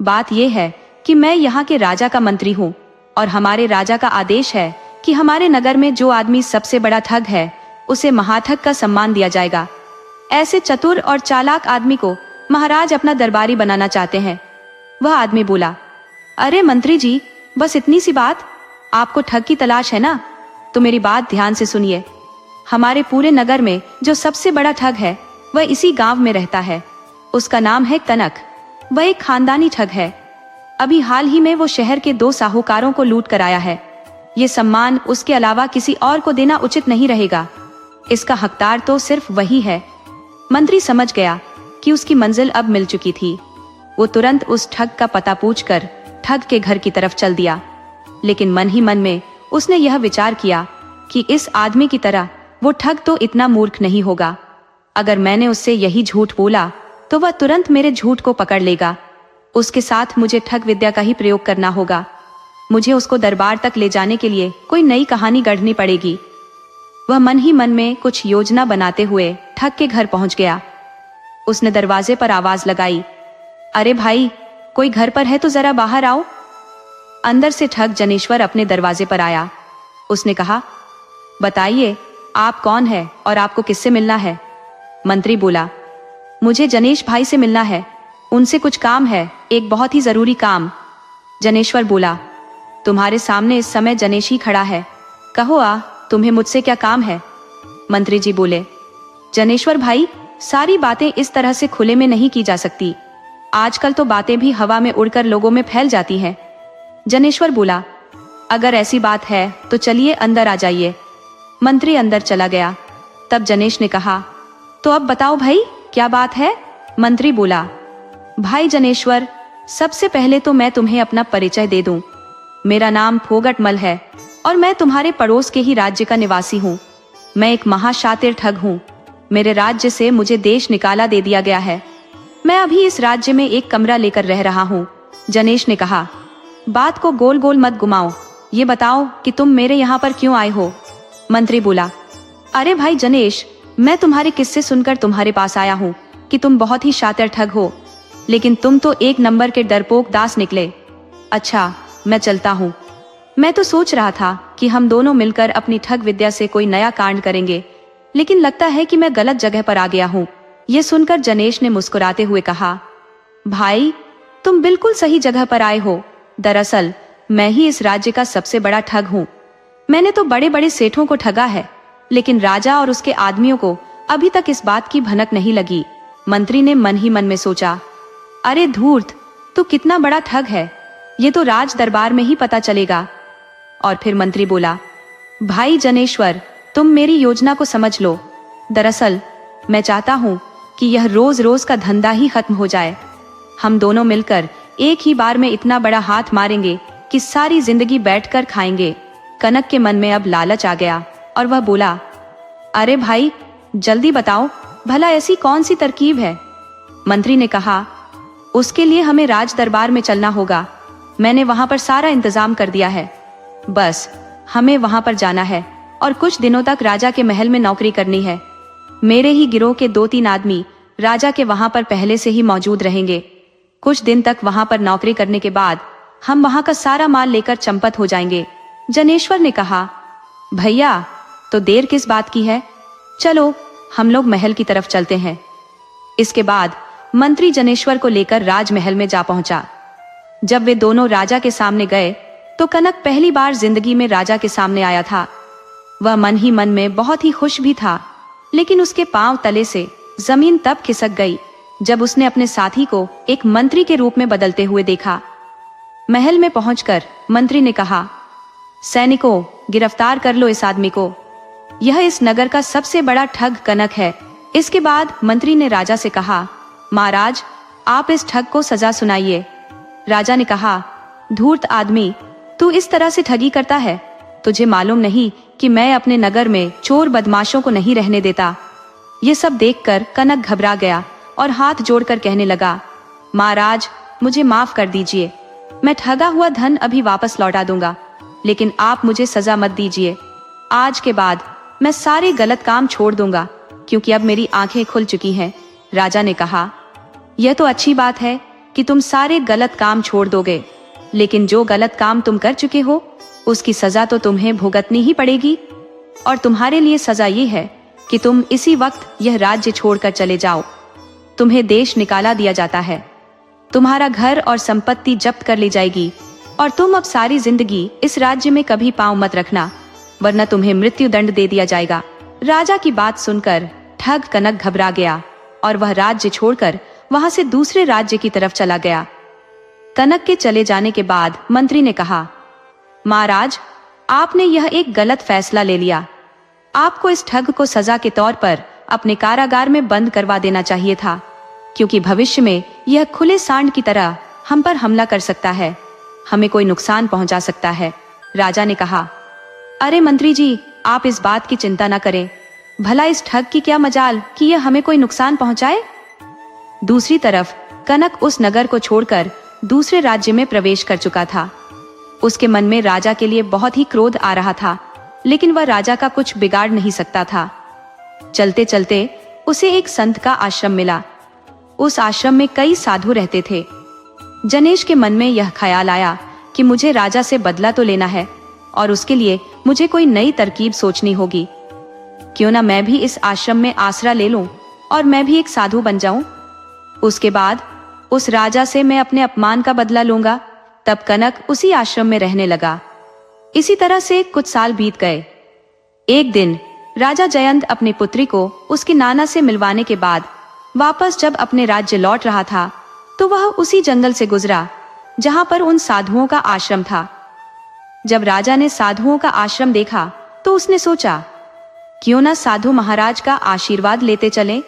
S1: बात यह है कि मैं यहाँ के राजा का मंत्री हूँ और हमारे राजा का आदेश है कि हमारे नगर में जो आदमी सबसे बड़ा ठग है उसे महाठग का सम्मान दिया जाएगा। ऐसे चतुर और चालाक आदमी को महाराज अपना दरबारी बनाना चाहते हैं। वह आदमी बोला, अरे मंत्री जी, बस इतनी सी बात? आपको ठग की तलाश है ना? तो मेरी बात ध्यान से सुनिए। हमारे पूरे नगर में जो सबसे बड़ा ठग है वह इसी गांव में रहता है। उसका नाम है कनक। वह एक खानदानी ठग है। अभी हाल ही में वो शहर के 2 साहूकारों को लूट कर आया है। ये सम्मान उसके अलावा किसी और को देना उचित नहीं रहेगा। इसका हकदार तो सिर्फ वही है। मंत्री समझ गया कि उसकी मंजिल अब मिल चुकी थी। वो तुरंत उस ठग का पता पूछकर ठग के घर की तरफ चल दिया। लेकिन मन ही मन में उसने यह विचार किया कि इस आदमी की तरह वो ठग तो इतना मूर्ख नहीं होगा। अगर मैंने उससे यही झूठ बोला तो वह तुरंत मेरे झूठ को पकड़ लेगा। उसके साथ मुझे ठग विद्या का ही प्रयोग करना होगा। मुझे उसको दरबार तक ले जाने के लिए कोई नई कहानी गढ़नी पड़ेगी। वह मन ही मन में कुछ योजना बनाते हुए ठग के घर पहुंच गया। उसने दरवाजे पर आवाज लगाई, अरे भाई, कोई घर पर है तो जरा बाहर आओ। अंदर से ठग जनेश्वर अपने दरवाजे पर आया। उसने कहा, बताइए, आप कौन है और आपको किससे मिलना है? मंत्री बोला, मुझे जनेश भाई से मिलना है। उनसे कुछ काम है, एक बहुत ही जरूरी काम। जनेश्वर बोला, तुम्हारे सामने इस समय जनेश ही खड़ा है, कहो तुम्हें मुझसे क्या काम है? मंत्री जी बोले, जनेश्वर भाई, सारी बातें इस तरह से खुले में नहीं की जा सकती। आजकल तो बातें भी हवा में उड़कर लोगों में फैल जाती हैं। जनेश्वर बोला, अगर ऐसी बात है तो चलिए अंदर आ जाइए। मंत्री अंदर चला गया। तब जनेश ने कहा, तो अब बताओ भाई, क्या बात है? मंत्री बोला, भाई जनेश्वर, सबसे पहले तो मैं तुम्हें अपना परिचय दे दूं। मेरा नाम फोगटमल है और मैं तुम्हारे पड़ोस के ही राज्य का निवासी हूँ। मैं एक महाशातिर ठग हूँ। मेरे राज्य से मुझे देश निकाला दे दिया गया है। मैं अभी इस राज्य में एक कमरा लेकर रह रहा हूँ। जनेश ने कहा, बात को गोल गोल मत घुमाओ, ये बताओ कि तुम मेरे यहाँ पर क्यों आए हो? मंत्री बोला, अरे भाई जनेश, मैं तुम्हारे किस्से सुनकर तुम्हारे पास आया हूँ कि तुम बहुत ही शातिर ठग हो, लेकिन तुम तो 1 नंबर के डरपोक दास निकले। अच्छा, मैं चलता हूँ। मैं तो सोच रहा था कि हम दोनों मिलकर अपनी ठग विद्या से कोई नया कांड करेंगे, लेकिन लगता है कि मैं गलत जगह पर आ गया हूँ। ये सुनकर जनेश ने मुस्कुराते हुए कहा, भाई, तुम बिल्कुल सही जगह पर आए हो। दरअसल मैं ही इस राज्य का सबसे बड़ा ठग हूँ। मैंने तो बड़े बड़े सेठों को ठगा है, लेकिन राजा और उसके आदमियों को अभी तक इस बात की भनक नहीं लगी। मंत्री ने मन ही मन में सोचा, अरे धूर्त, तू कितना बड़ा ठग है, ये तो राज दरबार में ही पता चलेगा। और फिर मंत्री बोला, भाई जनेश्वर, तुम मेरी योजना को समझ लो। दरअसल मैं चाहता हूँ कि यह रोज रोज का धंधा ही खत्म हो जाए। हम दोनों मिलकर एक ही बार में इतना बड़ा हाथ मारेंगे कि सारी जिंदगी बैठकर खाएंगे। कनक के मन में अब लालच आ गया और वह बोला, अरे भाई, जल्दी बताओ, भला ऐसी कौन सी तरकीब है? मंत्री ने कहा, उसके लिए हमें राज दरबार में चलना होगा। मैंने वहां पर सारा इंतजाम कर दिया है। बस हमें वहां पर जाना है और कुछ दिनों तक राजा के महल में नौकरी करनी है। मेरे ही गिरोह के 2-3 आदमी राजा के वहां पर पहले से ही मौजूद रहेंगे। कुछ दिन तक वहां पर नौकरी करने के बाद हम वहां का सारा माल लेकर चंपत हो जाएंगे। जनेश्वर ने कहा, भैया, तो देर किस बात की है? चलो हम लोग महल की तरफ चलते हैं। इसके बाद मंत्री जनेश्वर को लेकर राजमहल में जा पहुंचा। जब वे दोनों राजा के सामने गए तो कनक पहली बार जिंदगी में राजा के सामने आया था। वह मन ही मन में बहुत ही खुश भी था, लेकिन उसके पांव तले से जमीन तब खिसक गई जब उसने अपने साथी को एक मंत्री के रूप में बदलते हुए देखा। महल में पहुंचकर मंत्री ने कहा, सैनिकों, गिरफ्तार कर लो इस आदमी को। यह इस नगर का सबसे बड़ा ठग कनक है। इसके बाद मंत्री ने राजा से कहा, महाराज, आप इस ठग को सजा सुनाइए। राजा ने कहा, धूर्त आदमी, तू इस तरह से ठगी करता है? तुझे मालूम नहीं कि मैं अपने नगर में चोर बदमाशों को नहीं रहने देता? ये सब देखकर कनक घबरा गया और हाथ जोड़कर कहने लगा, महाराज, मुझे माफ कर दीजिए। मैं ठगा हुआ धन अभी वापस लौटा दूंगा, लेकिन आप मुझे सजा मत दीजिए। आज के बाद मैं सारे गलत काम छोड़ दूंगा, क्योंकि अब मेरी आंखें खुल चुकी हैं। राजा ने कहा, यह तो अच्छी बात है कि तुम सारे गलत काम छोड़ दोगे, लेकिन जो गलत काम तुम कर चुके हो उसकी सजा तो तुम्हें भुगतनी ही पड़ेगी। और तुम्हारे लिए सजा ये है कि तुम इसी वक्त यह राज्य छोड़कर चले जाओ। तुम्हें देश निकाला दिया जाता है, तुम्हारा घर और संपत्ति जब्त कर ली जाएगी, और तुम अब सारी जिंदगी इस राज्य में कभी पांव मत रखना, वरना तुम्हें मृत्यु दंड दे दिया जाएगा। राजा की बात सुनकर ठग कनक घबरा गया और वह राज्य छोड़कर वहां से दूसरे राज्य की तरफ चला गया। कनक के चले जाने के बाद मंत्री ने कहा, महाराज, आपने यह एक गलत फैसला ले लिया। आपको इस ठग को सजा के तौर पर अपने कारागार में बंद करवा देना चाहिए था, क्योंकि भविष्य में यह खुले सांड की तरह हम पर हमला कर सकता है, हमें कोई नुकसान पहुंचा सकता है। राजा ने कहा, अरे मंत्री जी, आप इस बात की चिंता न करें। भला इस ठग की क्या मजाल कि यह हमें कोई नुकसान पहुंचाए। दूसरी तरफ कनक उस नगर को छोड़कर दूसरे राज्य में प्रवेश कर चुका था। उसके मन में राजा के लिए बहुत ही क्रोध आ रहा था, लेकिन वह राजा का कुछ बिगाड़ नहीं सकता था। चलते चलते उसे एक संत का आश्रम मिला। उस आश्रम में कई साधु रहते थे। जनेश के मन में यह ख्याल आया कि मुझे राजा से बदला तो लेना है, और उसके लिए मुझे कोई नई तरकीब सोचनी होगी। क्यों ना मैं भी इस आश्रम में आसरा ले लूं और मैं भी एक साधु बन जाऊं। उसके बाद उस राजा से मैं अपने अपमान का बदला लूंगा। तब कनक उसी आश्रम में रहने लगा। इसी तरह से कुछ साल बीत गए। एक दिन राजा जयंत अपनी पुत्री को उसके नाना से मिलवाने के बाद वापस जब अपने राज्य लौट रहा था, तो वह उसी जंगल से गुजरा जहां पर उन साधुओं का आश्रम था। जब राजा ने साधुओं का आश्रम देखा तो उसने सोचा, क्यों ना साधु महाराज का आशीर्वाद लेते चलें।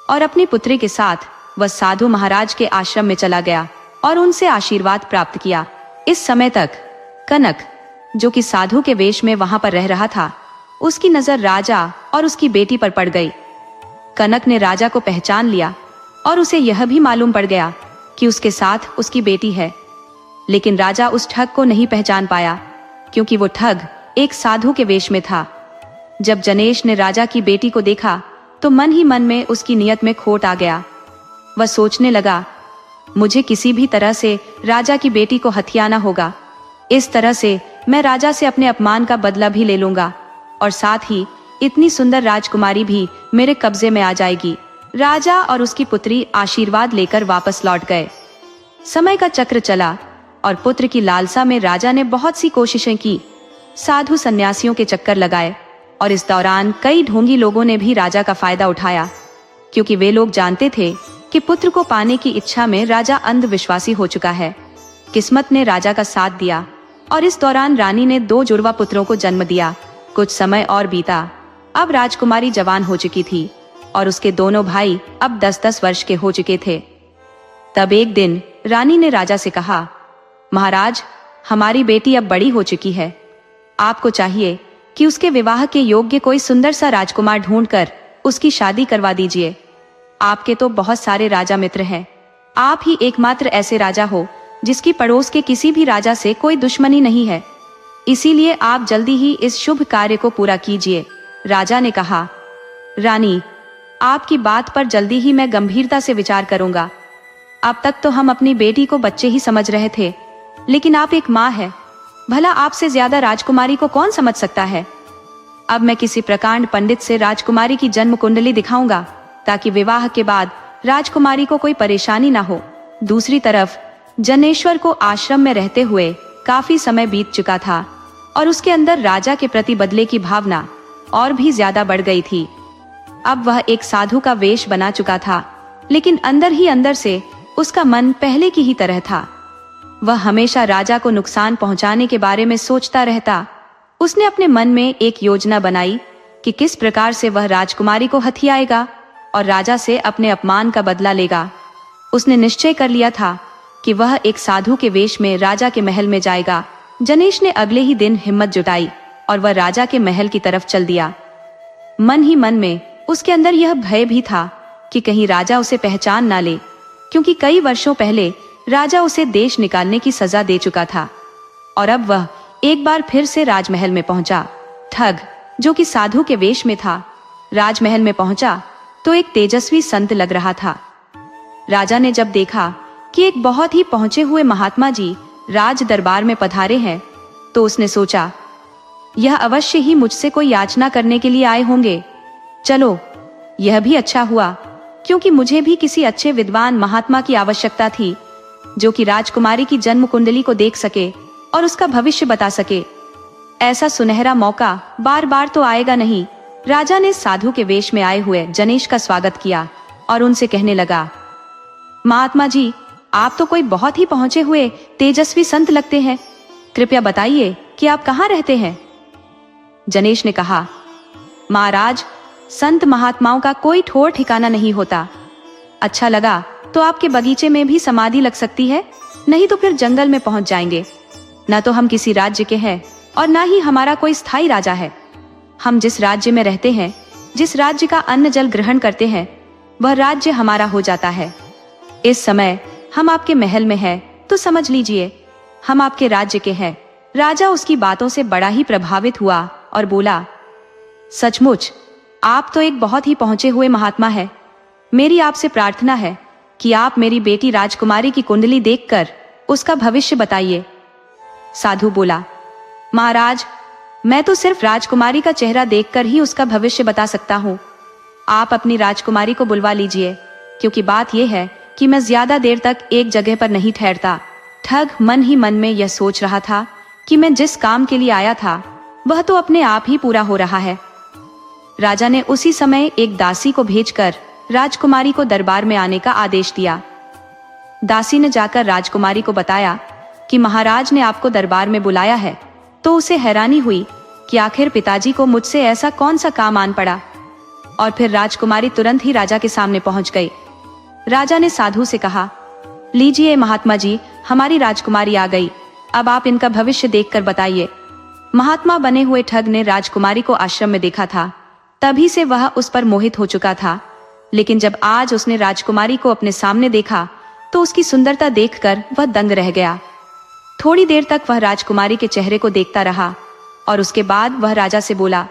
S1: और अपनी पुत्री के साथ वह साधु महाराज के आश्रम में चला गया और उनसे आशीर्वाद प्राप्त किया। इस समय तक कनक, जो कि साधु के वेश में वहां पर रह रहा था, उसकी नजर राजा और उसकी बेटी पर पड़ गई। कनक ने राजा को पहचान लिया और उसे यह भी मालूम पड़ गया कि उसके साथ उसकी बेटी है। लेकिन राजा उस ठग को नहीं पहचान पाया, क्योंकि वो ठग एक साधु के वेश में था। जब जनेश ने राजा की बेटी को देखा तो मन ही मन में उसकी नियत में खोट आ गया। वह सोचने लगा, मुझे किसी भी तरह से राजा की बेटी को हथियाना होगा। इस तरह से मैं राजा से अपने अपमान का बदला भी ले लूंगा, और साथ ही इतनी सुंदर राजकुमारी भी मेरे कब्जे में आ जाएगी। राजा और उसकी पुत्री आशीर्वाद लेकर वापस लौट गए। समय का चक्र चला और पुत्र की लालसा में राजा ने बहुत सी कोशिशें की, साधु सन्यासियों के चक्कर लगाए, और इस दौरान कई ढोंगी लोगों ने भी राजा का फायदा उठाया, क्योंकि वे लोग जानते थे कि पुत्र को पाने की इच्छा में राजा अंधविश्वासी हो चुका है। किस्मत ने राजा का साथ दिया और इस दौरान रानी ने 2 जुड़वा पुत्रों को जन्म दिया। कुछ समय और बीता। अब राजकुमारी जवान हो चुकी थी और उसके दोनों भाई अब 10-10 वर्ष के हो चुके थे। तब एक दिन रानी ने राजा से कहा, महाराज, हमारी बेटी अब बड़ी हो चुकी है। आपको चाहिए कि उसके विवाह के योग्य कोई सुंदर सा राजकुमार ढूंढकर उसकी शादी करवा दीजिए। आपके तो बहुत सारे राजा मित्र हैं। आप ही एकमात्र ऐसे राजा हो जिसकी पड़ोस के किसी भी राजा से कोई दुश्मनी नहीं है। इसीलिए आप जल्दी ही इस शुभ कार्य को पूरा कीजिए। राजा ने कहा, रानी, आपकी बात पर जल्दी ही मैं गंभीरता से विचार करूंगा। अब तक तो हम अपनी बेटी को बच्चे ही समझ रहे थे, लेकिन आप एक माँ है, भला आपसे ज्यादा राजकुमारी को कौन समझ सकता है। अब मैं किसी प्रकांड पंडित से राजकुमारी की जन्म कुंडली दिखाऊंगा, ताकि विवाह के बाद राजकुमारी को कोई परेशानी ना हो। दूसरी तरफ जनेश्वर को आश्रम में रहते हुए काफी समय बीत चुका था और उसके अंदर राजा के प्रति बदले की भावना और भी ज्यादा बढ़ गई थी। अब वह एक साधु का वेश बना चुका था, लेकिन अंदर ही अंदर से उसका मन पहले की ही तरह था। वह हमेशा राजा को नुकसान पहुंचाने के बारे में सोचता रहता। उसने अपने मन में एक योजना बनाई कि किस प्रकार से वह राजकुमारी को हथियाएगा और राजा से अपने अपमान का बदला लेगा। उसने निश्चय कर लिया था कि वह एक साधु के वेश में राजा के महल में जाएगा। जनेश ने अगले ही दिन हिम्मत जुटाई और वह राजा के महल की तरफ चल दिया। मन ही मन में उसके अंदर यह भय भी था कि कहीं राजा उसे पहचान ना ले, क्योंकि कई वर्षों पहले राजा उसे देश निकालने की सजा दे चुका था और अब वह एक बार फिर से राजमहल में पहुंचा। ठग, जो कि साधु के वेश में था, राजमहल में पहुंचा तो एक तेजस्वी संत लग रहा था। राजा ने जब देखा कि एक बहुत ही पहुंचे हुए महात्मा जी राज दरबार में पधारे हैं, तो उसने सोचा, यह अवश्य ही मुझसे कोई याचना करने के लिए आए होंगे। चलो, यह भी अच्छा हुआ, क्योंकि मुझे भी किसी अच्छे विद्वान महात्मा की आवश्यकता थी, जो कि राजकुमारी की जन्म कुंडली को देख सके और उसका भविष्य बता सके। ऐसा सुनहरा मौका बार बार तो आएगा नहीं। राजा ने साधु के वेश में आए हुए जनेश का स्वागत किया और उनसे कहने लगा, महात्मा जी, आप तो कोई बहुत ही पहुंचे हुए तेजस्वी संत लगते हैं। कृपया बताइए कि आप कहाँ रहते हैं। जनेश ने कहा, महाराज, संत महात्माओं का कोई ठोर ठिकाना नहीं होता। अच्छा लगा तो आपके बगीचे में भी समाधि लग सकती है, नहीं तो फिर जंगल में पहुंच जाएंगे। न तो हम किसी राज्य के हैं और न ही हमारा कोई स्थायी राजा है। हम जिस राज्य में रहते हैं, जिस राज्य का अन्न जल ग्रहण करते हैं, वह राज्य हमारा हो जाता है। इस समय हम आपके महल में हैं, तो समझ लीजिए हम आपके राज्य के हैं। राजा उसकी बातों से बड़ा ही प्रभावित हुआ और बोला, सचमुच आप तो एक बहुत ही पहुंचे हुए महात्मा है। मेरी आपसे प्रार्थना है कि आप मेरी बेटी राजकुमारी की कुंडली देखकर उसका भविष्य बताइए। साधु बोला, महाराज, मैं तो सिर्फ राजकुमारी का चेहरा देखकर ही उसका भविष्य बता सकता हूँ। आप अपनी राजकुमारी को बुलवा लीजिए, क्योंकि बात यह है कि मैं ज्यादा देर तक एक जगह पर नहीं ठहरता। ठग मन ही मन में यह सोच रहा था कि मैं जिस काम के लिए आया था वह तो अपने आप ही पूरा हो रहा है। राजा ने उसी समय एक दासी को भेजकर राजकुमारी को दरबार में आने का आदेश दिया। दासी ने जाकर राजकुमारी को बताया कि महाराज ने आपको दरबार में बुलाया है, तो उसे हैरानी हुई कि आखिर पिताजी को मुझसे ऐसा कौन सा काम आन पड़ा। और फिर राजकुमारी तुरंत ही राजा के सामने पहुंच गई। राजा ने साधु से कहा, लीजिए महात्मा जी, हमारी राजकुमारी आ गई। अब आप इनका भविष्य देखकर बताइए। महात्मा बने हुए ठग ने राजकुमारी को आश्रम में देखा था, तभी से वह उस पर मोहित हो चुका था। लेकिन जब आज उसने राजकुमारी को अपने सामने देखा तो उसकी सुंदरता देखकर वह दंग रह गया। थोड़ी देर तक वह राजकुमारी के चेहरे को देखता रहा और उसके बाद वह राजा से बोला,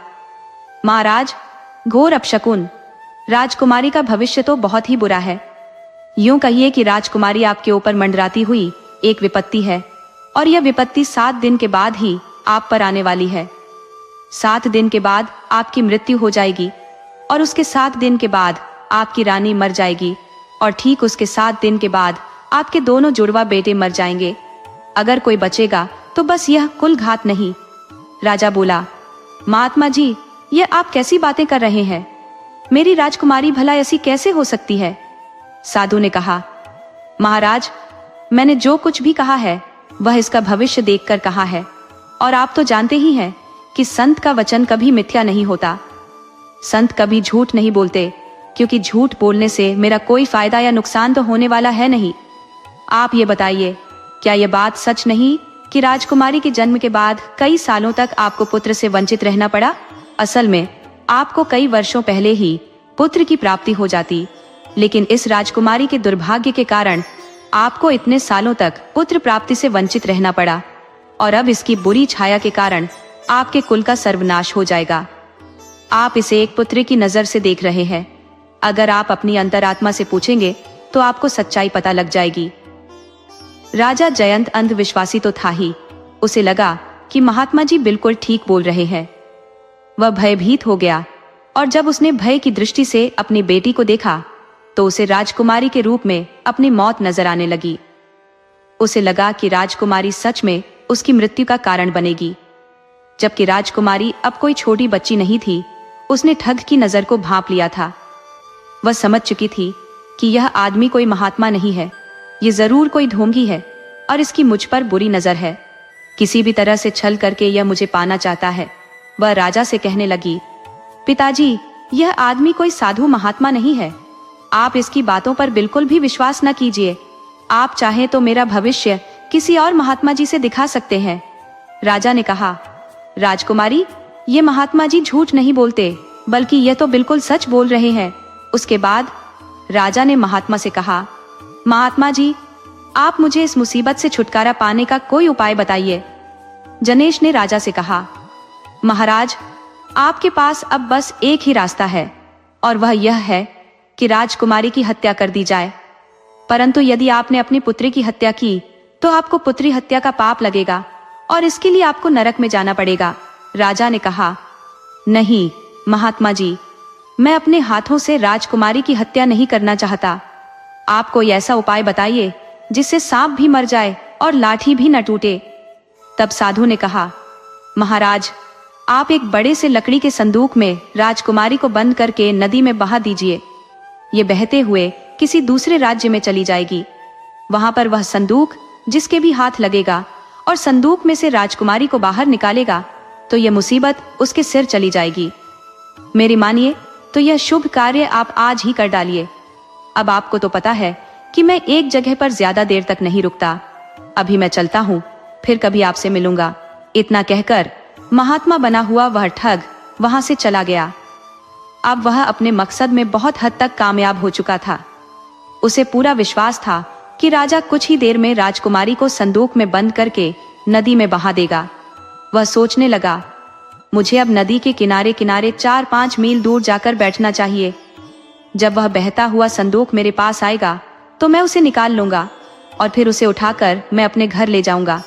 S1: महाराज, घोर अपशकुन, राजकुमारी का भविष्य तो बहुत ही बुरा है। यूं कहिए कि राजकुमारी आपके ऊपर मंडराती हुई एक विपत्ति है, और यह विपत्ति 7 दिन के बाद ही आप पर आने वाली है। 7 दिन के बाद आपकी मृत्यु हो जाएगी और उसके 7 दिन के बाद आपकी रानी मर जाएगी, और ठीक उसके 7 दिन के बाद आपके दोनों जुड़वा बेटे मर जाएंगे। अगर कोई बचेगा तो बस यह कुल घात नहीं। राजा बोला, महात्मा जी, यह आप कैसी बातें कर रहे हैं? मेरी राजकुमारी भला ऐसी कैसे हो सकती है? साधु ने कहा, महाराज, मैंने जो कुछ भी कहा है वह इसका भविष्य देखकर कहा है, और आप तो जानते ही हैं कि संत का वचन कभी मिथ्या नहीं होता। संत कभी झूठ नहीं बोलते, क्योंकि झूठ बोलने से मेरा कोई फायदा या नुकसान तो होने वाला है नहीं। आप ये बताइए, क्या यह बात सच नहीं कि राजकुमारी के जन्म के बाद कई सालों तक आपको पुत्र से वंचित रहना पड़ा? असल में आपको कई वर्षों पहले ही पुत्र की प्राप्ति हो जाती, लेकिन इस राजकुमारी के दुर्भाग्य के कारण आपको इतने सालों तक पुत्र प्राप्ति से वंचित रहना पड़ा, और अब इसकी बुरी छाया के कारण आपके कुल का सर्वनाश हो जाएगा। आप इसे एक पुत्र की नजर से देख रहे हैं। अगर आप अपनी अंतरात्मा से पूछेंगे तो आपको सच्चाई पता लग जाएगी। राजा जयंत अंधविश्वासी तो था ही, उसे लगा कि महात्मा जी बिल्कुल ठीक बोल रहे हैं। वह भयभीत हो गया, और जब उसने भय की दृष्टि से अपनी बेटी को देखा तो उसे राजकुमारी के रूप में अपनी मौत नजर आने लगी। उसे लगा कि राजकुमारी सच में उसकी मृत्यु का कारण बनेगी, जबकि राजकुमारी अब कोई छोटी बच्ची नहीं थी। उसने ठग की नजर को भांप लिया था। वह समझ चुकी थी कि यह आदमी कोई महात्मा नहीं है, ये जरूर कोई ढोंगी है, और इसकी मुझ पर बुरी नजर है। किसी भी तरह से छल करके यह मुझे पाना चाहता है। वह राजा से कहने लगी, पिताजी, यह आदमी कोई साधु महात्मा नहीं है। आप इसकी बातों पर बिल्कुल भी विश्वास न कीजिए। आप चाहें तो मेरा भविष्य किसी और महात्मा जी से दिखा सकते हैं। राजा ने कहा, राजकुमारी, ये महात्मा जी झूठ नहीं बोलते, बल्कि ये तो बिल्कुल सच बोल रहे हैं। उसके बाद राजा ने महात्मा से कहा, महात्मा जी, आप मुझे इस मुसीबत से छुटकारा पाने का कोई उपाय बताइए। जनेश ने राजा से कहा, महाराज, आपके पास अब बस एक ही रास्ता है, और वह यह है कि राजकुमारी की हत्या कर दी जाए। परंतु यदि आपने अपनी पुत्री की हत्या की तो आपको पुत्री हत्या का पाप लगेगा और इसके लिए आपको नरक में जाना पड़ेगा। राजा ने कहा, नहीं महात्मा जी, मैं अपने हाथों से राजकुमारी की हत्या नहीं करना चाहता। आप कोई ऐसा उपाय बताइए जिससे सांप भी मर जाए और लाठी भी न टूटे। तब साधु ने कहा, महाराज, आप एक बड़े से लकड़ी के संदूक में राजकुमारी को बंद करके नदी में बहा दीजिए। ये बहते हुए किसी दूसरे राज्य में चली जाएगी। वहां पर वह संदूक जिसके भी हाथ लगेगा और संदूक में से राजकुमारी को बाहर निकालेगा तो यह मुसीबत उसके सिर चली जाएगी। मेरी मानिए तो यह शुभ कार्य आप आज ही कर डालिए। अब आपको तो पता है कि मैं एक जगह पर ज्यादा देर तक नहीं रुकता। अभी मैं चलता हूँ, फिर कभी आपसे मिलूंगा। इतना कहकर महात्मा बना हुआ वह ठग वहां से चला गया। अब वह अपने मकसद में बहुत हद तक कामयाब हो चुका था। उसे पूरा विश्वास था कि राजा कुछ ही देर में राजकुमारी को संदूक में बंद करके नदी में बहा देगा। वह सोचने लगा, मुझे अब नदी के किनारे किनारे 4-5 मील दूर जाकर बैठना चाहिए। जब वह बहता हुआ संदूक मेरे पास आएगा तो मैं उसे निकाल लूंगा और फिर उसे उठाकर मैं अपने घर ले जाऊंगा।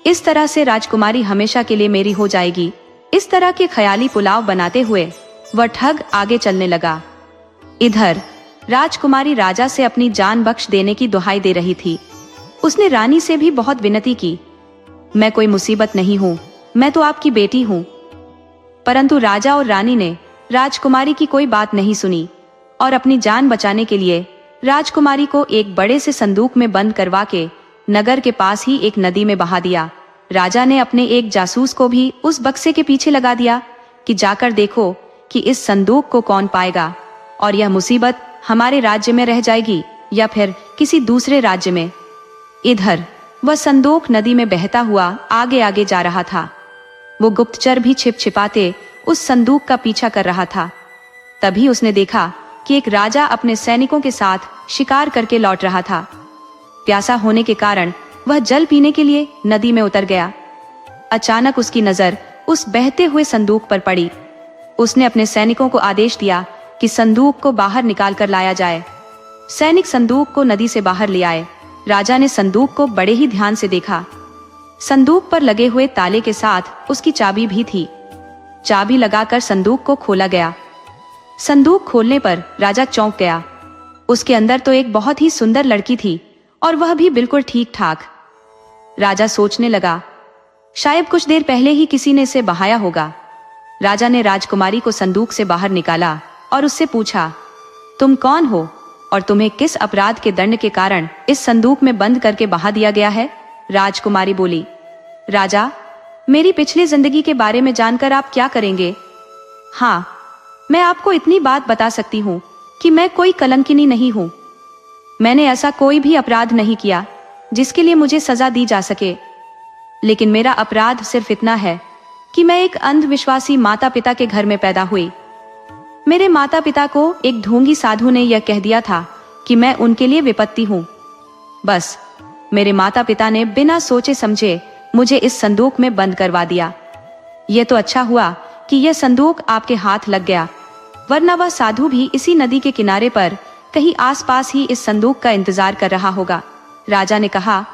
S1: इस तरह से राजकुमारी हमेशा के लिए मेरी हो जाएगी। इस तरह के ख्याली पुलाव बनाते हुए वह ठग आगे चलने लगा। इधर राजकुमारी राजा से अपनी जान बख्श देने की दुहाई दे रही थी। उसने रानी से भी बहुत विनती की, मैं कोई मुसीबत नहीं हूँ, मैं तो आपकी बेटी हूँ। परंतु राजा और रानी ने राजकुमारी की कोई बात नहीं सुनी और अपनी जान बचाने के लिए राजकुमारी को एक बड़े से संदूक में बंद करवा के नगर के पास ही एक नदी में बहा दिया। राजा ने अपने एक जासूस को भी उस बक्से के पीछे लगा दिया कि जाकर देखो कि इस संदूक को कौन पाएगा और यह मुसीबत हमारे राज्य में रह जाएगी या फिर किसी दूसरे राज्य में। इधर वह संदूक नदी में बहता हुआ आगे आगे जा रहा था। वो गुप्तचर भी छिप छिपाते उस संदूक का पीछा कर रहा था। तभी उसने देखा कि एक राजा अपने सैनिकों के साथ शिकार करके लौट रहा था। प्यासा होने के कारण वह जल पीने के लिए नदी में उतर गया। अचानक उसकी नजर उस बहते हुए संदूक पर पड़ी। उसने अपने सैनिकों को आदेश दिया कि संदूक को बाहर निकाल कर लाया जाए। सैनिक संदूक को नदी से बाहर ले आए। राजा ने संदूक को बड़े ही ध्यान से देखा। संदूक पर लगे हुए ताले के साथ उसकी चाबी भी थी। चाबी लगाकर संदूक को खोला गया। संदूक खोलने पर राजा चौंक गया। उसके अंदर तो एक बहुत ही सुंदर लड़की थी और वह भी बिल्कुल ठीक ठाक। राजा सोचने लगा, शायद कुछ देर पहले ही किसी ने इसे बहाया होगा। राजा ने राजकुमारी को संदूक से बाहर निकाला और उससे पूछा, तुम कौन हो और तुम्हें किस अपराध के दंड के कारण इस संदूक में बंद करके बहा दिया गया है? राजकुमारी बोली, राजा, मेरी पिछली जिंदगी के बारे में जानकर आप क्या करेंगे? हाँ, मैं आपको इतनी बात बता सकती हूँ कि मैं कोई कलंकिनी नहीं हूँ। मैंने ऐसा कोई भी अपराध नहीं किया जिसके लिए मुझे सजा दी जा सके। लेकिन मेरा अपराध सिर्फ इतना है कि मैं एक अंधविश्वासी माता पिता के घर में पैदा हुई। मेरे माता पिता को एक ढोंगी साधु ने यह कह दिया था कि मैं उनके लिए विपत्ति हूँ। बस मेरे माता पिता ने बिना सोचे समझे मुझे इस संदूक में बंद करवा दिया। यह तो अच्छा हुआ कि यह संदूक आपके हाथ लग गया, वरना वह साधु भी इसी नदी के किनारे पर कहीं आसपास ही इस संदूक का इंतजार कर रहा होगा। राजा ने कहा,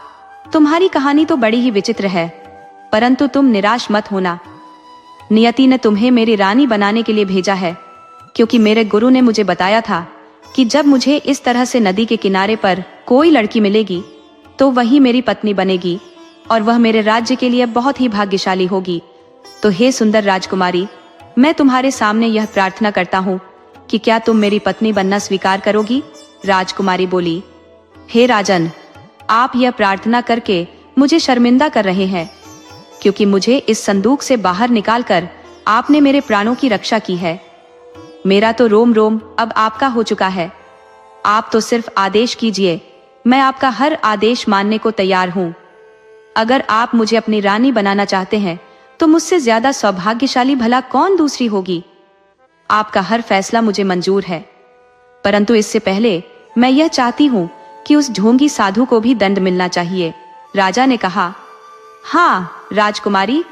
S1: तुम्हारी कहानी तो बड़ी ही विचित्र है, परंतु तुम निराश मत होना। नियति ने तुम्हें मेरी रानी बनाने के लिए भेजा है, क्योंकि मेरे गुरु ने मुझे बताया था कि जब मुझे इस तरह से नदी के किनारे पर कोई लड़की मिलेगी तो वही मेरी पत्नी बनेगी और वह मेरे राज्य के लिए बहुत ही भाग्यशाली होगी। तो हे सुंदर राजकुमारी, मैं तुम्हारे सामने यह प्रार्थना करता हूँ कि क्या तुम मेरी पत्नी बनना स्वीकार करोगी? राजकुमारी बोली, हे राजन, आप यह प्रार्थना करके मुझे शर्मिंदा कर रहे हैं, क्योंकि मुझे इस संदूक से बाहर निकालकर आपने मेरे प्राणों की रक्षा की है। मेरा तो रोम रोम अब आपका हो चुका है। आप तो सिर्फ आदेश कीजिए, मैं आपका हर आदेश मानने को तैयार हूँ। अगर आप मुझे अपनी रानी बनाना चाहते हैं तो मुझसे ज्यादा सौभाग्यशाली भला कौन दूसरी होगी। आपका हर फैसला मुझे मंजूर है, परंतु इससे पहले मैं यह चाहती हूँ कि उस ढोंगी साधु को भी दंड मिलना चाहिए। राजा ने कहा, हाँ राजकुमारी,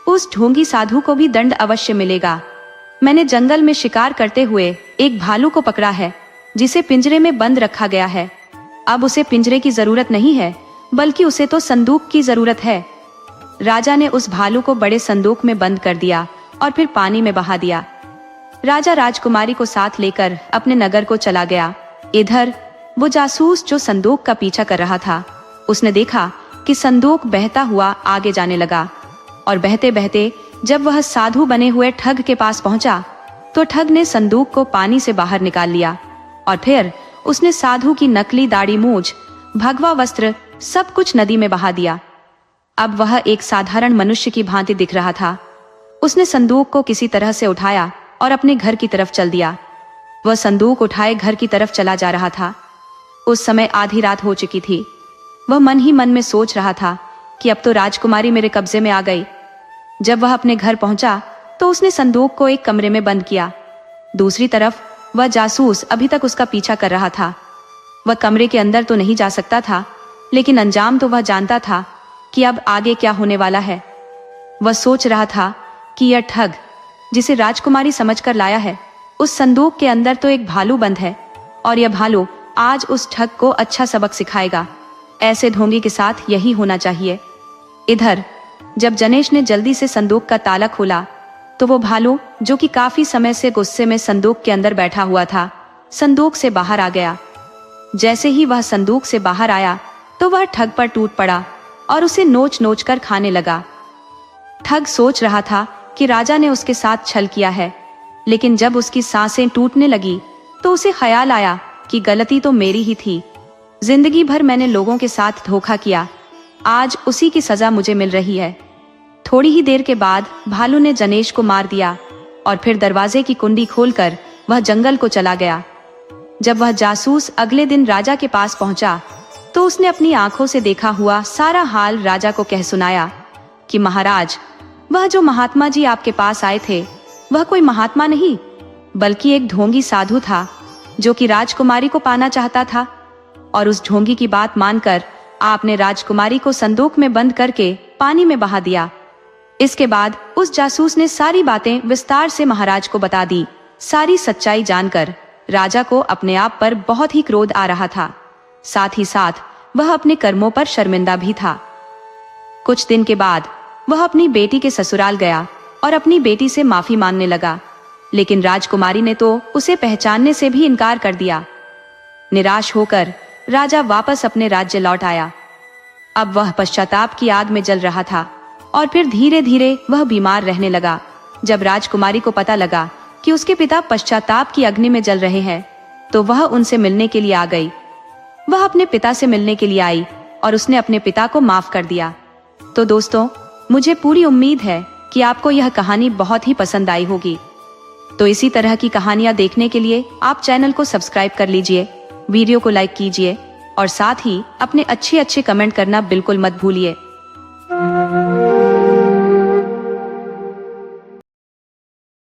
S1: उस ढोंगी साधु को भी दंड अवश्य मिलेगा। मैंने जंगल में शिकार करते हुए एक भालू को पकड़ा है जिसे पिंजरे में बंद रखा गया है। अब उसे पिंजरे की जरूरत नहीं है, बल्कि उसे तो संदूक की जरूरत है। राजा ने उस भालू को बड़े संदूक में बंद कर दिया और फिर पानी में बहा दिया। राजा राजकुमारी को साथ लेकर अपने नगर को चला गया। इधर वो जासूस जो संदूक का पीछा कर रहा था, उसने देखा कि संदूक बहता हुआ आगे जाने लगा और बहते बहते जब वह साधु बने हुए ठग के पास पहुंचा तो ठग ने संदूक को पानी से बाहर निकाल लिया और फिर उसने साधु की नकली दाढ़ी, मूछ, भगवा वस्त्र सब कुछ नदी में बहा दिया। अब वह एक साधारण मनुष्य की भांति दिख रहा था। उसने संदूक को किसी तरह से उठाया और अपने घर की तरफ चल दिया। वह संदूक उठाए घर की तरफ चला जा रहा था। उस समय आधी रात हो चुकी थी। वह मन ही मन में सोच रहा था कि अब तो राजकुमारी मेरे कब्जे में आ गई। जब वह अपने घर पहुंचा तो उसने संदूक को एक कमरे में बंद किया। दूसरी तरफ वह जासूस अभी तक उसका पीछा कर रहा था। वह कमरे के अंदर तो नहीं जा सकता था, लेकिन अंजाम तो वह जानता था कि अब आगे क्या होने वाला है। वह सोच रहा था कि यह ठग जिसे राजकुमारी समझकर लाया है, उस संदूक के अंदर तो एक भालू बंद है और यह भालू आज उस ठग को अच्छा सबक सिखाएगा। ऐसे ढोंगी के साथ यही होना चाहिए। इधर जब जनेश ने जल्दी से संदूक का ताला खोला तो वो भालू, जो कि काफी समय से गुस्से में संदूक के अंदर बैठा हुआ था, संदूक से बाहर आ गया। जैसे ही वह संदूक से बाहर आया तो वह ठग पर टूट पड़ा और उसे नोच नोच कर खाने लगा। ठग सोच रहा था कि राजा ने उसके साथ छल किया है, लेकिन जब उसकी सांसें टूटने लगी तो उसे ख्याल आया कि गलती तो मेरी ही थी। जिंदगी भर मैंने लोगों के साथ धोखा किया, आज उसी की सजा मुझे मिल रही है। थोड़ी ही देर के बाद भालू ने जनेश को मार दिया और फिर दरवाजे की कुंडी खोलकर वह जंगल को चला गया। जब वह जासूस अगले दिन राजा के पास पहुंचा तो उसने अपनी आंखों से देखा हुआ सारा हाल राजा को कह सुनाया कि महाराज, वह जो महात्मा जी आपके पास आए थे वह कोई महात्मा नहीं, बल्कि एक ढोंगी साधु था जो कि राजकुमारी को पाना चाहता था। और उस ढोंगी की बात मानकर आपने राजकुमारी को संदूक में बंद करके पानी में बहा दिया। इसके बाद उस जासूस ने सारी बातें विस्तार से महाराज को बता दी। सारी सच्चाई जानकर राजा को अपने आप पर बहुत ही क्रोध आ रहा था, साथ ही साथ वह अपने कर्मों पर शर्मिंदा भी था। कुछ दिन के बाद वह अपनी बेटी के ससुराल गया और अपनी बेटी से माफी मांगने लगा, लेकिन राजकुमारी ने तो उसे पहचानने से भी इनकार कर दिया। निराश होकर राजा वापस अपने राज्य लौट आया। अब वह पश्चाताप की आग में जल रहा था और फिर धीरे धीरे वह बीमार रहने लगा। जब राजकुमारी को पता लगा कि उसके पिता पश्चाताप की अग्नि में जल रहे हैं तो वह उनसे मिलने के लिए आ गई। वह अपने पिता से मिलने के लिए आई और उसने अपने पिता को माफ कर दिया। तो दोस्तों, मुझे पूरी उम्मीद है कि आपको यह कहानी बहुत ही पसंद आई होगी। तो इसी तरह की कहानियां देखने के लिए आप चैनल को सब्सक्राइब कर लीजिए, वीडियो को लाइक कीजिए और साथ ही अपने अच्छे कमेंट करना बिल्कुल मत भूलिए।